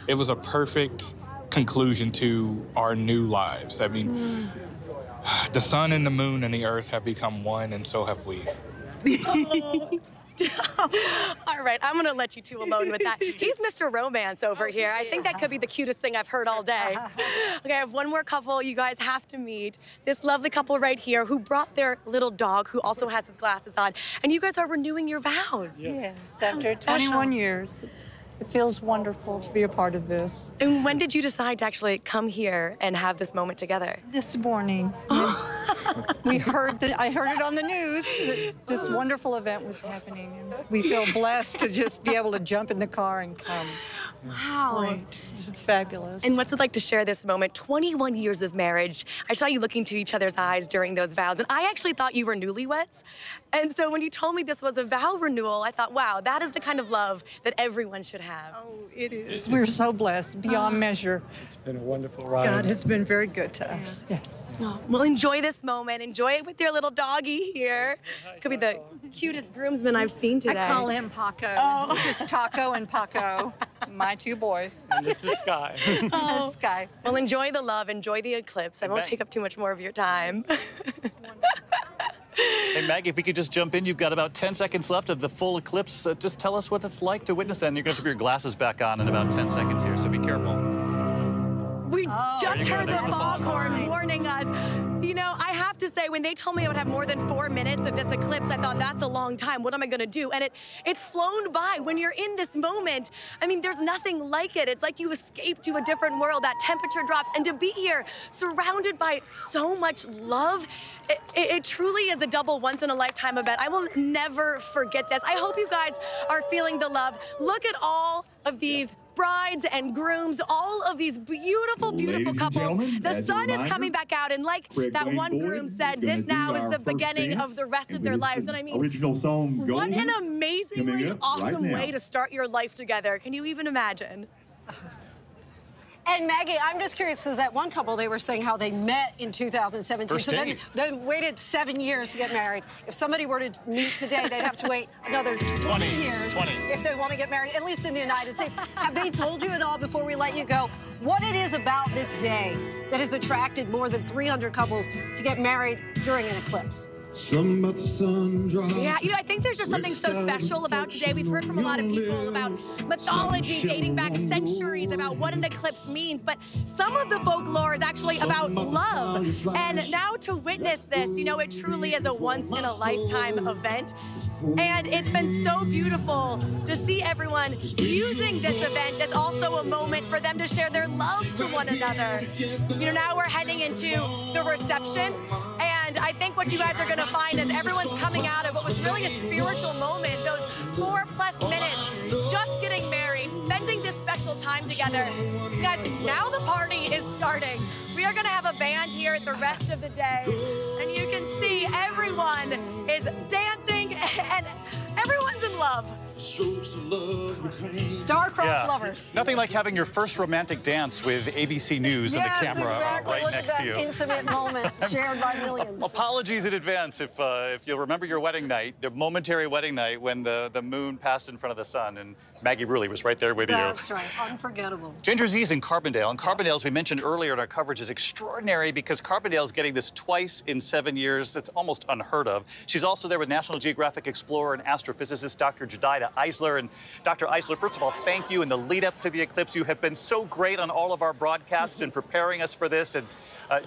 It was a perfect conclusion to our new lives. I mean, the sun and the moon and the earth have become one, and so have we. Stop. All right, I'm gonna let you two alone with that. He's Mr. Romance over here. I think that could be the cutest thing I've heard all day. Okay, I have one more couple you guys have to meet. This lovely couple right here who brought their little dog who also has his glasses on. And you guys are renewing your vows. Yes, after 21 years. It feels wonderful to be a part of this. And when did you decide to actually come here and have this moment together? This morning. I heard it on the news that this wonderful event was happening. And we feel blessed to just be able to jump in the car and come. Wow. Great. This is fabulous. And what's it like to share this moment? 21 years of marriage. I saw you looking to each other's eyes during those vows, and I actually thought you were newlyweds. And so when you told me this was a vow renewal, I thought, wow, that is the kind of love that everyone should have. Oh, it is. We're so blessed beyond measure. It's been a wonderful ride. God has been very good to us. Yes. Oh, well, enjoy this moment. Enjoy it with your little doggy here. Could be the cutest groomsman I've seen today. I call him Paco. Oh. This is Taco and Paco, my two boys. And this is Sky. Oh. Sky. Well, enjoy the love. Enjoy the eclipse. I won't take up too much more of your time. Hey, Maggie, if we could just jump in, you've got about 10 seconds left of the full eclipse. Just tell us what it's like to witness that. And you're going to have your glasses back on in about 10 seconds here, so be careful. We just heard the There's the foghorn warning us. You know, I have to say, when they told me I would have more than 4 minutes of this eclipse, I thought, that's a long time. What am I going to do? And it's flown by. When you're in this moment, I mean, there's nothing like it. It's like you escaped to a different world. That temperature drops. And to be here, surrounded by so much love, it truly is a double once-in-a-lifetime event. I will never forget this. I hope you guys are feeling the love. Look at all of these brides and grooms, all of these beautiful, beautiful couples. The sun is coming back out, and like that one groom said, this now is the beginning of the rest of their lives. And I mean, what an amazingly awesome way to start your life together. Can you even imagine? And Maggie, I'm just curious, because that one couple, they were saying how they met in 2017. First so date. they waited 7 years to get married. If somebody were to meet today, they'd have to wait another 20 years if they want to get married, at least in the United States. Have they told you at all, before we let you go, what it is about this day that has attracted more than 300 couples to get married during an eclipse? Yeah, you know, I think there's just something so special about today. We've heard from a lot of people about mythology dating back centuries about what an eclipse means, but some of the folklore is actually about love. And now to witness this, you know, it truly is a once-in-a-lifetime event. And it's been so beautiful to see everyone using this event as also a moment for them to share their love to one another. You know, now we're heading into the reception, and I think what you guys are going to find is everyone's coming out of what was really a spiritual moment, those 4+ minutes, just getting married, spending this special time together. You guys, now the party is starting. We are going to have a band here the rest of the day, and you can see everyone is dancing and everyone's in love. Star-crossed lovers. Nothing like having your first romantic dance with ABC News and the camera right Look next at to you. that intimate moment shared by millions. Apologies in advance if you'll remember your wedding night, the momentary wedding night when the moon passed in front of the sun, and Maggie really was right there with you. That's right, unforgettable. Ginger Z's in Carbondale, and Carbondale, as we mentioned earlier in our coverage, is extraordinary because Carbondale's getting this twice in 7 years. That's almost unheard of. She's also there with National Geographic explorer and astrophysicist Dr. Jedidah Eisler. And Dr. Eisler, first of all, thank you in the lead up to the eclipse. You have been so great on all of our broadcasts and preparing us for this. And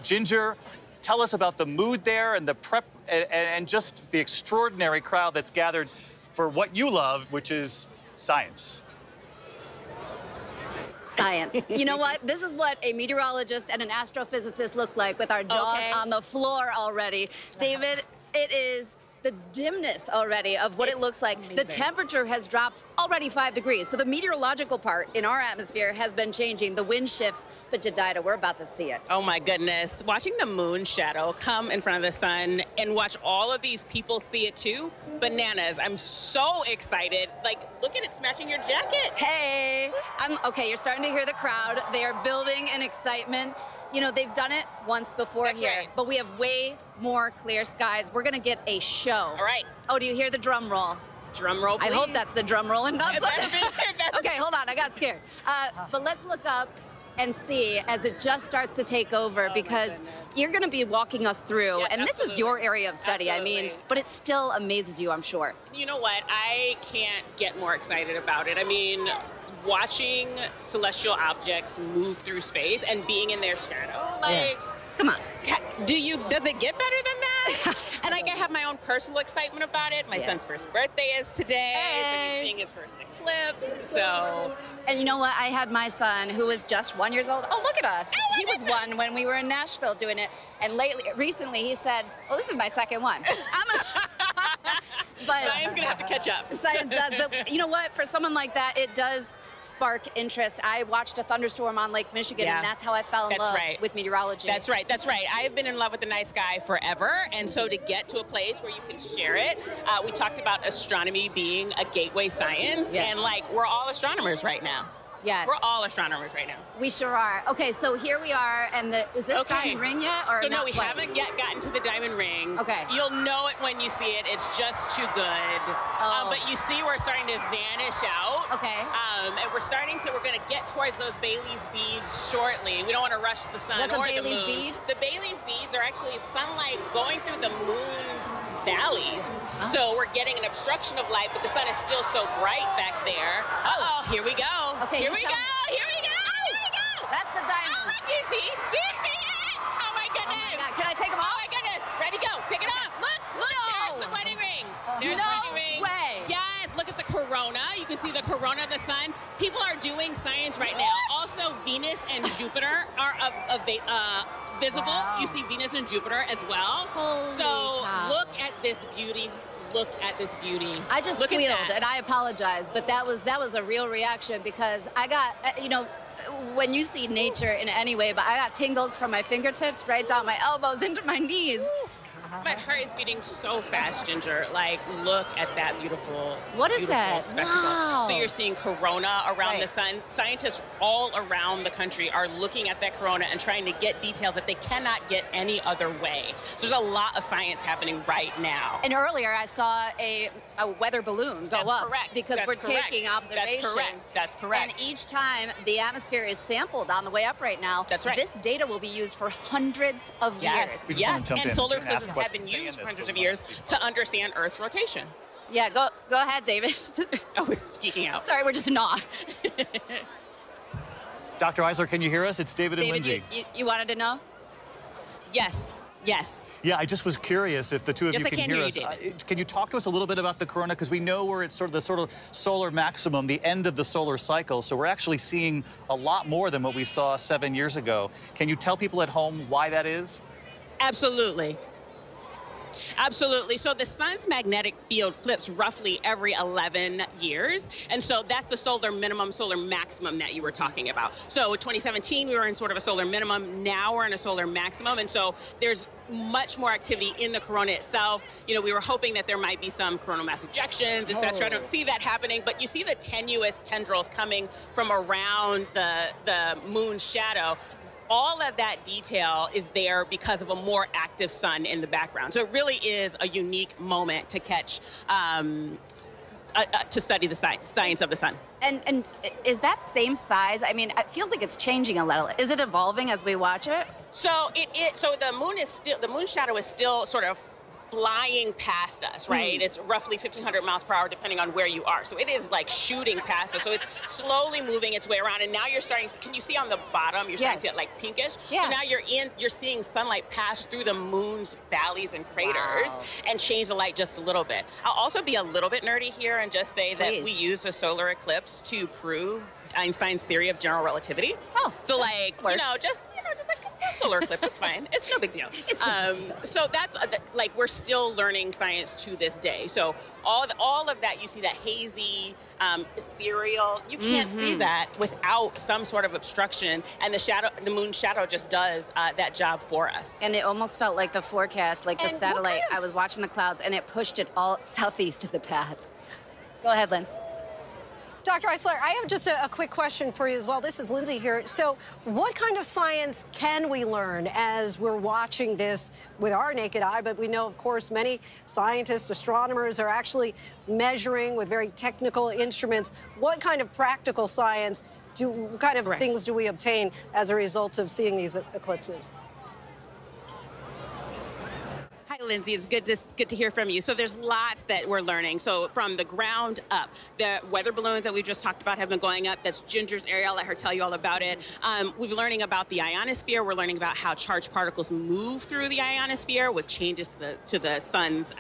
Ginger, tell us about the mood there and the prep and just the extraordinary crowd that's gathered for what you love, which is science. Science. You know what? This is what a meteorologist and an astrophysicist look like with our jaws on the floor already. David, it is the dimness already of what it looks like. amazing. The temperature has dropped already 5 degrees. So the meteorological part in our atmosphere has been changing. The wind shifts, but Jedidah, we're about to see it. Oh my goodness. Watching the moon shadow come in front of the sun and watch all of these people see it too. Bananas. I'm so excited. Like, look at it smashing your jacket. Hey, okay, you're starting to hear the crowd. They are building an excitement. You know, they've done it once before here, but we have way more clear skies. We're gonna get a show. All right. Oh, do you hear the drum roll? Drum roll, please. I hope that's the drum roll and not It better be. Okay, hold on, I got scared. But let's look up and see as it just starts to take over, because you're gonna be walking us through, and this is your area of study, I mean, but it still amazes you, I'm sure. You know what? I can't get more excited about it. I mean, watching celestial objects move through space and being in their shadow, like, come on. Does it get better than that? And I have my own personal excitement about it. My son's first birthday is today, so he's seeing his first eclipse, so. And you know what? I had my son, who was just 1 year old. Oh, look at us. He was 1 when we were in Nashville doing it. And recently he said, well, this is my second one. But Science gonna have to catch up. Science does, but you know what? For someone like that, it does spark interest. I watched a thunderstorm on Lake Michigan, and that's how I fell in love with meteorology. That's right. That's right. I've been in love with the night sky forever, and so to get to a place where you can share it, we talked about astronomy being a gateway science, and like we're all astronomers right now. Yes. We're all astronomers right now. We sure are. Okay, so here we are, and is this diamond ring yet? Or so no, not we quite? haven't yet gotten to the diamond ring. Okay. You'll know it when you see it. It's just too good. But you see we're starting to vanish out. Okay. And we're going to get towards those Bailey's beads shortly. We don't want to rush the sun What's a or Bailey's the moon. bead? The Bailey's beads are actually sunlight going through the moon's valleys. So we're getting an obstruction of light, but the sun is still so bright back there. Uh-oh, here we go. Okay, Here we go. Here we go. Here we go. That's the diamond. Oh, look, do you see? Do you see it? Oh my goodness. Oh my God. Can I take them off? Oh my goodness. Ready, go. Take it off. Look, there's the wedding ring. There's the wedding ring. way. Yes, look at the corona. You can see the corona of the sun. People are doing science right now. Also, Venus and Jupiter are visible. You see Venus and Jupiter as well. Holy cow. Look at this beauty. Look at this beauty. I just Look at squealed, that. and I apologize, but that was a real reaction, because I got, you know, when you see nature in any way, but I got tingles from my fingertips right down my elbows into my knees. My heart is beating so fast, Ginger. Like, look at that beautiful, What is beautiful that? spectacle. Wow. So you're seeing corona around Right. the sun. Scientists all around the country are looking at that corona and trying to get details that they cannot get any other way. So there's a lot of science happening right now. And earlier I saw a weather balloon go That's up correct. because That's we're correct. taking observations. That's correct. That's correct. And each time the atmosphere is sampled on the way up right now, That's right. this data will be used for hundreds of Yes, years. yes, and solar eclipses have been used for hundreds of years to understand Earth's rotation. Yeah, go ahead, David. Oh, we're geeking out. Sorry, we're just in awe. Dr. Eisler, can you hear us? It's David and David, Lindsay. you wanted to know? Yes, yes. Yeah, I just was curious if the two of Yes, you I can can hear hear us. you, David. Can you talk to us a little bit about the corona? Because we know we're at sort of solar maximum, the end of the solar cycle. So we're actually seeing a lot more than what we saw 7 years ago. Can you tell people at home why that is? Absolutely. Absolutely. So the sun's magnetic field flips roughly every 11 years. And so that's the solar minimum, solar maximum that you were talking about. So 2017, we were in sort of a solar minimum. Now we're in a solar maximum. And so there's much more activity in the corona itself. You know, we were hoping that there might be some coronal mass ejections, et cetera. I don't see that happening, but you see the tenuous tendrils coming from around the moon's shadow. All of that detail is there because of a more active sun in the background. So it really is a unique moment to catch, to study the science of the sun. And is that same size? I mean, it feels like it's changing a little. Is it evolving as we watch it? So so the moon shadow is still sort of flying past us, right? It's roughly 1,500 miles per hour depending on where you are. So it is like shooting past us. So it's slowly moving its way around. And now you're starting, can you see on the bottom, you're starting to see it like pinkish? Yeah. So now you're seeing sunlight pass through the moon's valleys and craters and change the light just a little bit. I'll also be a little bit nerdy here and just say that we use a solar eclipse to prove Einstein's theory of general relativity. Oh, so like just like it's a solar eclipse. It's fine. It's no big deal. So that's like we're still learning science to this day. So all of that, you see that hazy, ethereal. You can't see that without some sort of obstruction, and the moon's shadow just does that job for us. And it almost felt like the forecast, like the satellite. I was watching the clouds, and it pushed it all southeast of the path. Go ahead, Linz. Dr. Eisler, I have just a quick question for you as well. This is Lindsay here. So what kind of science can we learn as we're watching this with our naked eye? But we know, of course, many scientists, astronomers are actually measuring with very technical instruments. What kind of practical science, what kind of things do we obtain as a result of seeing these eclipses? Hi, Lindsay. It's good to hear from you. So there's lots that we're learning. So from the ground up, the weather balloons that we just talked about have been going up. That's Ginger's area. I'll let her tell you all about it. We're learning about the ionosphere. We're learning about how charged particles move through the ionosphere with changes to the sun's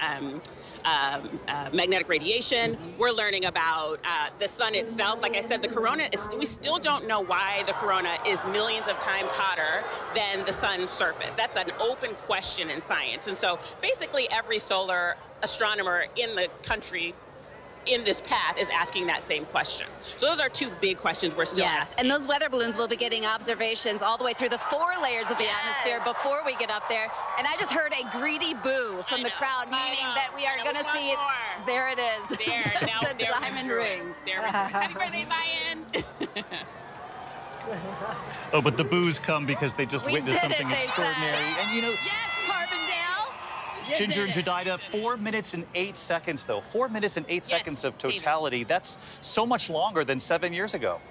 magnetic radiation. We're learning about the sun itself. Like I said, the corona, we still don't know why the corona is millions of times hotter than the sun's surface. That's an open question in science. And so basically every solar astronomer in the country in this path is asking that same question. So those are two big questions we're still asking. And those weather balloons will be getting observations all the way through the 4 layers of the atmosphere before we get up there. And I just heard a greedy boo from the crowd, meaning that we are going to see it. There it is. There, now the diamond ring. There we go. Happy birthday, Zion. Oh, but the boos come because they just witnessed something extraordinary. And you know, yes, Carbondale. Ginger and Jedidah, 4 minutes and 8 seconds, though. 4 minutes and 8 seconds of totality. That's so much longer than 7 years ago.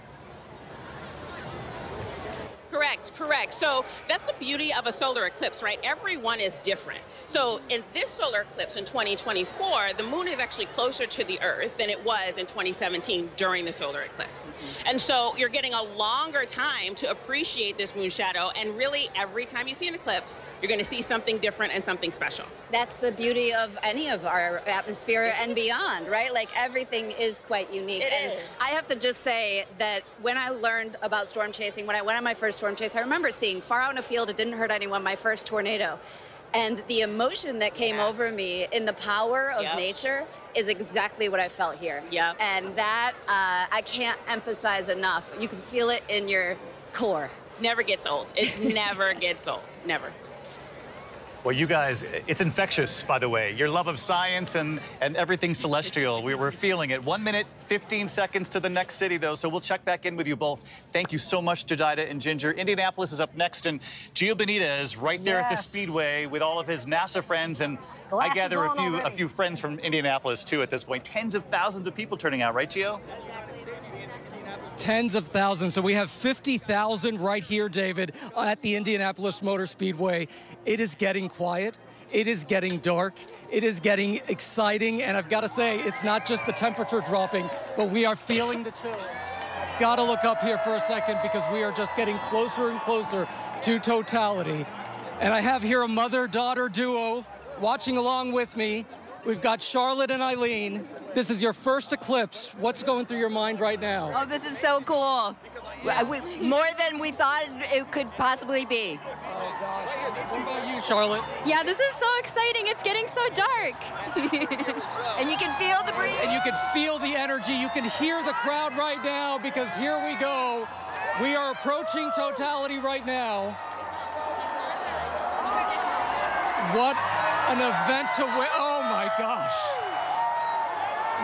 Correct. So that's the beauty of a solar eclipse, right? Every one is different. So in this solar eclipse in 2024, the moon is actually closer to the Earth than it was in 2017 during the solar eclipse. And so you're getting a longer time to appreciate this moon shadow. And really, every time you see an eclipse, you're going to see something different and something special. That's the beauty of any of our atmosphere and beyond, right? Like everything is quite unique. And I have to just say that when I learned about storm chasing, when I went on my first storm chase, I remember seeing far out in a field, it didn't hurt anyone, my first tornado. And the emotion that came over me in the power of nature is exactly what I felt here. And that, I can't emphasize enough. You can feel it in your core. Never gets old. It never gets old. Never. Well, you guys, it's infectious, by the way. Your love of science and everything celestial. We're feeling it. 1 minute, 15 seconds to the next city, though, so we'll check back in with you both. Thank you so much, Jedidah and Ginger. Indianapolis is up next, and Gio Benita is right there at the Speedway with all of his NASA friends, and I gather a few friends from Indianapolis, too, at this point. Tens of thousands of people turning out, right, Gio? Tens of thousands. So we have 50,000 right here, David, at the Indianapolis Motor Speedway. It is getting quiet. It is getting dark. It is getting exciting. And I've got to say, it's not just the temperature dropping, but we are feeling the chill. Got to look up here for a second because we are just getting closer and closer to totality. And I have here a mother-daughter duo watching along with me. We've got Charlotte and Eileen. This is your first eclipse. What's going through your mind right now? Oh, this is so cool. More than we thought it could possibly be. Oh, gosh. What about you, Charlotte? Yeah, this is so exciting. It's getting so dark. And you can feel the breeze. And you can feel the energy. You can hear the crowd right now because here we go. We are approaching totality right now. What an event to win. Oh, my gosh.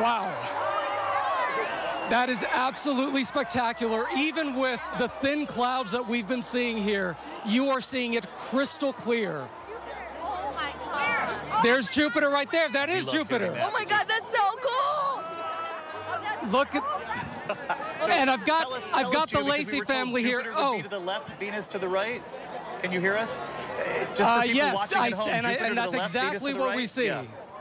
Wow. That is absolutely spectacular. Even with the thin clouds that we've been seeing here, you are seeing it crystal clear. Oh my God. There's Jupiter right there. That is Jupiter. Oh my God, that's so cool. Look at, and I've got the Lacey family here. Jupiter would be to the left, Venus to the right. Can you hear us? Just for people yes, watching at home, and that's exactly what we see.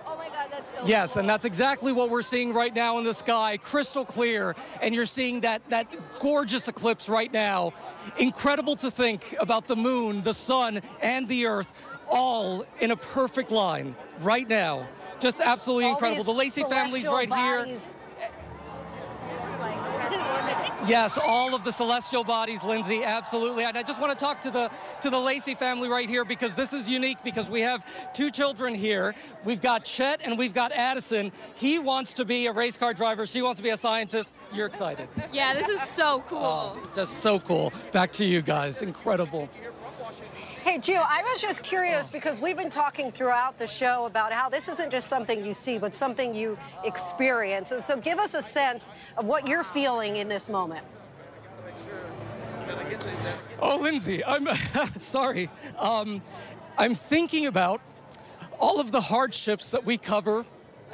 Oh my God, that's so Yes, cool. and that's exactly what we're seeing right now in the sky, crystal clear, and you're seeing that gorgeous eclipse right now. Incredible to think about the moon, the sun, and the Earth all in a perfect line right now. Just absolutely incredible. The Lacey family's right here. Yes, all of the celestial bodies, Lindsay, absolutely. And I just want to talk to the Lacey family right here, because this is unique, because we have two children here. We've got Chet and we've got Addison. He wants to be a race car driver. She wants to be a scientist. You're excited. Yeah, this is so cool. Oh, just so cool. Back to you guys. Incredible. Hey, Gio, I was just curious because we've been talking throughout the show about how this isn't just something you see, but something you experience. And so give us a sense of what you're feeling in this moment. Oh, Lindsay, I'm sorry. I'm thinking about all of the hardships that we cover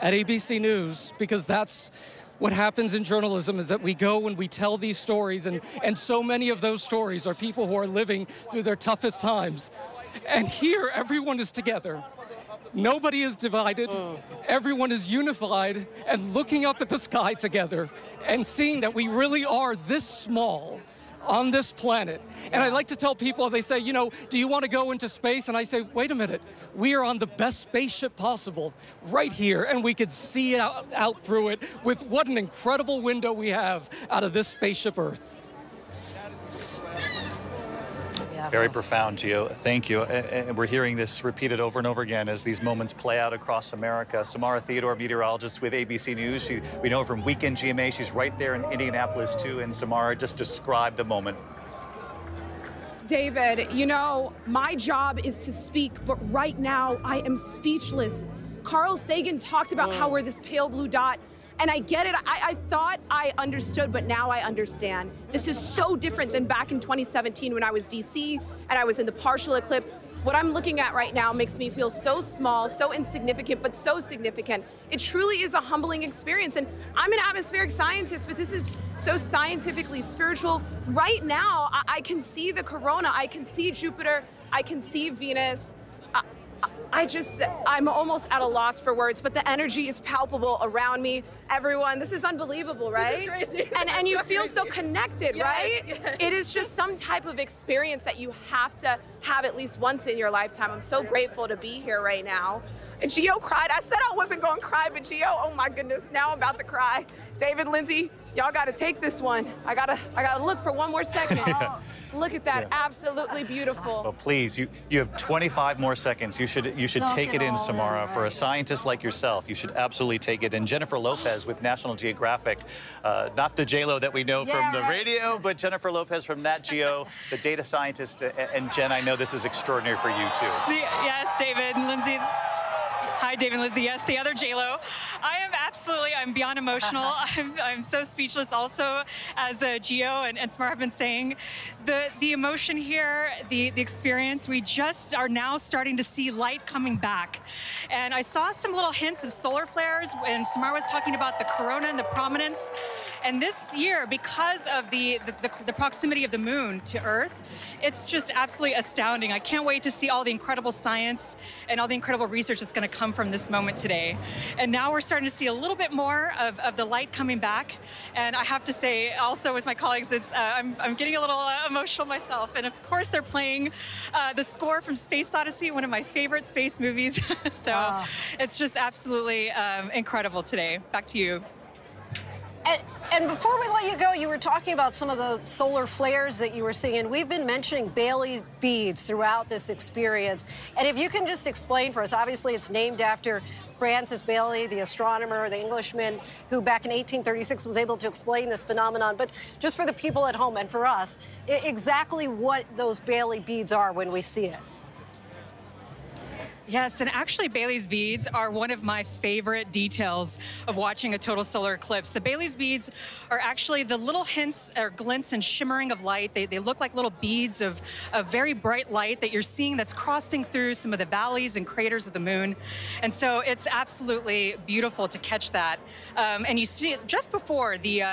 at ABC News, because that's what happens in journalism, is that we go and we tell these stories, and so many of those stories are people who are living through their toughest times. And here, everyone is together. Nobody is divided. Everyone is unified and looking up at the sky together and seeing that we really are this small on this planet. And I like to tell people, they say, you know, do you want to go into space? And I say, wait a minute, we are on the best spaceship possible right here, and we could see out through it with what an incredible window we have out of this spaceship Earth. Very profound, Gio. Thank you. And we're hearing this repeated over and over again as these moments play out across America. Samara Theodore, meteorologist with ABC News. We know her from Weekend GMA. She's right there in Indianapolis, too. And Samara, just describe the moment. David, you know, my job is to speak, but right now I am speechless. Carl Sagan talked about how we're this pale blue dot. And I get it. I thought I understood, but now I understand. This is so different than back in 2017 when I was DC and I was in the partial eclipse. What I'm looking at right now makes me feel so small, so insignificant, but so significant. It truly is a humbling experience. And I'm an atmospheric scientist, but this is so scientifically spiritual. Right now, I can see the corona. I can see Jupiter. I can see Venus. I'm almost at a loss for words, but the energy is palpable around me. Everyone, this is unbelievable, right? This is crazy. And you feel so connected, Yes, right? yes. It is just some type of experience that you have to have at least once in your lifetime. I'm so grateful to be here right now. And Gio cried. I said I wasn't going to cry, but Gio, oh my goodness, now I'm about to cry. David, Lindsay, y'all got to take this one. I gotta look for one more second. Oh, look at that, absolutely beautiful. Well, please, you have 25 more seconds. You should take it in, Samara. For a scientist like yourself, you should absolutely take it in. Jennifer Lopez with National Geographic, not the J-Lo that we know from the radio, but Jennifer Lopez from Nat Geo, the data scientist. And Jen, I know this is extraordinary for you too. Yes, David and Lindsay. Hi, David and Lindsay. Yes, the other J-Lo. I'm beyond emotional. I'm so speechless also, as Gio and Samara have been saying. The emotion here, the experience, we just are now starting to see light coming back. And I saw some little hints of solar flares when Samara was talking about the corona and the prominence. And this year, because of the proximity of the moon to Earth, it's just absolutely astounding. I can't wait to see all the incredible science and all the incredible research that's going to come from this moment today. And now we're starting to see a little bit more of the light coming back. And I have to say, also with my colleagues, I'm getting a little emotional myself. And of course, they're playing the score from Space Odyssey, one of my favorite space movies. So it's just absolutely incredible today. Back to you. And before we let you go, you were talking about some of the solar flares that you were seeing, and we've been mentioning Bailey's beads throughout this experience. And if you can just explain for us, obviously it's named after Francis Bailey, the astronomer, the Englishman, who back in 1836 was able to explain this phenomenon. But just for the people at home and for us, exactly what those Bailey beads are when we see it. Yes, and actually Bailey's beads are one of my favorite details of watching a total solar eclipse. The Bailey's beads are actually the little hints or glints and shimmering of light. They look like little beads of very bright light that you're seeing that's crossing through some of the valleys and craters of the moon. And so it's absolutely beautiful to catch that. And you see it just before the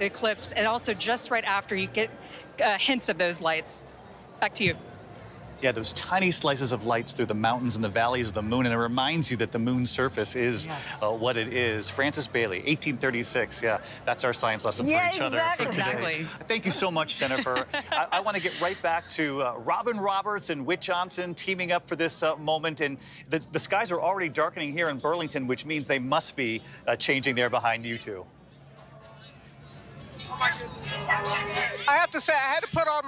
eclipse, and also just right after you get hints of those lights. Back to you. Yeah, those tiny slices of lights through the mountains and the valleys of the moon, and it reminds you that the moon's surface is what it is. Francis Bailey, 1836. Yeah, that's our science lesson for each other for today. Exactly. Thank you so much, Jennifer. I want to get right back to Robin Roberts and Whit Johnson teaming up for this moment. And the skies are already darkening here in Burlington, which means they must be changing there behind you two. I have to say, I had to put on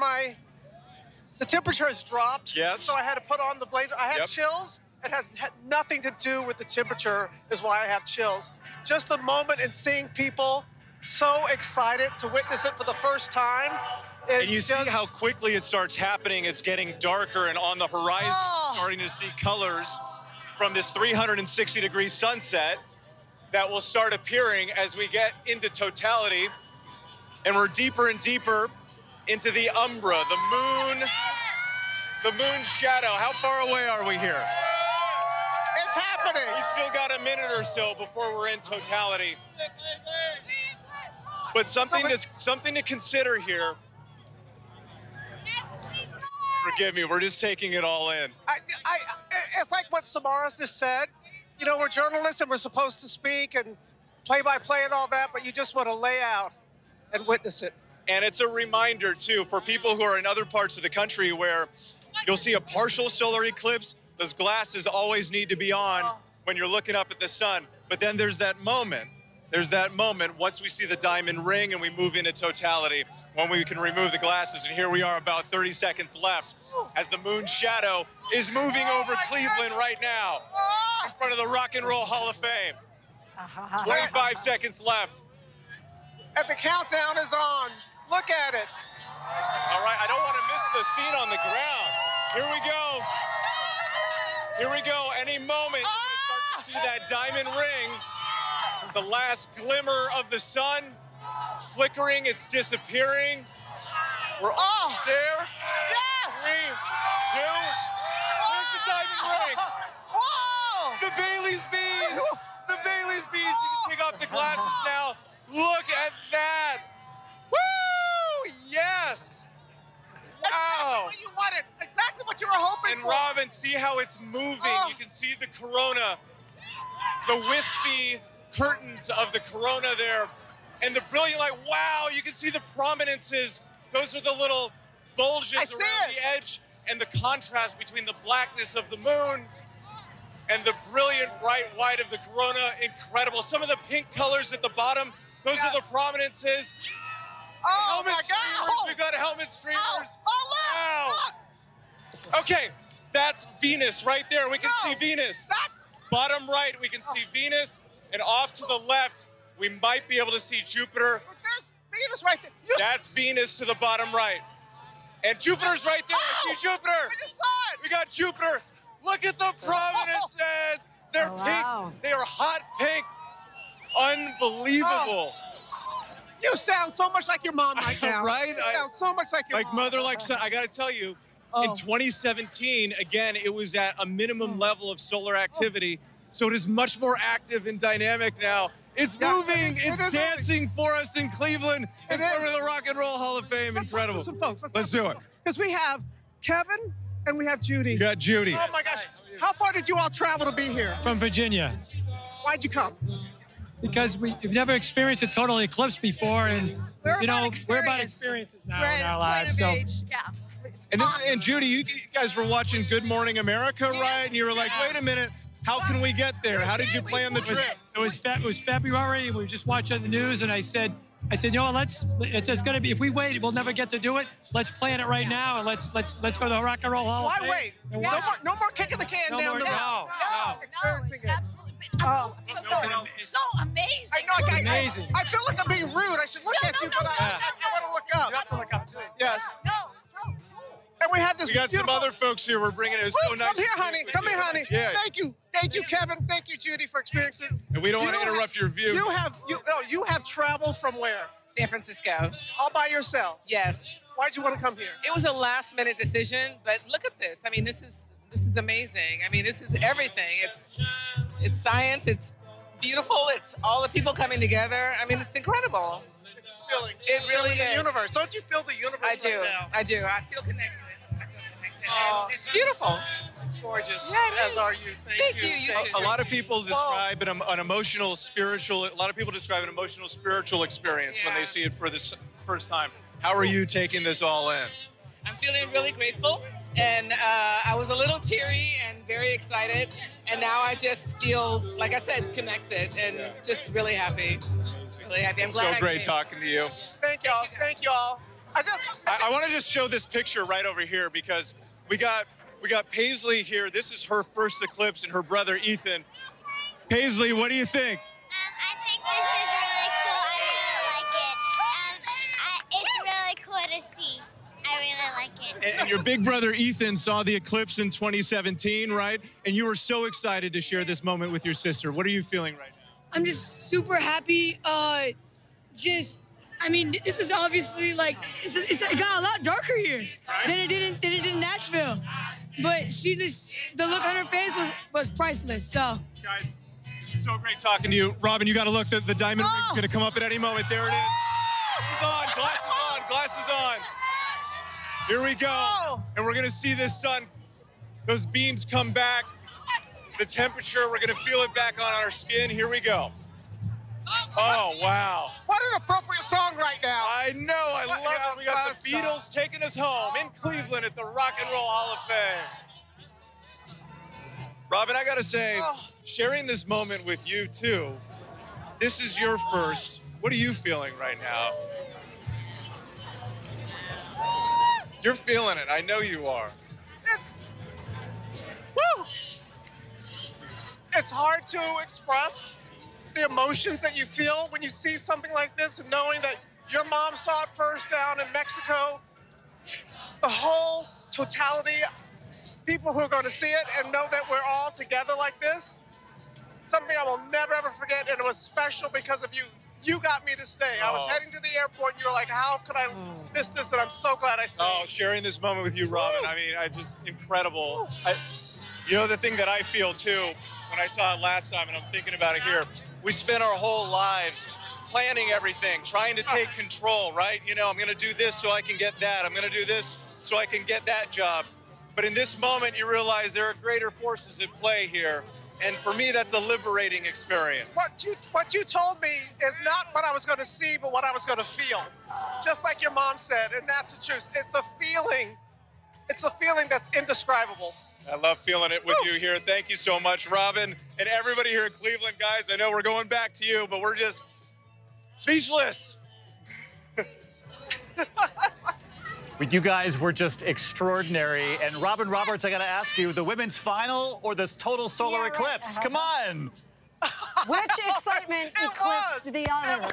the temperature has dropped. Yes. So I had to put on the blazer. I had Yep. chills. It had nothing to do with the temperature is why I have chills. Just the moment and seeing people so excited to witness it for the first time. And you see how quickly it starts happening. It's getting darker, and on the horizon, starting to see colors from this 360-degree sunset that will start appearing as we get into totality. And we're deeper and deeper into the umbra, the moon shadow. How far away are we here? It's happening. We still got a minute or so before we're in totality. But something to consider here. Forgive me, we're just taking it all in. It's like what Samaras just said. You know, we're journalists and we're supposed to speak and play-by-play and all that, but you just want to lay out and witness it. And it's a reminder, too, for people who are in other parts of the country where you'll see a partial solar eclipse. Those glasses always need to be on when you're looking up at the sun. But then there's that moment. Once we see the diamond ring and we move into totality, when we can remove the glasses. And here we are about 30 seconds left as the moon shadow is moving over Cleveland right now in front of the Rock and Roll Hall of Fame. 25 seconds left. And the countdown is on. Look at it. All right, I don't want to miss the scene on the ground. Here we go. Here we go. Any moment, you're going to start to see that diamond ring. The last glimmer of the sun flickering, it's disappearing. We're all there. Yes! 3, 2, there's the diamond ring. Whoa! The Bailey's bees. The Bailey's bees. You can take off the glasses now. Look at that. Woo! Yes. Wow. Exactly what you wanted. Exactly what you were hoping and for. Robin, see how it's moving. You can see the corona, the wispy curtains of the corona there, and the brilliant light. Wow, you can see the prominences. Those are the little bulges around the edge, and the contrast between the blackness of the moon and the brilliant bright white of the corona. Incredible. Some of the pink colors at the bottom, those are the prominences. Oh, helmet my streamers. God. We've got helmet streamers. Oh, look. Wow. Okay, that's Venus right there. We can see Venus. Bottom right, we can see Venus. And off to the left, we might be able to see Jupiter. But there's Venus right there. That's Venus to the bottom right. And Jupiter's right there. I see Jupiter. I just saw it. We got Jupiter. Look at the prominences. They're pink. They are hot pink. Unbelievable. You sound so much like your mom right now. Right? You sound so much like your mom. Mother, like son. I got to tell you, in 2017, again, it was at a minimum level of solar activity. So it is much more active and dynamic now. It's moving. It's dancing for us in Cleveland in front of the Rock and Roll Hall of Fame. Incredible. Let's do it. Because we have Kevin and we have Judy. You got Judy. Oh, my gosh. How far did you all travel to be here? From Virginia. Why'd you come? Because we've never experienced a total eclipse before, and we're about experiences now in our lives. So. And Judy, you guys were watching Good Morning America, right? And you were like, wait a minute. How can we get there? How did you plan the trip? It was February, and we were just watching the news, and I said, you know, it's gonna be, if we wait, we'll never get to do it. Let's plan it right now, and let's go to the Rock and Roll Hall of Fame. Why wait? No more kicking the can down the road. No. Experiencing it. Absolutely. So amazing. I know, amazing. I feel like I'm being rude. I should look at you, but I want to look up. You have to look up too. Yes. No, so cool. And we have this. We got some other folks here. We're bringing it. It's so nice. Come here, honey. Come here, honey. Yeah. Thank you, Kevin. Thank you, Judy, for experiencing. And we don't want to interrupt your view. You have traveled from where? San Francisco. All by yourself? Yes. Why'd you want to come here? It was a last-minute decision, but look at this. I mean, this is amazing. I mean, this is everything. It's science. It's beautiful. It's all the people coming together. I mean, it's incredible. It's this feeling. It really is. The universe. Don't you feel the universe? I do. Right now? I do. I feel connected. And it's beautiful. It's gorgeous. Yeah, it As is. are you. Thank you. A lot of people describe an emotional, spiritual. A lot of people describe an emotional, spiritual experience when they see it for this first time. How are you taking this all in? I'm feeling really grateful, and I was a little teary and very excited, and now I just feel, like I said, connected and just really happy. was really happy. I'm It's glad so I great came. talking to you. Thank y'all. Thank y'all. I want to just show this picture right over here because we got Paisley here. This is her first eclipse and her brother Ethan. Paisley, what do you think? I think this is really cool. I really like it. It's really cool to see. I really like it. And your big brother Ethan saw the eclipse in 2017, right? And you were so excited to share this moment with your sister. What are you feeling right now? I'm just super happy. I mean, this is obviously like, it got a lot darker here than it did in Nashville. But the look on her face was priceless, so. Guys, so great talking to you. Robin, you got to look, the diamond ring's going to come up at any moment. There it is. Glasses on, glasses on. Here we go. And we're going to see this sun, those beams come back. The temperature, we're going to feel it back on our skin. Here we go. Oh, wow. What an appropriate song right now. I know, I love it. We got the Beatles taking us home in Cleveland at the Rock and Roll Hall of Fame. Robin, I gotta say, sharing this moment with you too, this is your first. What are you feeling right now? You're feeling it, I know you are. Woo! It's hard to express the emotions that you feel when you see something like this and knowing that your mom saw it first down in Mexico. The whole totality, people who are going to see it and know that we're all together like this, something I will never, ever forget, and it was special because of you. You got me to stay. I was heading to the airport, and you were like, how could I miss this? And I'm so glad I stayed. Oh, sharing this moment with you, Robin, I mean, just incredible. You know, the thing that I feel, too, when I saw it last time, and I'm thinking about it here, we spent our whole lives planning everything, trying to take control, right? You know, I'm going to do this so I can get that. I'm going to do this so I can get that job. But in this moment, you realize there are greater forces at play here. And for me, that's a liberating experience. What you told me is not what I was going to see, but what I was going to feel. Just like your mom said, and that's the truth. It's the feeling. It's a feeling that's indescribable. I love feeling it with you here. Thank you so much, Robin. And everybody here in Cleveland, guys, I know we're going back to you, but we're just speechless. You guys were just extraordinary. And Robin Roberts, I got to ask you, the women's final or this total solar eclipse? Come on. Which excitement eclipsed the other?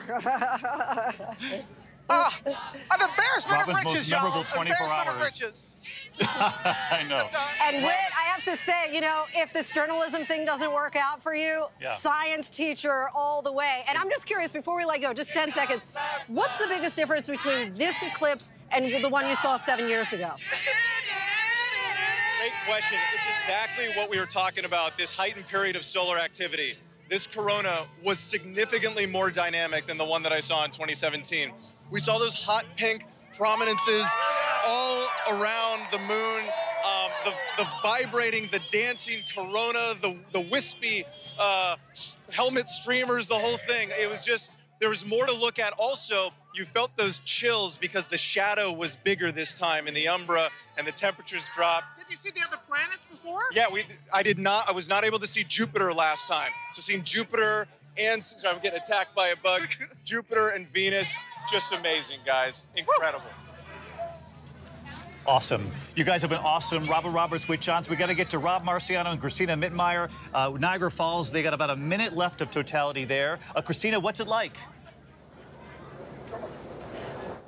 An embarrassment Robin's of riches, most memorable y'all. 24 Embarrassment of hours. riches. I know. And Whit, I have to say, you know, if this journalism thing doesn't work out for you, science teacher all the way. And I'm just curious, before we let go, just 10 seconds, what's the biggest difference between this eclipse and the one you saw 7 years ago? Great question. It's exactly what we were talking about, this heightened period of solar activity. This corona was significantly more dynamic than the one that I saw in 2017. We saw those hot pink prominences all around the moon, the vibrating, the dancing corona, the wispy helmet streamers, the whole thing. It was just, there was more to look at. Also, you felt those chills because the shadow was bigger this time in the umbra and the temperatures dropped. Did you see the other planets before? Yeah, I was not able to see Jupiter last time. So seeing Jupiter and, sorry, I'm getting attacked by a bug, Jupiter and Venus, just amazing, guys. Incredible. Awesome. You guys have been awesome. Robin Roberts, Whit Johnson. We got to get to Rob Marciano and Christina Mittenmeyer. Niagara Falls, they got about a minute left of totality there. Christina, what's it like?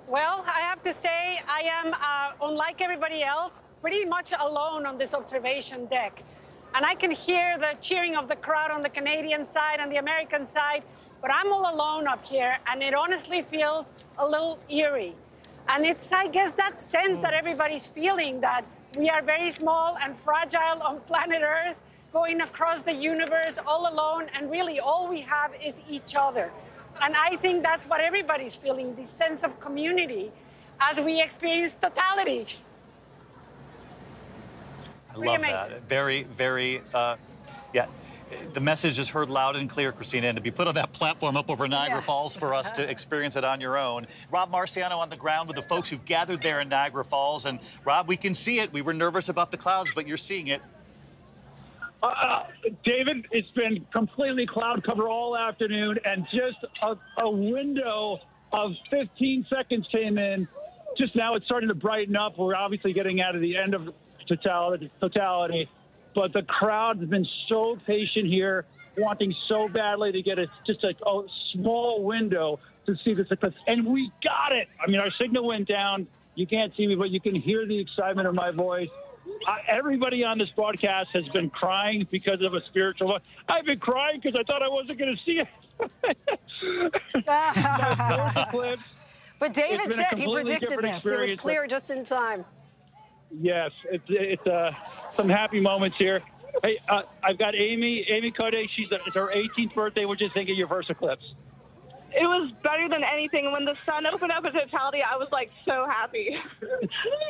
Well, I have to say I am, unlike everybody else, pretty much alone on this observation deck. And I can hear the cheering of the crowd on the Canadian side and the American side, but I'm all alone up here, and it honestly feels a little eerie. And it's, I guess, that sense that everybody's feeling, that we are very small and fragile on planet Earth, going across the universe all alone, and really all we have is each other. And I think that's what everybody's feeling, this sense of community as we experience totality. I love that. Very, very, yeah. The message is heard loud and clear, Christina, and to be put on that platform up over Niagara Falls for us to experience it on your own. Rob Marciano on the ground with the folks who've gathered there in Niagara Falls. And Rob, we can see it. We were nervous about the clouds, but you're seeing it. David, it's been completely cloud cover all afternoon, and just a window of 15 seconds came in. Just now it's starting to brighten up. We're obviously getting out of the end of totality, but the crowd has been so patient here, wanting so badly to get just a small window to see this eclipse. And we got it. I mean, our signal went down. You can't see me, but you can hear the excitement of my voice. Everybody on this broadcast has been crying because of a spiritual. I've been crying because I thought I wasn't going to see it. But David said he predicted this. It would clear just in time. Yes, it's some happy moments here. Hey, I've got Amy Code. It's her 18th birthday. We're just thinking your first eclipse. It was better than anything. When the sun opened up at totality, I was like so happy.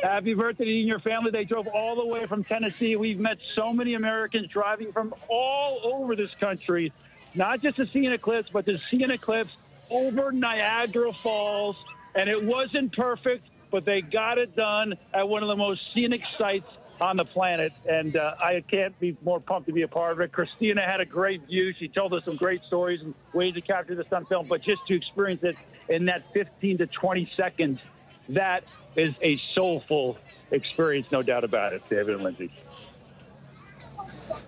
Happy birthday to you and your family. They drove all the way from Tennessee. We've met so many Americans driving from all over this country, not just to see an eclipse, but to see an eclipse over Niagara Falls. And it wasn't perfect, but they got it done at one of the most scenic sites on the planet. And I can't be more pumped to be a part of it. Christina had a great view. She told us some great stories and ways to capture this on film. But just to experience it in that 15 to 20 seconds, that is a soulful experience, no doubt about it, David and Lindsay.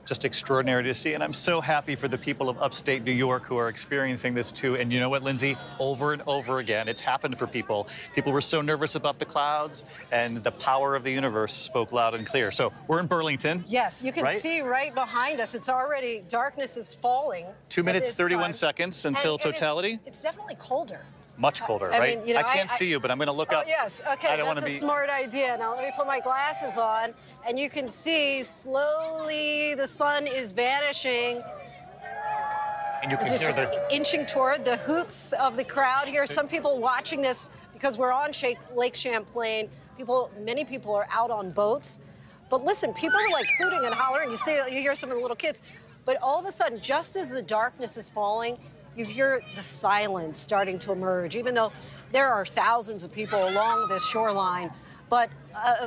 Just extraordinary to see, and I'm so happy for the people of upstate New York who are experiencing this too. And you know what, Lindsay? Over and over again, it's happened for people. People were so nervous about the clouds, and the power of the universe spoke loud and clear. So we're in Burlington. Yes, you can see right behind us. It's already, darkness is falling. 2 minutes, 31 seconds until totality. It's definitely colder. Much colder, I right? mean, you know, I can't see you, but I'm going to look up. Oh, yes. Okay, that's a smart idea. Now, let me put my glasses on, and you can see slowly the sun is vanishing. And you can it's hear just inching toward the hoots of the crowd here. Some people watching this, because we're on Lake Champlain, many people are out on boats. But listen, people are like hooting and hollering. You hear some of the little kids. But all of a sudden, just as the darkness is falling, you hear the silence starting to emerge, even though there are thousands of people along this shoreline. But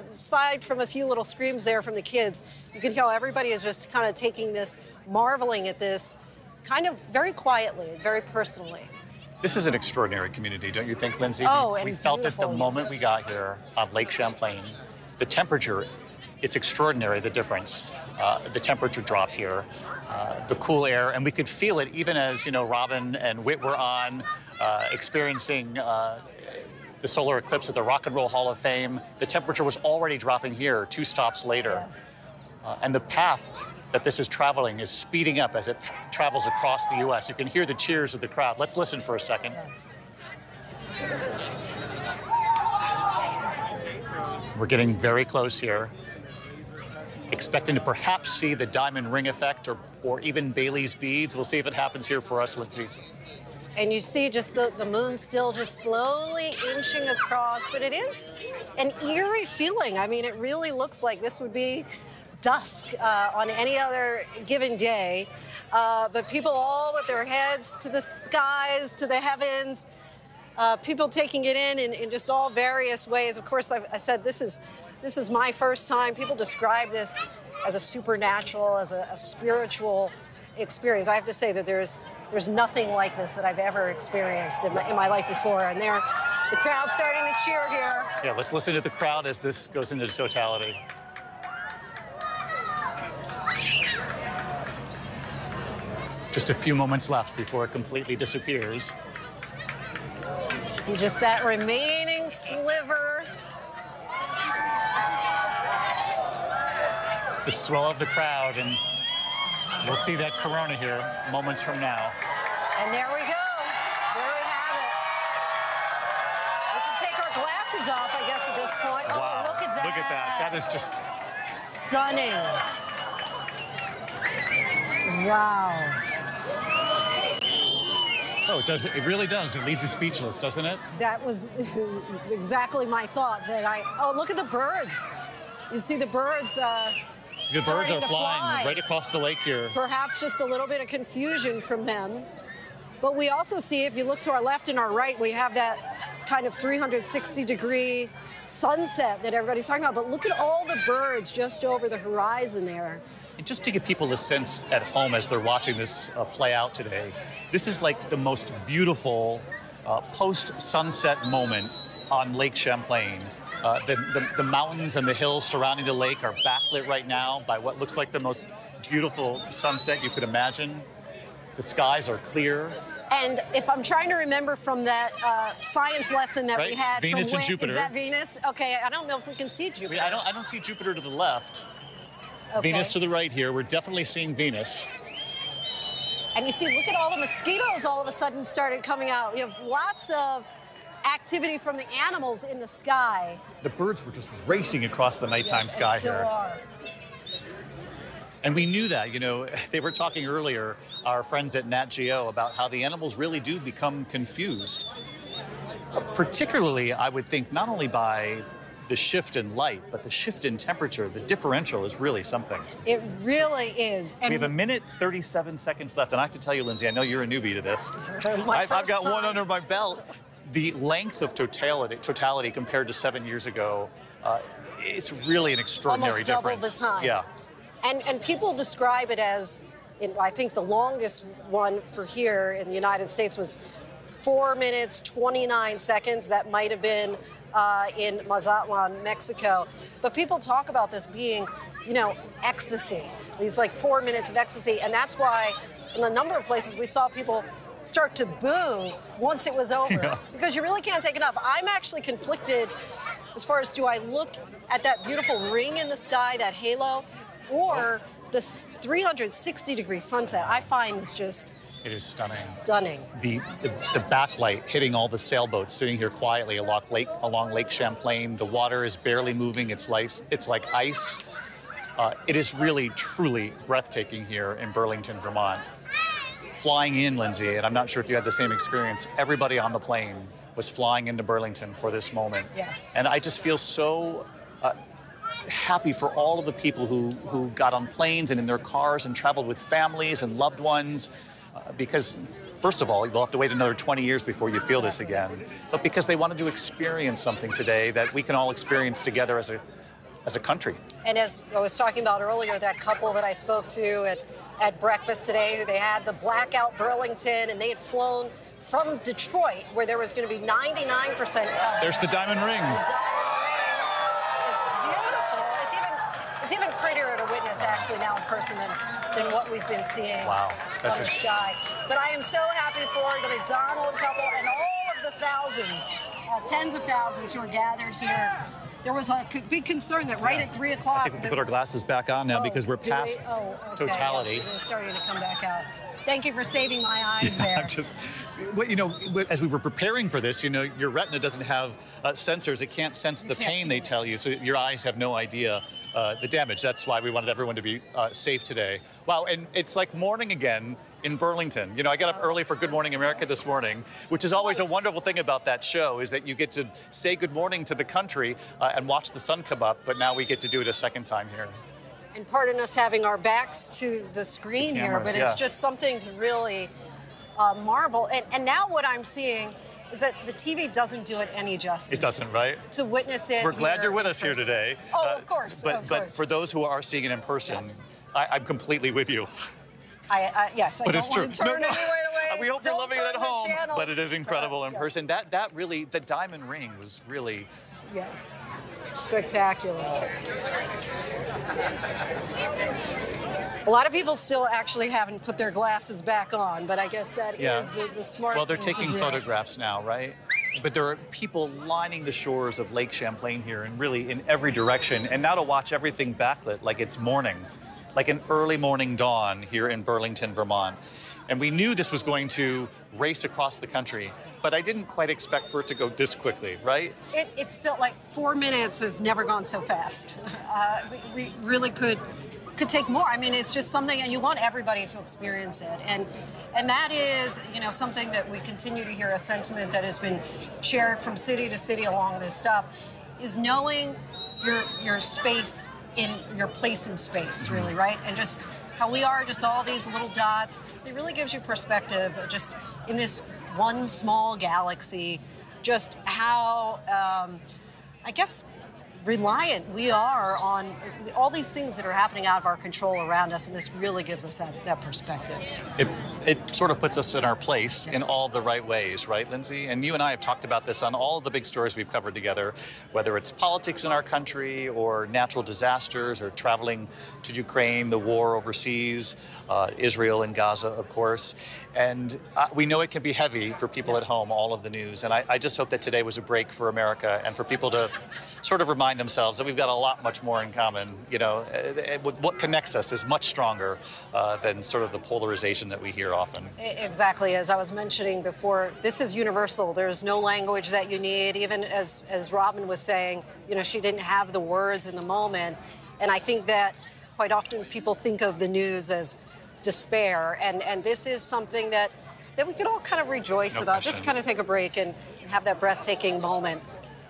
aside from a few little screams there from the kids, you can hear everybody is just kind of taking this, marveling at this, kind of very quietly, very personally. This is an extraordinary community, don't you think, Lindsay? Oh, we felt it the moment we got here on Lake Champlain. The temperature, it's extraordinary, the difference. The temperature drop here, the cool air, and we could feel it even as, you know, Robin and Whit were on experiencing the solar eclipse at the Rock and Roll Hall of Fame. The temperature was already dropping here 2 stops later. Yes. And the path that this is traveling is speeding up as it travels across the U.S. You can hear the cheers of the crowd. Let's listen for a second. Yes. We're getting very close here. Expecting to perhaps see the diamond ring effect or even Bailey's beads. We'll see if it happens here for us, Lindsay. And you see just the moon still just slowly inching across, but it is an eerie feeling. I mean, it really looks like this would be dusk on any other given day. But people all with their heads to the skies, to the heavens, people taking it in just all various ways. Of course, I said this is my first time. People describe this as a supernatural, as a spiritual experience. I have to say that there's nothing like this that I've ever experienced in my life before. And the crowd's starting to cheer here. Yeah, let's listen to the crowd as this goes into totality. Just a few moments left before it completely disappears. See just that remaining sliver. The swell of the crowd, and we'll see that corona here moments from now. And there we go. There we have it. We can take our glasses off, I guess, at this point. Wow. Oh, look at that. Look at that. That is just stunning. Wow. Oh, it does. It really does. It leaves you speechless, doesn't it? That was exactly my thought. Oh, look at the birds. You see the birds. The birds are flying right across the lake here. Perhaps just a little bit of confusion from them. But we also see, if you look to our left and our right, we have that kind of 360-degree sunset that everybody's talking about. But look at all the birds just over the horizon there. And just to give people a sense at home as they're watching this play out today, this is like the most beautiful post-sunset moment on Lake Champlain. The mountains and the hills surrounding the lake are backlit right now by what looks like the most beautiful sunset you could imagine. The skies are clear. And if I'm trying to remember from that science lesson that we had, Venus from and Jupiter. Is that Venus? Okay, I don't know if we can see Jupiter. I don't see Jupiter to the left. Okay. Venus to the right here. We're definitely seeing Venus. And you see, look at all the mosquitoes all of a sudden started coming out. We have lots of activity from the animals in the sky. The birds were just racing across the nighttime sky still here. Are. And we knew that, they were talking earlier, our friends at Nat Geo, about how the animals really do become confused. Particularly, I would think, not only by the shift in light, but the shift in temperature. The differential is really something. It really is. And we have 1:37 seconds left, and I have to tell you, Lindsay, I know you're a newbie to this. I've got one under my belt. The length of totality compared to 7 years ago, it's really an extraordinary difference. Almost double the time. Yeah. And people describe it as, I think the longest one for here in the United States was 4 minutes, 29 seconds. That might have been in Mazatlan, Mexico. But people talk about this being, ecstasy. These like 4 minutes of ecstasy. And that's why in a number of places we saw people start to boo once it was over. Because you really can't take enough. I'm actually conflicted as far as, do I look at that beautiful ring in the sky, that halo, or the 360-degree sunset? I find this just It is stunning. Stunning. The backlight hitting all the sailboats sitting here quietly along Lake Champlain. The water is barely moving. It's like ice. It is really, truly breathtaking here in Burlington, Vermont. Flying in, Lindsay, and I'm not sure if you had the same experience, everybody on the plane was flying into Burlington for this moment. Yes. And I just feel so happy for all of the people who got on planes and in their cars and traveled with families and loved ones. Because, first of all, you'll have to wait another 20 years before you feel this again. But because they wanted to experience something today that we can all experience together as a country. And as I was talking about earlier, that couple that I spoke to at breakfast today, they had the blackout Burlington, and they had flown from Detroit, where there was going to be 99% coverage. There's the diamond ring. It's beautiful. It's even prettier to witness actually now in person than what we've been seeing on the sky. But I am so happy for the McDonald couple and all of the thousands, tens of thousands who are gathered here. There was a big concern that right at 3 o'clock... I think we can put our glasses back on now because we're past totality. Yes, it's starting to come back out. Thank you for saving my eyes there. As we were preparing for this, your retina doesn't have sensors. It can't sense the pain they tell you, so your eyes have no idea the damage. That's why we wanted everyone to be safe today. Wow, and it's like morning again in Burlington. I got up early for Good Morning America this morning, which is always a wonderful thing about that show, is that you get to say good morning to the country and watch the sun come up, but now we get to do it a second time here. And pardon us having our backs to the screen here, but it's just something to really marvel. And now what I'm seeing is that the TV doesn't do it any justice. It doesn't, right? To witness it. We're glad you're with us here today. Oh, of course. But for those who are seeing it in person, I'm completely with you. Yes, but I it's don't true. want to turn away. We hope you're loving it at home, channels. but it is incredible in person. That really, the diamond ring was really... Yes, spectacular. A lot of people still actually haven't put their glasses back on, but I guess that is the smart Well, they're thing taking to do. photographs now, right? But there are people lining the shores of Lake Champlain here and really in every direction. And now to watch everything backlit like it's morning, like an early morning dawn here in Burlington, Vermont. And we knew this was going to race across the country, but I didn't quite expect for it to go this quickly, right? It's still like 4 minutes has never gone so fast. We really could take more. I mean, it's just something, and you want everybody to experience it. And that is, something that we continue to hear, a sentiment that has been shared from city to city along this stop, is knowing your space in your place in space, really, right? And just how we are, just all these little dots. It really gives you perspective just in this one small galaxy. just how, I guess, reliant we are on all these things that are happening out of our control around us, and this really gives us that perspective. It sort of puts us in our place in all the right ways, right, Lindsay? And you and I have talked about this on all the big stories we've covered together, whether it's politics in our country or natural disasters or traveling to Ukraine, the war overseas, Israel and Gaza, of course. And we know it can be heavy for people at home, all of the news. And I just hope that today was a break for America and for people to sort of remind themselves that we've got a lot much more in common. You know, what connects us is much stronger than sort of the polarization that we hear often. Exactly. As I was mentioning before, this is universal. There's no language that you need. Even as Robin was saying, you know, she didn't have the words in the moment. And I think that quite often people think of the news as despair. And this is something that we could all kind of rejoice about. Just kind of take a break and have that breathtaking moment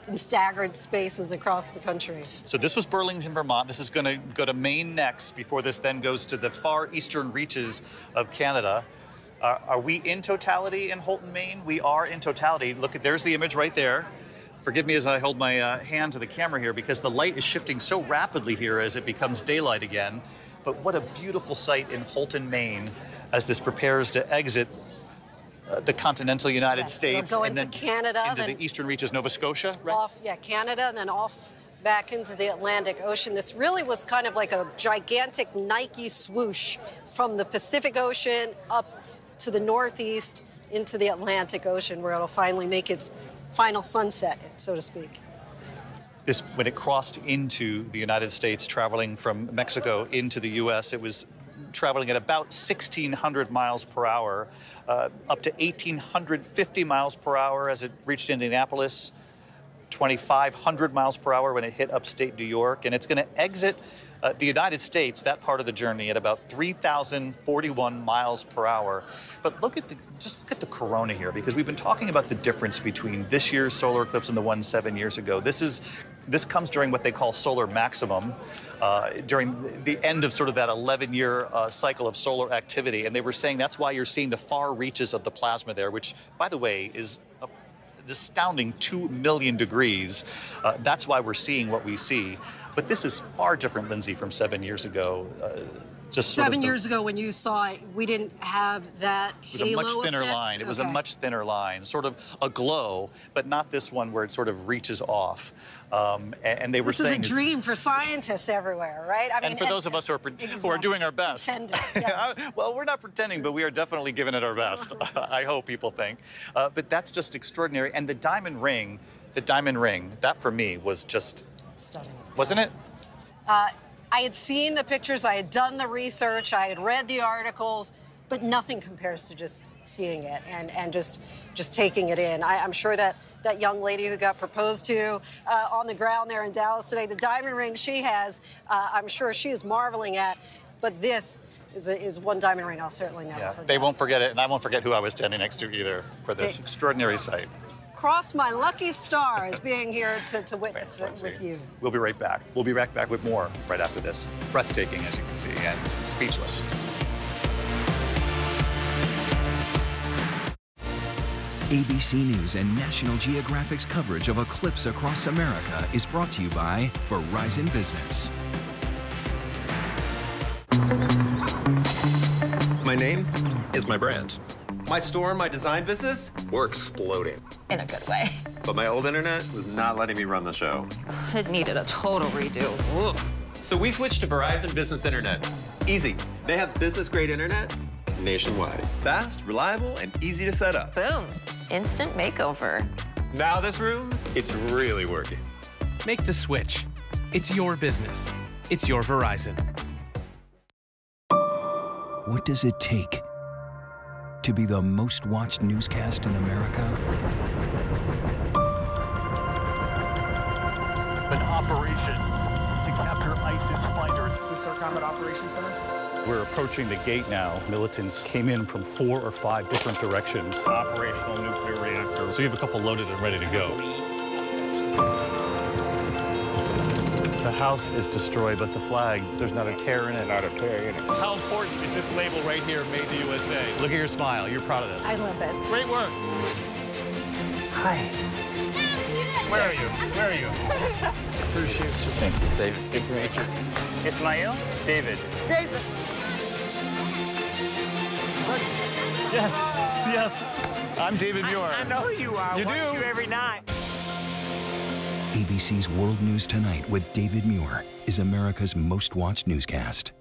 in staggered spaces across the country. So this was Burlington, Vermont. This is going to go to Maine next before this then goes to the far eastern reaches of Canada. Are we in totality in Houlton, Maine? We are in totality. Look, there's the image right there. Forgive me as I hold my hand to the camera here because the light is shifting so rapidly here as it becomes daylight again. But what a beautiful sight in Houlton, Maine as this prepares to exit the continental United States go and into then Canada, into the eastern reaches, Nova Scotia, right? Canada, and then off back into the Atlantic Ocean. This really was kind of like a gigantic Nike swoosh from the Pacific Ocean up to the northeast into the Atlantic Ocean, where it'll finally make its final sunset, so to speak. When it crossed into the United States, traveling from Mexico into the U.S., it was traveling at about 1,600 miles per hour, up to 1,850 miles per hour as it reached Indianapolis, 2,500 miles per hour when it hit upstate New York. And it's going to exit the United States, that part of the journey, at about 3,041 miles per hour. But just look at the corona here, because we've been talking about the difference between this year's solar eclipse and the one 7 years ago. This comes during what they call solar maximum, during the end of sort of that 11-year cycle of solar activity. And they were saying that's why you're seeing the far reaches of the plasma there, which, by the way, is an astounding 2 million degrees. That's why we're seeing what we see. But this is far different, Lindsay, from 7 years ago. Just 7 years ago when you saw it, we didn't have that halo It was a much thinner effect? line. It was a much thinner line, sort of a glow, but not this one where it sort of reaches off. And they were saying this is a dream for scientists everywhere, right? I mean, and for those of us who are doing our best. Yes. Well, we're not pretending, but we are definitely giving it our best. I hope people think. But that's just extraordinary. And the diamond ring, that for me was just stunning, wasn't it? I had seen the pictures, I had done the research, I had read the articles, but nothing compares to just seeing it and just taking it in. I'm sure that young lady who got proposed to on the ground there in Dallas today, the diamond ring she has, I'm sure she is marveling at, but this is one diamond ring I'll certainly never forget. They won't forget it, and I won't forget who I was standing next to either for this extraordinary sight. Cross my lucky stars being here to witness it with you. We'll be right back. We'll be right back with more right after this. Breathtaking, as you can see, and speechless. ABC News and National Geographic's coverage of Eclipse Across America is brought to you by Verizon Business. My name is my brand. My store, my design business, we're exploding. In a good way. But my old internet was not letting me run the show. It needed a total redo. Ugh. So we switched to Verizon Business Internet. Easy. They have business-grade internet nationwide. Fast, reliable, and easy to set up. Boom. Instant makeover. Now this room, it's really working. Make the switch. It's your business. It's your Verizon. What does it take to be the most watched newscast in America? An operation to capture ISIS fighters. Is this our Combat Operations Center? We're approaching the gate now. Militants came in from 4 or 5 different directions. Operational nuclear reactor. So you have a couple loaded and ready to go. The house is destroyed, but the flag, there's not a tear in it. Not a tear in it. How important is this label right here, Made in the USA? Look at your smile. You're proud of this. I love this. Great work. Hi. Where are you? Where are you? Appreciate you. Thank you. David, good to meet you. Ismail? David. David. Yes, yes. I'm David Muir. I know who you are. You Watch do? you every night. ABC's World News Tonight with David Muir is America's most watched newscast.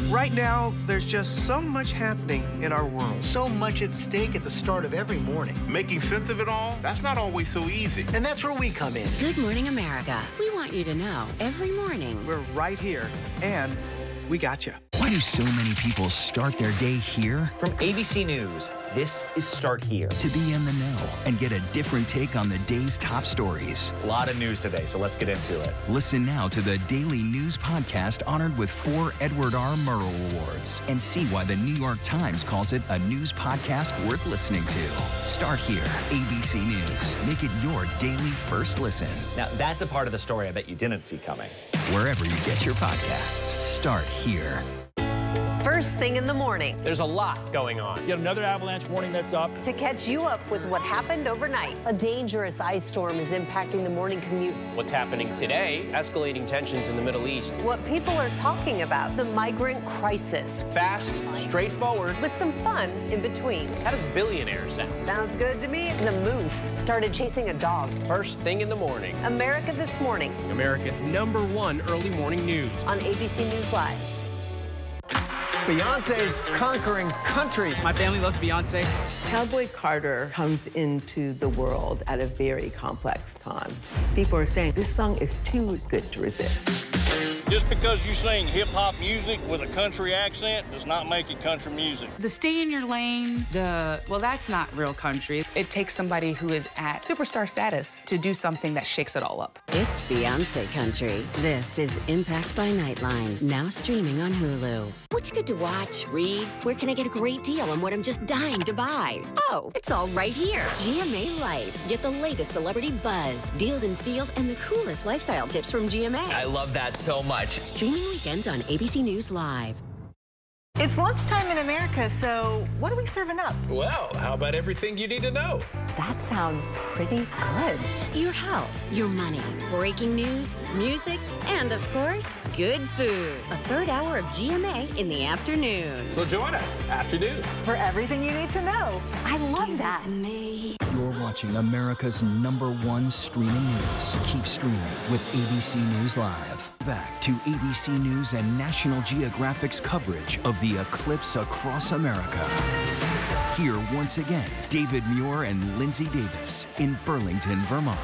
Right now, there's just so much happening in our world. So much at stake at the start of every morning. Making sense of it all, that's not always so easy. And that's where we come in. Good morning, America. We want you to know every morning. We're right here, and we got you. Why do so many people start their day here? From ABC News, this is Start Here. To be in the know and get a different take on the day's top stories. A lot of news today, so let's get into it. Listen now to the Daily News Podcast honored with 4 Edward R. Murrow Awards and see why the New York Times calls it a news podcast worth listening to. Start Here, ABC News. Make it your daily first listen. Now, that's a part of the story I bet you didn't see coming. Wherever you get your podcasts, Start Here. First thing in the morning. There's a lot going on. Yet another avalanche warning that's up. To catch you up with what happened overnight. A dangerous ice storm is impacting the morning commute. What's happening today? Escalating tensions in the Middle East. What people are talking about, the migrant crisis. Fast, straightforward. With some fun in between. How does billionaire sound? Sounds good to me. The moose started chasing a dog. First thing in the morning. America This Morning. America's #1 early morning news. On ABC News Live. Beyonce's conquering country. My family loves Beyonce. Cowboy Carter comes into the world at a very complex time. People are saying this song is too good to resist. Just because you sing hip-hop music with a country accent does not make it country music. The stay in your lane, well, that's not real country. It takes somebody who is at superstar status to do something that shakes it all up. It's Beyonce country. This is Impact by Nightline, now streaming on Hulu. What's good to watch, read? Where can I get a great deal on what I'm just dying to buy? Oh, it's all right here. GMA Life. Get the latest celebrity buzz, deals and steals, and the coolest lifestyle tips from GMA. I love that so much. Streaming weekends on ABC News Live. It's lunchtime in America, so what are we serving up? Well, how about everything you need to know? That sounds pretty good. Your health, your money, breaking news, music, and of course, good food. A third hour of GMA in the afternoon. So join us, afternoons. For everything you need to know. I love that. You're watching America's #1 streaming news. Keep streaming with ABC News Live. Back to ABC News and National Geographic's coverage of the Eclipse Across America. Here once again, David Muir and Lindsay Davis in Burlington, Vermont.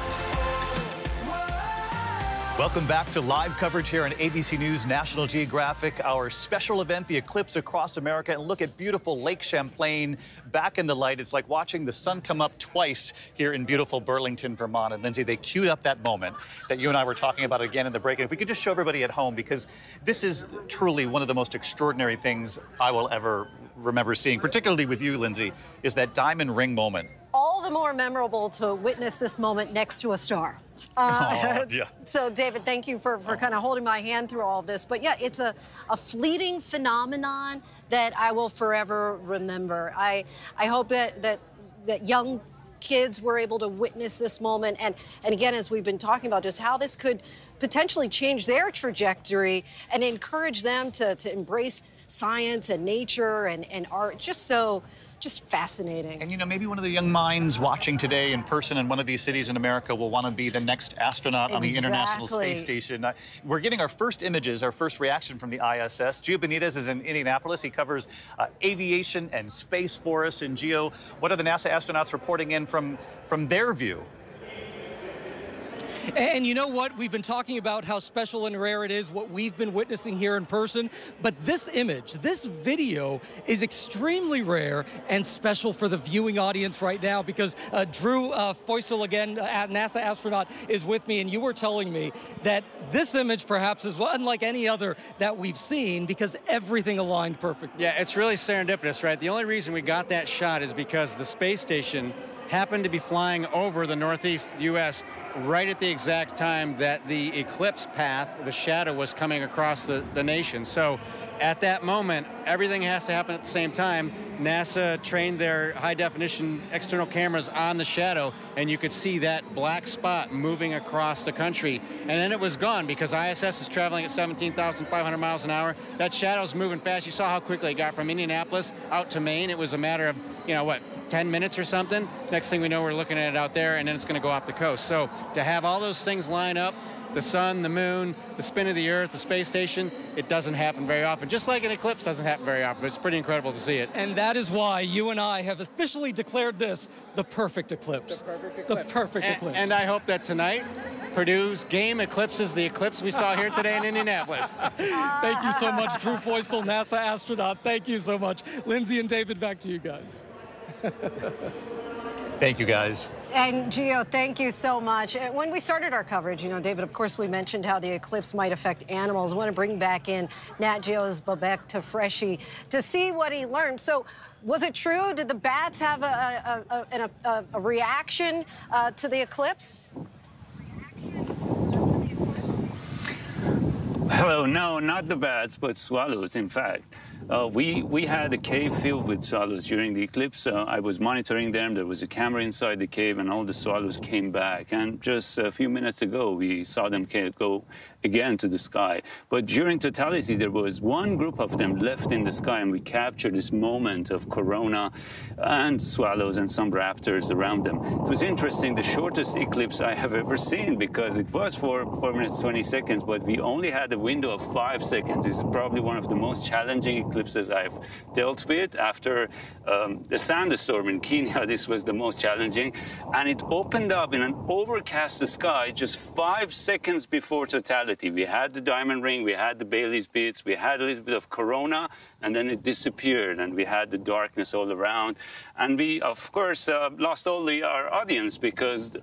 Welcome back to live coverage here on ABC News National Geographic, our special event, the Eclipse Across America. And look at beautiful Lake Champlain back in the light. It's like watching the sun come up twice here in beautiful Burlington, Vermont. And Lindsay, they queued up that moment that you and I were talking about again in the break. And if we could just show everybody at home, because this is truly one of the most extraordinary things I will ever remember seeing, particularly with you, Lindsay, is that diamond ring moment. All the more memorable to witness this moment next to a star. Yeah. So, David, thank you for kind of holding my hand through all of this. But, yeah, it's a fleeting phenomenon that I will forever remember. I hope that young kids were able to witness this moment. And again, as we've been talking about, just how this could potentially change their trajectory and encourage them to embrace science and nature and art. Just fascinating. And, you know, maybe one of the young minds watching today in person in one of these cities in America will want to be the next astronaut on the International Space Station. We're getting our first images, our first reaction from the ISS. Gio Benitez is in Indianapolis. He covers aviation and space for us. And Gio, what are the NASA astronauts reporting in from their view? And you know what? We've been talking about how special and rare it is, what we've been witnessing here in person. But this image, this video is extremely rare and special for the viewing audience right now, because Drew Feusel, again, NASA astronaut, is with me. And you were telling me that this image perhaps is unlike any other that we've seen because everything aligned perfectly. Yeah, it's really serendipitous, right? The only reason we got that shot is because the space station happened to be flying over the northeast U.S. right at the exact time that the eclipse path, the shadow, was coming across the nation. So at that moment, everything has to happen at the same time. NASA trained their high-definition external cameras on the shadow, and you could see that black spot moving across the country. And then it was gone because ISS is traveling at 17,500 miles an hour. That shadow's moving fast. You saw how quickly it got from Indianapolis out to Maine. It was a matter of, 10 minutes or something. Next thing we know, we're looking at it out there, and then it's going to go off the coast. So to have all those things line up, the sun, the moon, the spin of the Earth, the space station, it doesn't happen very often. Just like an eclipse doesn't happen very often, but it's pretty incredible to see it. And that is why you and I have officially declared this the perfect eclipse. The perfect eclipse. The perfect eclipse. And I hope that tonight, Purdue's game eclipses the eclipse we saw here today in Indianapolis. Thank you so much, Drew Feusel, NASA astronaut. Thank you so much. Lindsay and David, back to you guys. Thank you, guys. And Gio, thank you so much. When we started our coverage, David, of course, we mentioned how the eclipse might affect animals. I want to bring back in Nat Geo's Babek Tafreshi to see what he learned. So, was it true? Did the bats have a reaction to the eclipse? Hello, no, not the bats, but swallows, in fact. We had a cave filled with swallows during the eclipse. I was monitoring them. There was a camera inside the cave, and all the swallows came back. And just a few minutes ago, we saw them go again to the sky. But during totality, there was one group of them left in the sky, and we captured this moment of corona and swallows and some raptors around them. It was interesting, the shortest eclipse I have ever seen, because it was 4 minutes, 20 seconds, but we only had a window of 5 seconds. This is probably one of the most challenging eclipses I've dealt with. After the sandstorm in Kenya, this was the most challenging. And it opened up in an overcast sky just 5 seconds before totality. We had the diamond ring, we had the Bailey's beads, we had a little bit of corona, and then it disappeared, and we had the darkness all around. And we, of course, lost all our audience because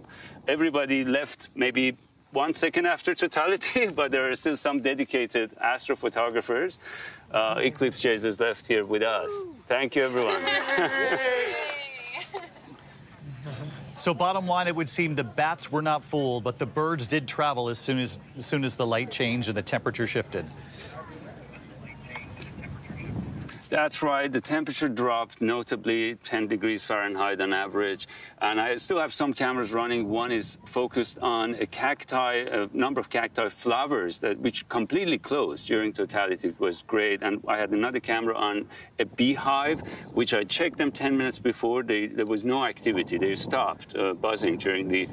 everybody left maybe 1 second after totality, but there are still some dedicated astrophotographers, eclipse chasers left here with us. Thank you, everyone. So bottom line, it would seem the bats were not fooled, but the birds did travel as soon as the light changed and the temperature shifted. That's right. The temperature dropped notably 10 degrees Fahrenheit on average. And I still have some cameras running. One is focused on a number of cacti flowers which completely closed during totality. It was great. And I had another camera on a beehive, which I checked them 10 minutes before. There was no activity. They stopped buzzing during the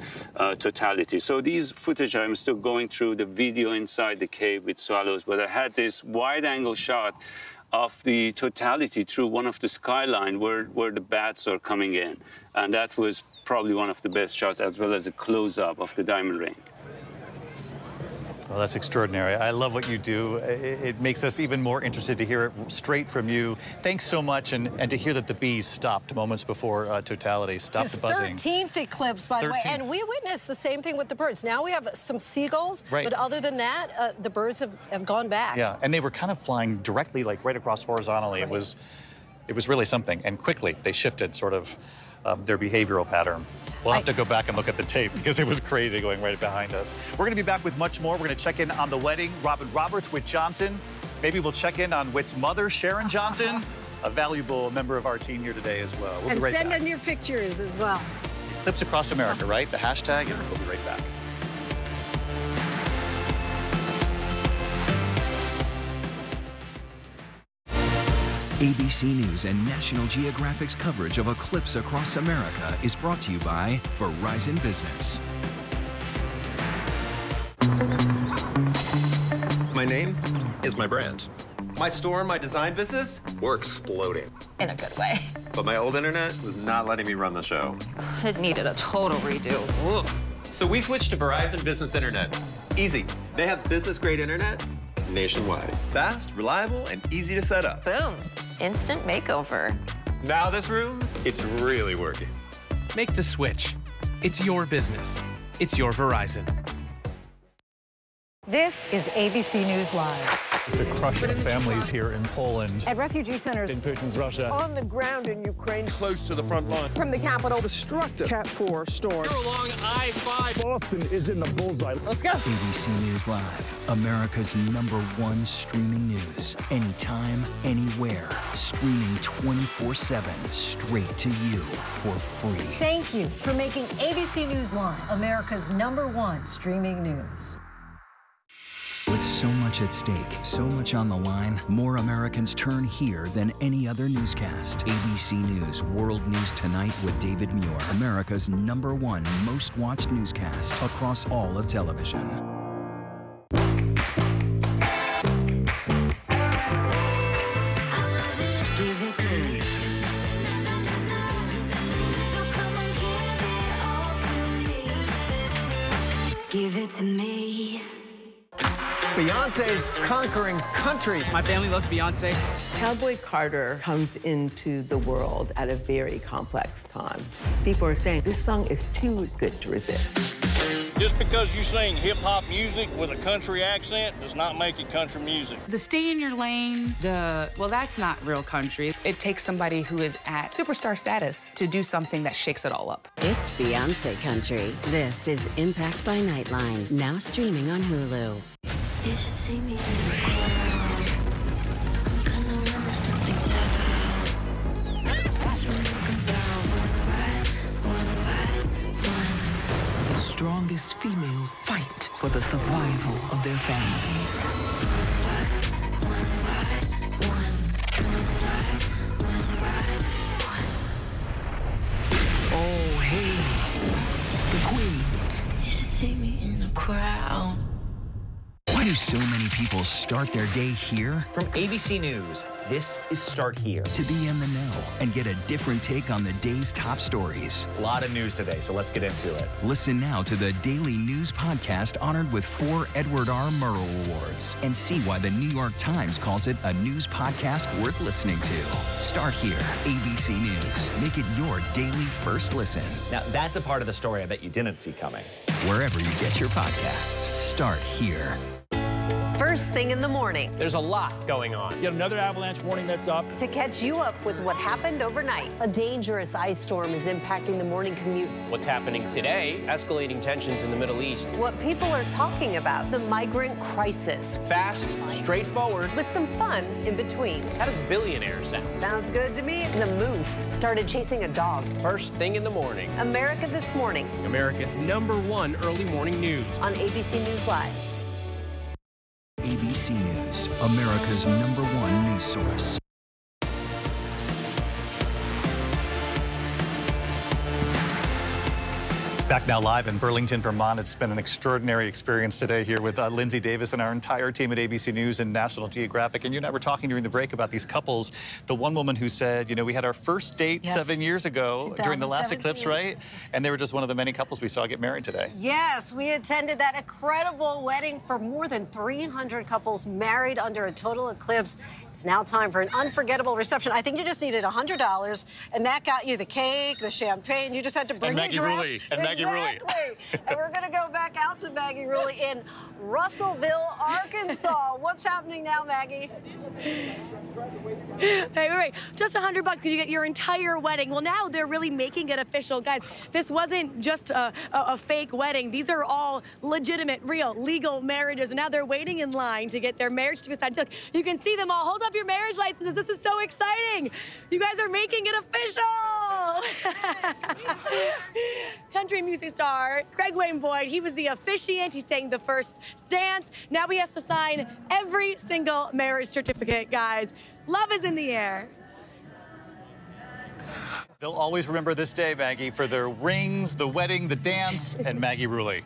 totality. So these footage, I'm still going through the video inside the cave with swallows. But I had this wide-angle shot of the totality through one of the skyline where the bats are coming in. And that was probably one of the best shots, as well as a close-up of the diamond ring. Well, that's extraordinary. I love what you do. It makes us even more interested to hear it straight from you. Thanks so much, and to hear that the bees stopped moments before totality, stopped the buzzing. 13th eclipse, by the way, and we witnessed the same thing with the birds. Now we have some seagulls, but other than that, the birds have gone back. Yeah, and they were kind of flying directly, like right across horizontally. Right. It was really something, and quickly they shifted sort of their behavioral pattern. We'll have to go back and look at the tape because it was crazy going right behind us. We're going to be back with much more. We're going to check in on the wedding. Robin Roberts, Whit Johnson. Maybe we'll check in on Whit's mother, Sharon Johnson, a valuable member of our team here today as well. We'll be right back. And send in your pictures as well. Eclipse Across America, right? The hashtag, and we'll be right back. ABC News and National Geographic's coverage of Eclipse Across America is brought to you by Verizon Business. My name is my brand. My store and my design business? We're exploding. In a good way. But my old internet was not letting me run the show. It needed a total redo. Ugh. So we switched to Verizon Business Internet. Easy. They have business-grade internet nationwide. Fast, reliable, and easy to set up. Boom. Instant makeover. Now this room, it's really working. Make the switch. It's your business. It's your Verizon. This is ABC News Live. The crush of families here in Poland. At refugee centers. In Putin's Russia. On the ground in Ukraine. Close to the front line. From the capital. Destructive Cat 4 storm. We're along I-5. Boston is in the bullseye. Let's go. ABC News Live, America's #1 streaming news. Anytime, anywhere. Streaming 24/7, straight to you for free. Thank you for making ABC News Live America's #1 streaming news. With so much at stake, so much on the line, more Americans turn here than any other newscast. ABC News World News Tonight with David Muir, America's #1 most watched newscast across all of television. Give it to me. Give it to me. Beyonce's conquering country. My family loves Beyonce. Cowboy Carter comes into the world at a very complex time. People are saying this song is too good to resist. Just because you sing hip-hop music with a country accent does not make it country music. The stay in your lane, well, that's not real country. It takes somebody who is at superstar status to do something that shakes it all up. It's Beyonce country. This is Impact by Nightline, now streaming on Hulu. You should see me in the crowd. Gonna run this nothing down. Watch me looking down. One. The strongest females fight for the survival of their families. Oh, hey, the queens. You should see me in a crowd. Why do so many people start their day here? From ABC News, this is Start Here. To be in the know and get a different take on the day's top stories. A lot of news today, so let's get into it. Listen now to the Daily News Podcast honored with 4 Edward R. Murrow Awards and see why the New York Times calls it a news podcast worth listening to. Start Here, ABC News. Make it your daily first listen. Now, that's a part of the story I bet you didn't see coming. Wherever you get your podcasts, Start Here. First thing in the morning. There's a lot going on. Yet another avalanche warning that's up. To catch you up with what happened overnight. A dangerous ice storm is impacting the morning commute. What's happening today? Escalating tensions in the Middle East. What people are talking about. The migrant crisis. Fast, straightforward. With some fun in between. How does billionaire sound? Sounds good to me. The moose started chasing a dog. First thing in the morning. America This Morning. America's #1 early morning news. On ABC News Live. ABC News, America's #1 news source. Back now live in Burlington, Vermont. It's been an extraordinary experience today here with Lindsay Davis and our entire team at ABC News and National Geographic. And you and I were talking during the break about these couples. The one woman who said, you know, we had our first date 7 years ago during the last eclipse, right? And they were just one of the many couples we saw get married today. Yes, we attended that incredible wedding for more than 300 couples married under a total eclipse. It's now time for an unforgettable reception. I think you just needed $100, and that got you the cake, the champagne. You just had to bring your dress. Exactly. And we're going to go back out to Maggie Rulli in Russellville, Arkansas. What's happening now, Maggie? Hey, wait. Just $100 you get your entire wedding. Well, now they're really making it official. Guys, this wasn't just a fake wedding. These are all legitimate, real, legal marriages. And now they're waiting in line to get their marriage certificate. Look, you can see them all. Hold up your marriage licenses. This is so exciting. You guys are making it official. Country music star Greg Wayne Boyd, he was the officiant. He sang the first dance. Now he has to sign every single marriage certificate, guys. Love is in the air. They'll always remember this day, Maggie, for their rings, the wedding, the dance, and Maggie Rulli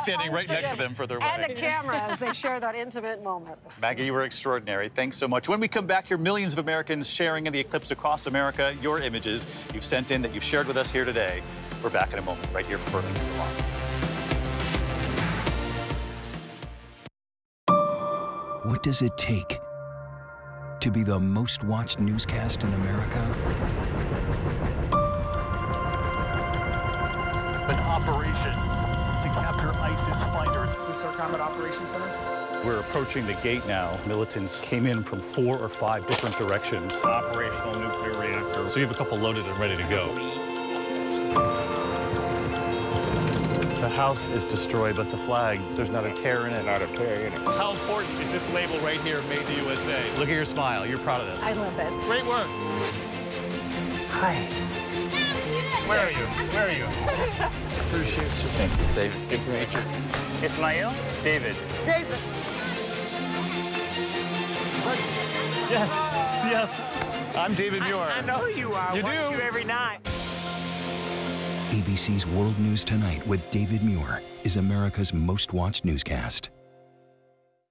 standing right next to them for their wedding. And a camera as they share that intimate moment. Maggie, you were extraordinary. Thanks so much. When we come back here, millions of Americans sharing in the eclipse across America, your images you've sent in that you've shared with us here today. We're back in a moment right here from Burlington, Vermont. What does it take to be the most watched newscast in America? An operation to capture ISIS fighters. Is this our Combat Operations Center? We're approaching the gate now. Militants came in from 4 or 5 different directions. Operational nuclear reactor. So you have a couple loaded and ready to go. The house is destroyed, but the flag, there's not a tear in it. Not a tear in it. How important is this label right here, Made in the USA? Look at your smile. You're proud of this. I love this. Great work. Hi. Where are you? Where are you? Appreciate you. Thank you, David. Good to meet you. Ismail? David. David. Yes, yes. I'm David Muir. I know who you are. You Watch do? you every night. ABC's World News Tonight with David Muir is America's most watched newscast.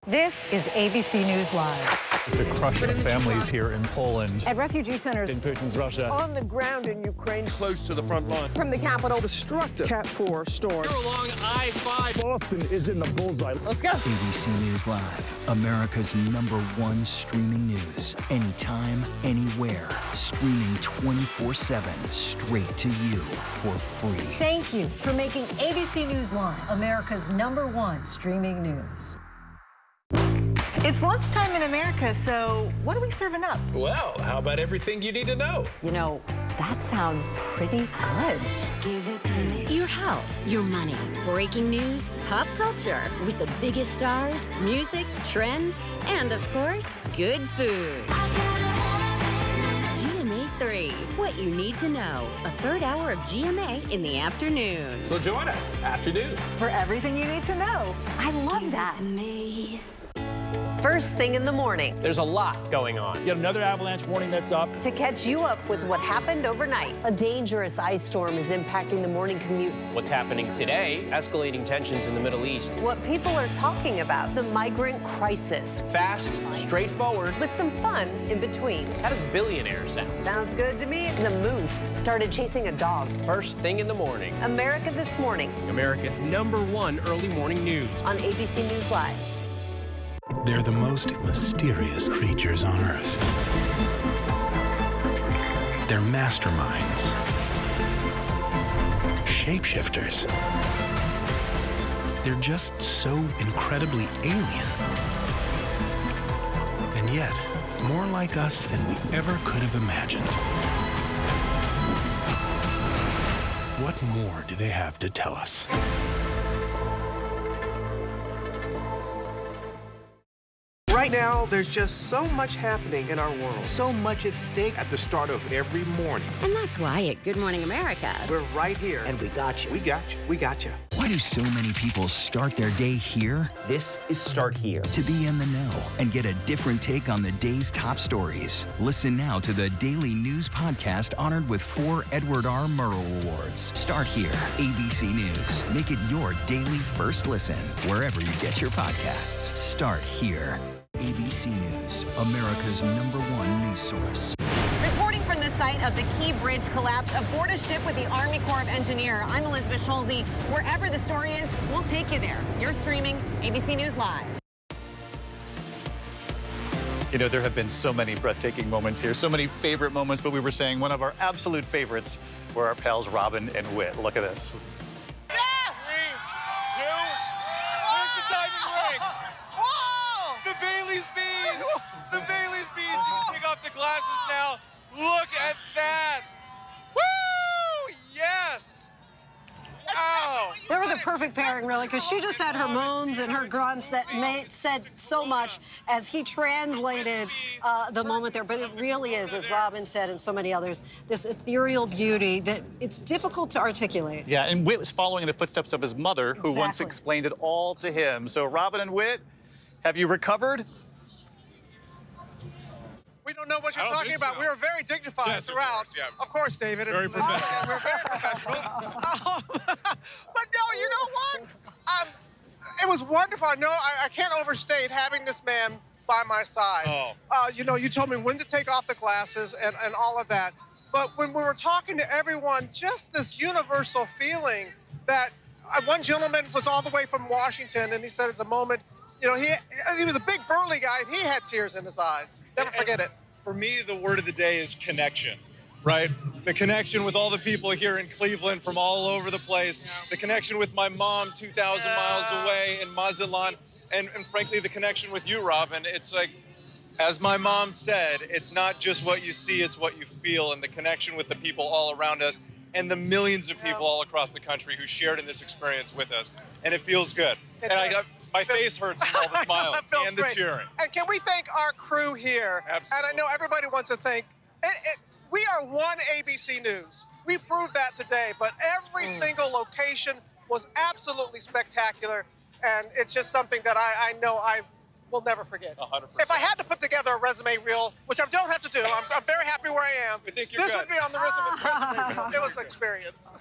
This is ABC News Live. The crush of families here in Poland. At refugee centers. In Putin's Russia. On the ground in Ukraine. Close to the front line. From the capital. Destructive Cat 4 storm. You're along I-5. Boston is in the bullseye. Let's go. ABC News Live, America's #1 streaming news. Anytime, anywhere. Streaming 24/7 straight to you for free. Thank you for making ABC News Live America's #1 streaming news. It's lunchtime in America, so what are we serving up? Well, how about everything you need to know? You know, that sounds pretty good. Give it to me. Your health, your money, breaking news, pop culture, with the biggest stars, music, trends, and of course, good food. GMA 3, what you need to know. A third hour of GMA in the afternoon. So join us, Afternoons. For everything you need to know. I love that. First thing in the morning. There's a lot going on. Yet another avalanche warning that's up. To catch you up with what happened overnight. A dangerous ice storm is impacting the morning commute. What's happening today? Escalating tensions in the Middle East. What people are talking about. The migrant crisis. Fast, straightforward. With some fun in between. How does billionaire sound? Sounds good to me. The moose started chasing a dog. First thing in the morning. America This Morning. America's #1 early morning news. On ABC News Live. They're the most mysterious creatures on Earth. They're masterminds, shapeshifters. They're just so incredibly alien. And yet, more like us than we ever could have imagined. What more do they have to tell us? Right now, there's just so much happening in our world. So much at stake at the start of every morning. And that's why at Good Morning America, we're right here. And we got you. We got you. We got you. Why do so many people start their day here? This is Start Here. To be in the know and get a different take on the day's top stories. Listen now to the Daily News Podcast honored with 4 Edward R. Murrow Awards. Start Here, ABC News. Make it your daily first listen, wherever you get your podcasts. Start Here. ABC News, America's #1 news source. Reporting from the site of the Key Bridge collapse aboard a ship with the Army Corps of Engineers, I'm Elizabeth Schulze. Wherever the story is, we'll take you there. You're streaming ABC News Live. You know, there have been so many breathtaking moments here, so many favorite moments, but we were saying one of our absolute favorites were our pals Robin and Whit. Look at this. Yes! 3, 2, where's the diamond ring? Whoa! The Bailey's beads! The Bailey's beads! You can take off the glasses now. Look at that! Woo! Yes! Ow! They were the perfect pairing, really, because she just had her moans and her grunts that said so much as he translated the moment there. But it really is, as Robin said and so many others, this ethereal beauty that it's difficult to articulate. Yeah, and Whit was following in the footsteps of his mother, who once explained it all to him. So, Robin and Whit, have you recovered? We don't know what you're talking about. We were very dignified throughout. Of course, David. Very professional. We're very professional. But no, you know what? It was wonderful. No, I can't overstate having this man by my side. You know, you told me when to take off the glasses and all of that. But when we were talking to everyone, just this universal feeling that one gentleman was all the way from Washington, and he said it's a moment. You know, he was a big burly guy, and he had tears in his eyes. Never forget it. For me, the word of the day is connection, right? The connection with all the people here in Cleveland from all over the place. The connection with my mom 2,000 miles away in Mazatlan. and frankly, the connection with you, Robin, it's like, as my mom said, it's not just what you see, it's what you feel, and the connection with the people all around us and the millions of people all across the country who shared in this experience with us. And it feels good. My face hurts from all the smiling and the cheering. And can we thank our crew here? Absolutely. And I know everybody wants to thank. We are one ABC News. We proved that today, but every single location was absolutely spectacular. And it's just something that I know I will never forget. 100%. If I had to put together a resume reel, which I don't have to do, I'm very happy where I am. This would be on the resume reel. It was an experience.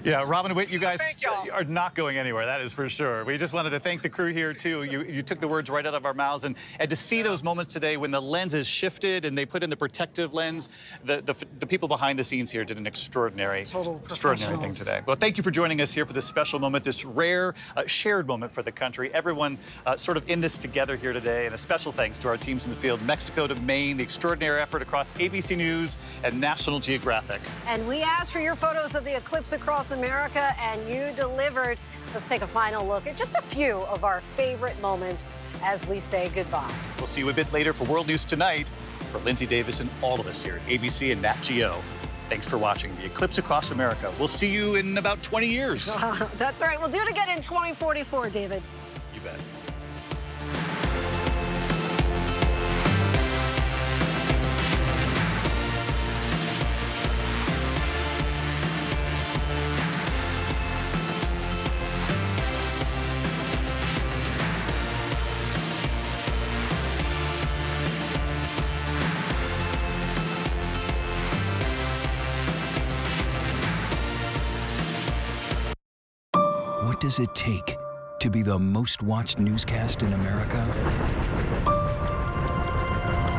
Yeah, Robin and Whit, you guys are not going anywhere, that is for sure. We just wanted to thank the crew here, too. You took the words right out of our mouths. And to see those moments today when the lens is shifted and they put in the protective lens, the people behind the scenes here did an extraordinary thing today. Well, thank you for joining us here for this special moment, this rare shared moment for the country. Everyone sort of in this together here today. And a special thanks to our teams in the field, Mexico to Maine, the extraordinary effort across ABC News and National Geographic. And we asked for your photos of the Eclipse Across America, and you delivered. Let's take a final look at just a few of our favorite moments as we say goodbye. We'll see you a bit later for World News Tonight. For Lindsay Davis and all of us here at ABC and Nat Geo, thanks for watching the Eclipse Across America. We'll see you in about 20 years. That's right. We'll do it again in 2044, David. You bet. What does it take to be the most watched newscast in America?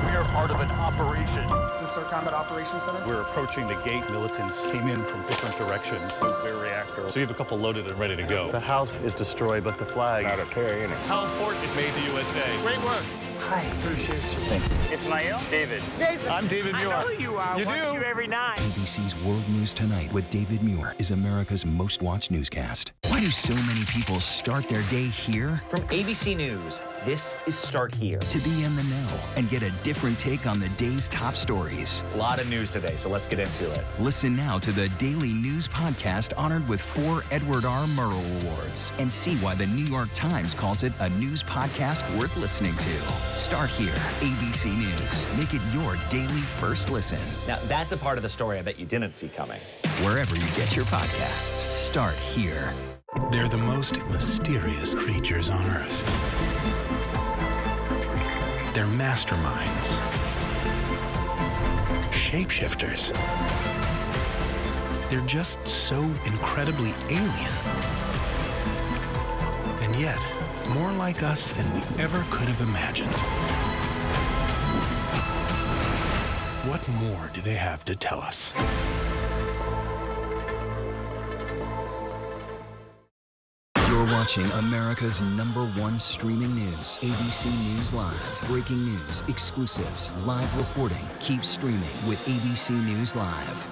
We are part of an operation. Is this our combat operations center? We're approaching the gate. Militants came in from different directions. Nuclear reactor. So you have a couple loaded and ready to go. The house is destroyed, but the flag. Not a carry in it. How important it made the USA. Great work. Hi. Appreciate you. Thank you. Ismail? David. David. I'm David Muir. I know who you are. You Watch do? you every night. ABC's World News Tonight with David Muir is America's most watched newscast. Why do so many people start their day here? From ABC News, this is Start Here. To be in the know and get a different take on the day's top stories. A lot of news today, so let's get into it. Listen now to the Daily News Podcast honored with 4 Edward R. Murrow Awards and see why the New York Times calls it a news podcast worth listening to. Start Here, ABC News. Make it your daily first listen. Now, that's a part of the story I bet you didn't see coming. Wherever you get your podcasts, Start Here. They're the most mysterious creatures on Earth. They're masterminds, shapeshifters. They're just so incredibly alien. And yet, more like us than we ever could have imagined. What more do they have to tell us? You're watching America's #1 streaming news, ABC News Live. Breaking news, exclusives, live reporting. Keep streaming with ABC News Live.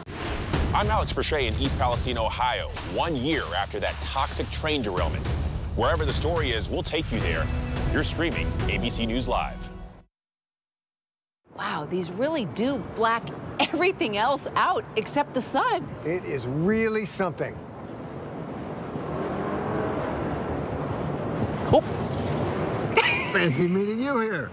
I'm Alex Brachet in East Palestine, Ohio, 1 year after that toxic train derailment. Wherever the story is, we'll take you there. You're streaming ABC News Live. Wow, these really do black everything else out except the sun. It is really something. Oh. Fancy meeting you here.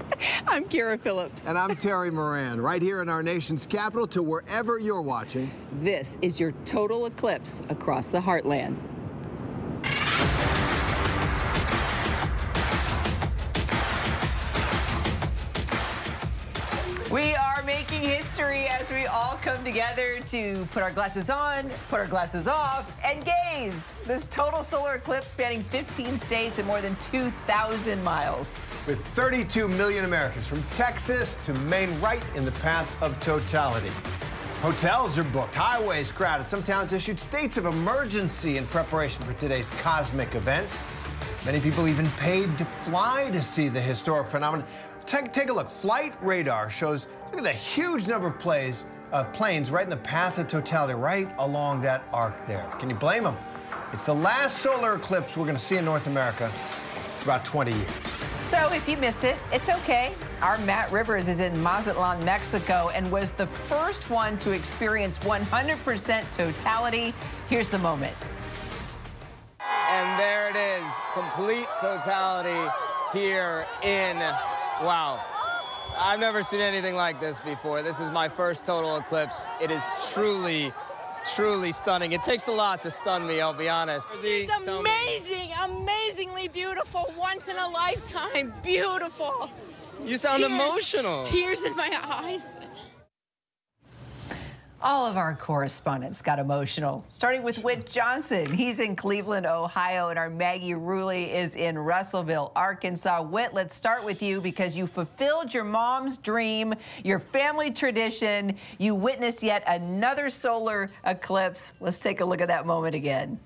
I'm Kara Phillips. And I'm Terry Moran, right here in our nation's capital to wherever you're watching. This is your total eclipse across the heartland. We are making history as we all come together to put our glasses on, put our glasses off, and gaze. This total solar eclipse spanning 15 states and more than 2,000 miles. With 32 million Americans from Texas to Maine right in the path of totality. Hotels are booked, highways crowded. Some towns issued states of emergency in preparation for today's cosmic events. Many people even paid to fly to see the historic phenomenon. Take a look. Flight radar shows, look at the huge number of planes right in the path of totality, right along that arc there. Can you blame them? It's the last solar eclipse we're going to see in North America for about 20 years. So if you missed it, it's okay. Our Matt Rivers is in Mazatlan, Mexico, and was the first one to experience 100% totality. Here's the moment. And there it is, complete totality here in, wow. I've never seen anything like this before. This is my first total eclipse. It is truly, truly stunning. It takes a lot to stun me, I'll be honest. It's amazing, amazingly beautiful, once in a lifetime, beautiful. You sound Tears, emotional. Tears in my eyes. All of our correspondents got emotional, starting with Whit Johnson. He's in Cleveland, Ohio, and our Maggie Ruley is in Russellville, Arkansas. Whit, let's start with you because you fulfilled your mom's dream, your family tradition. You witnessed yet another solar eclipse. Let's take a look at that moment again.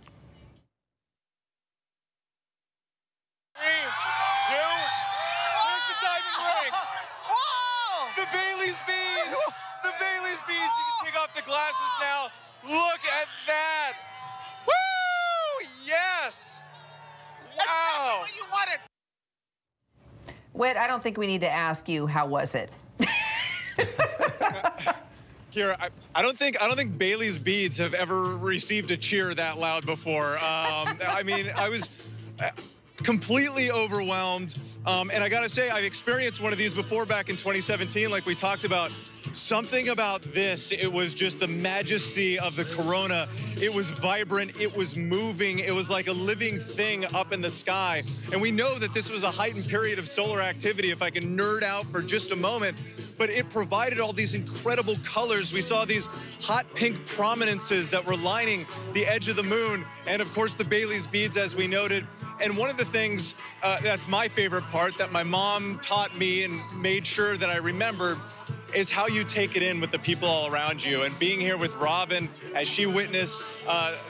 3, 2, here's the diamond ring. Whoa! The Bailey's beads. The Bailey's beads. You can take off the glasses now. Look at that. Woo! Yes. Wow. What you wanted. Whit, I don't think we need to ask you, how was it? Kira, I don't think Bailey's beads have ever received a cheer that loud before. I mean, I was completely overwhelmed. And I gotta say, I've experienced one of these before back in 2017, like we talked about. Something about this, it was just the majesty of the corona. It was vibrant, it was moving, it was like a living thing up in the sky. And we know that this was a heightened period of solar activity, if I can nerd out for just a moment, but it provided all these incredible colors. We saw these hot pink prominences that were lining the edge of the moon, and of course the Bailey's beads, as we noted. And one of the things that's my favorite part that my mom taught me and made sure that I remembered is how you take it in with the people all around you. And being here with Robin as she witnessed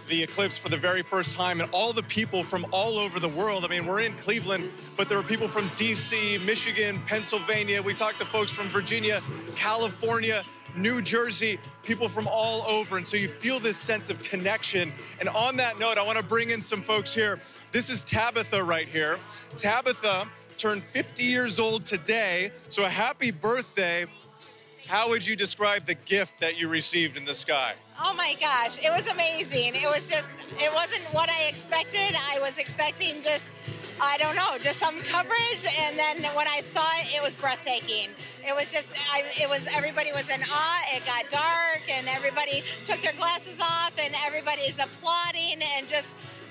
the eclipse for the very first time, and all the people from all over the world. I mean, we're in Cleveland, but there are people from DC, Michigan, Pennsylvania. We talked to folks from Virginia, California, New Jersey, people from all over. And so you feel this sense of connection. And on that note, I want to bring in some folks here. This is Tabitha right here. Tabitha turned 50 years old today, so a happy birthday. How would you describe the gift that you received in the sky? Oh my gosh, it was amazing. It was just, it wasn't what I expected. I was expecting just, I don't know, just some coverage. And then when I saw it, it was breathtaking. It was just, everybody was in awe. It got dark and everybody took their glasses off and everybody's applauding and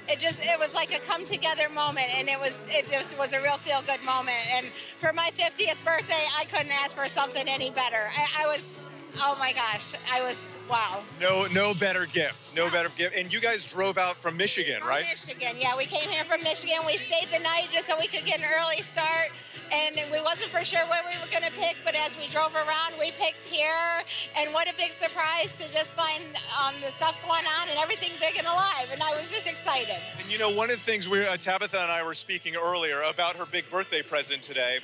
it was like a come together moment, and it just was a real feel good moment. And for my 50th birthday, I couldn't ask for something any better. I was, oh my gosh, I was, wow. No better gift, no better gift. And you guys drove out from Michigan, right? Michigan, yeah, we came here from Michigan. We stayed the night just so we could get an early start, and we wasn't for sure where we were gonna pick, but as we drove around, we picked here, and what a big surprise to just find the stuff going on and everything big and alive, and I was just excited. And you know, one of the things Tabitha and I were speaking earlier about her big birthday present today,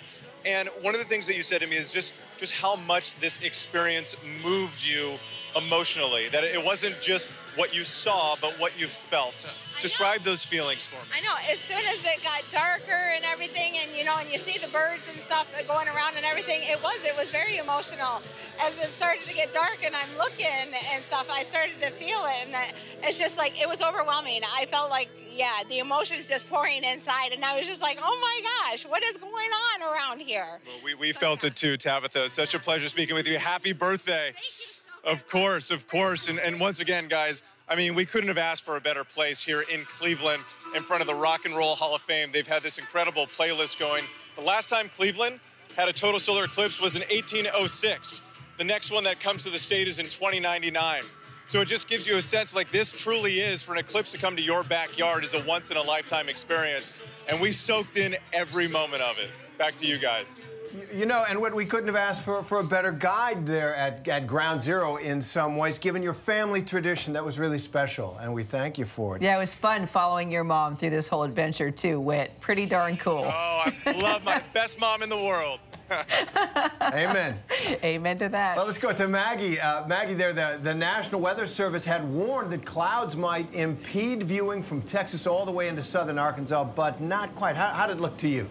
and one of the things that you said to me is just how much this experience moved you emotionally, that it wasn't just what you saw, but what you felt. Describe those feelings for me. I know, as soon as it got darker and everything, and you know, and you see the birds and stuff going around and everything, it was very emotional. As it started to get dark and I'm looking and stuff, I started to feel it, and it's just like, it was overwhelming. I felt like, yeah, the emotions just pouring inside, and I was just like, oh my gosh, what is going on around here? Well, we felt it too, Tabitha. It's such a pleasure speaking with you. Happy birthday. Thank you. Of course. And once again, guys, I mean, we couldn't have asked for a better place here in Cleveland in front of the Rock and Roll Hall of Fame. They've had this incredible playlist going. The last time Cleveland had a total solar eclipse was in 1806. The next one that comes to the state is in 2099. So it just gives you a sense like this truly is, for an eclipse to come to your backyard, is a once-in-a-lifetime experience. And we soaked in every moment of it. Back to you guys. You know, and what we couldn't have asked for a better guide there at Ground Zero in some ways, given your family tradition. That was really special, and we thank you for it. Yeah, it was fun following your mom through this whole adventure, too, Whit. Pretty darn cool. Oh, I love my best mom in the world. Amen. Amen to that. Well, let's go to Maggie. Maggie, there, the National Weather Service had warned that clouds might impede viewing from Texas all the way into southern Arkansas, but not quite. How did it look to you?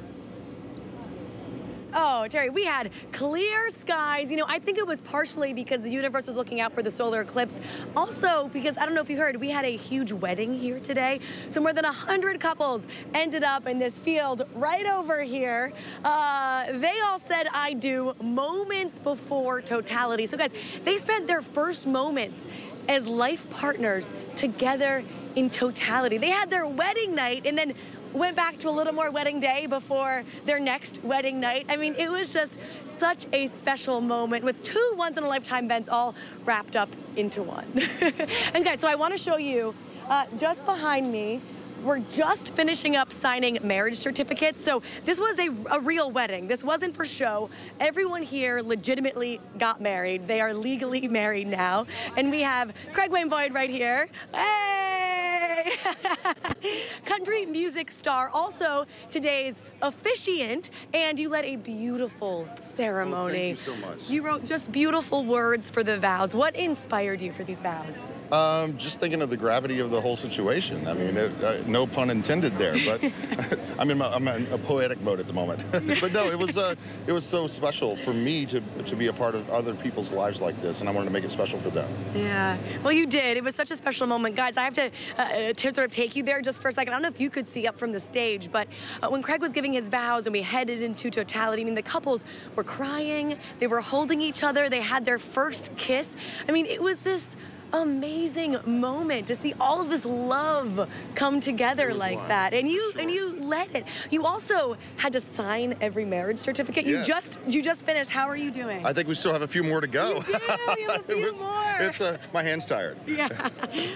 Oh, Terry, we had clear skies. You know, I think it was partially because the universe was looking out for the solar eclipse. Also, because, I don't know if you heard, we had a huge wedding here today. So more than 100 couples ended up in this field right over here. They all said I do moments before totality. So guys, they spent their first moments as life partners together in totality. They had their wedding night and then went back to a little more wedding day before their next wedding night. I mean, it was just such a special moment with two once-in-a-lifetime events all wrapped up into one. And guys, so I want to show you just behind me, we're just finishing up signing marriage certificates. So this was a real wedding. This wasn't for show. Everyone here legitimately got married. They are legally married now. And we have Craig Wayne Boyd right here. Hey! Country music star, also today's officiant, and you led a beautiful ceremony. Oh, thank you so much. You wrote just beautiful words for the vows. What inspired you for these vows? Just thinking of the gravity of the whole situation. I mean, no pun intended there, but I'm in a poetic mode at the moment. But no, it was so special for me to be a part of other people's lives like this, and I wanted to make it special for them. Yeah, well, you did. It was such a special moment. Guys, I have to sort of take you there just for a second. I don't know if you could see up from the stage, but when Craig was giving his vows and we headed into totality, I mean, the couples were crying, they were holding each other, they had their first kiss. I mean, it was this amazing moment to see all of this love come together like that, and you led it. You also had to sign every marriage certificate. Yes. You just finished. How are you doing? I think we still have a few more to go. You have a few more. My hand's tired. Yeah. For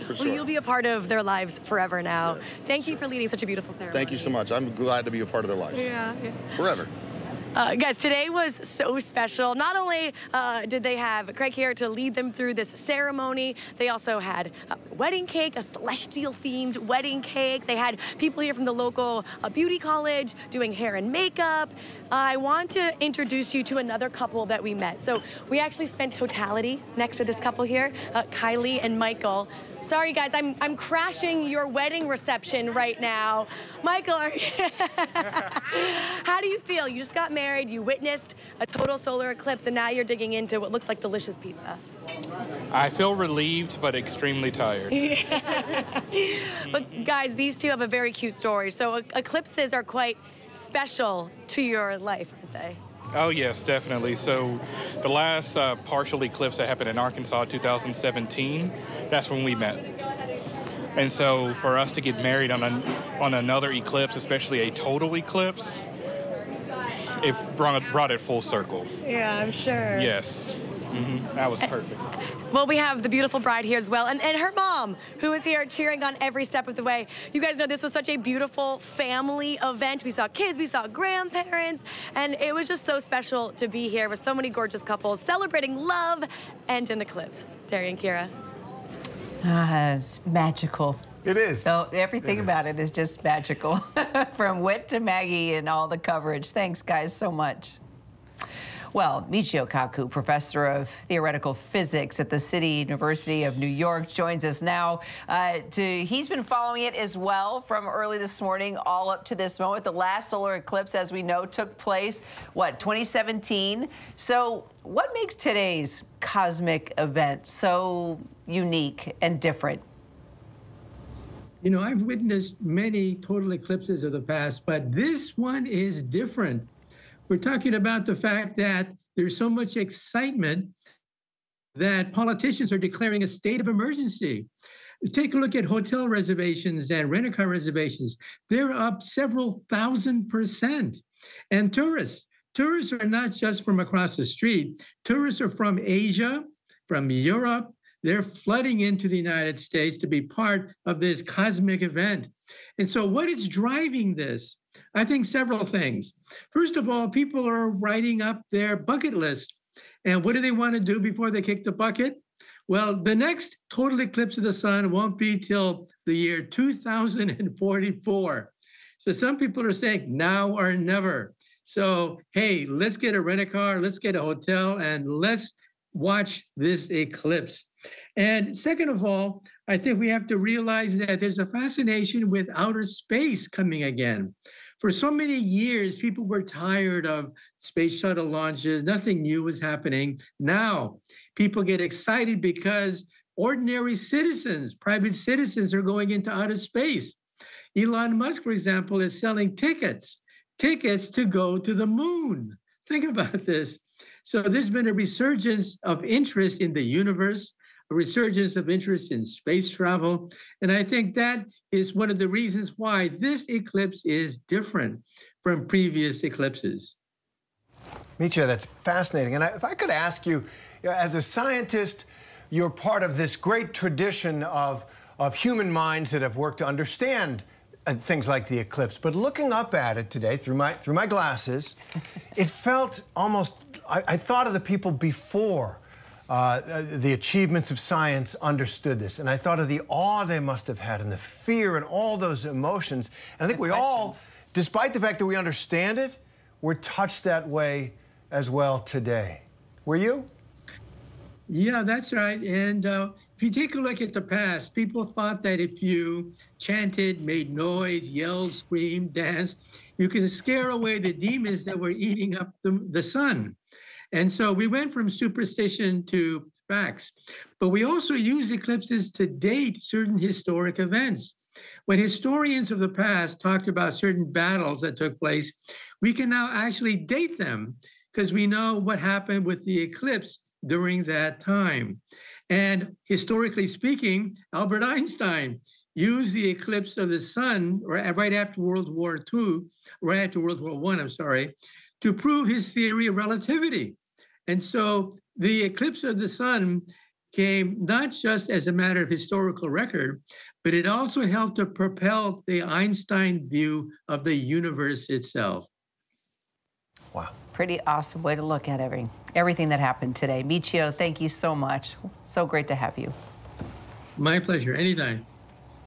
Well, sure. you'll be a part of their lives forever now. Thank you for leading such a beautiful ceremony. Thank you so much. I'm glad to be a part of their lives. Yeah. Forever. Guys, today was so special. Not only did they have Craig here to lead them through this ceremony, they also had a wedding cake, a celestial-themed wedding cake. They had people here from the local beauty college doing hair and makeup. I want to introduce you to another couple that we met. So we actually spent totality next to this couple here, Kylie and Michael. Sorry, guys, I'm crashing your wedding reception right now. Michael, how do you feel? You just got married, you witnessed a total solar eclipse, and now you're digging into what looks like delicious pizza. I feel relieved, but extremely tired. But guys, these two have a very cute story. So eclipses are quite special to your life, aren't they? Oh, yes, definitely. So the last partial eclipse that happened in Arkansas in 2017, that's when we met. And so for us to get married on another eclipse, especially a total eclipse, it brought it full circle. Yeah, I'm sure. Yes. That was perfect. Well, we have the beautiful bride here as well, and her mom, who is here cheering on every step of the way. You guys know this was such a beautiful family event. We saw kids, we saw grandparents, and it was just so special to be here with so many gorgeous couples celebrating love and an eclipse. Terry and Kira. It's magical. It is. So everything about it is just magical. From Wit to Maggie and all the coverage. Thanks, guys, so much. Well, Michio Kaku, professor of theoretical physics at the City University of New York, joins us now. He's been following it as well from early this morning all up to this moment. The last solar eclipse, as we know, took place, 2017? So what makes today's cosmic event so unique and different? You know, I've witnessed many total eclipses of the past, but this one is different. We're talking about the fact that there's so much excitement that politicians are declaring a state of emergency. Take a look at hotel reservations and rent-a-car reservations. They're up several thousand%. And tourists are not just from across the street. Tourists are from Asia, from Europe. They're flooding into the United States to be part of this cosmic event. And so what is driving this? I think several things. First of all, people are writing up their bucket list. And what do they want to do before they kick the bucket? Well, the next total eclipse of the sun won't be till the year 2044. So some people are saying now or never. So, hey, let's get a rent-a-car, let's get a hotel, and let's watch this eclipse. And second of all, I think we have to realize that there's a fascination with outer space coming again. For so many years, people were tired of space shuttle launches. Nothing new was happening. Now, people get excited because ordinary citizens, private citizens, are going into outer space. Elon Musk, for example, is selling tickets to go to the moon. Think about this. So there's been a resurgence of interest in the universe, a resurgence of interest in space travel. And I think that is one of the reasons why this eclipse is different from previous eclipses. Michio, that's fascinating. And if I could ask you, as a scientist, you're part of this great tradition of human minds that have worked to understand things like the eclipse. But looking up at it today through my glasses, it felt almost, I thought of the people before the achievements of science understood this. And I thought of the awe they must have had and the fear and all those emotions. And I think we all, despite the fact that we understand it, we're touched that way as well today. Were you? Yeah, that's right. And if you take a look at the past, people thought that if you chanted, made noise, yelled, screamed, danced, you can scare away the demons that were eating up the sun. And so we went from superstition to facts. But we also use eclipses to date certain historic events. When historians of the past talked about certain battles that took place, we can now actually date them because we know what happened with the eclipse during that time. And historically speaking, Albert Einstein used the eclipse of the sun right after World War II, right after World War I, I'm sorry, to prove his theory of relativity. And so the eclipse of the sun came not just as a matter of historical record, but it also helped to propel the Einstein view of the universe itself. Wow. Pretty awesome way to look at everything that happened today. Michio, thank you so much. So great to have you. My pleasure. Anytime.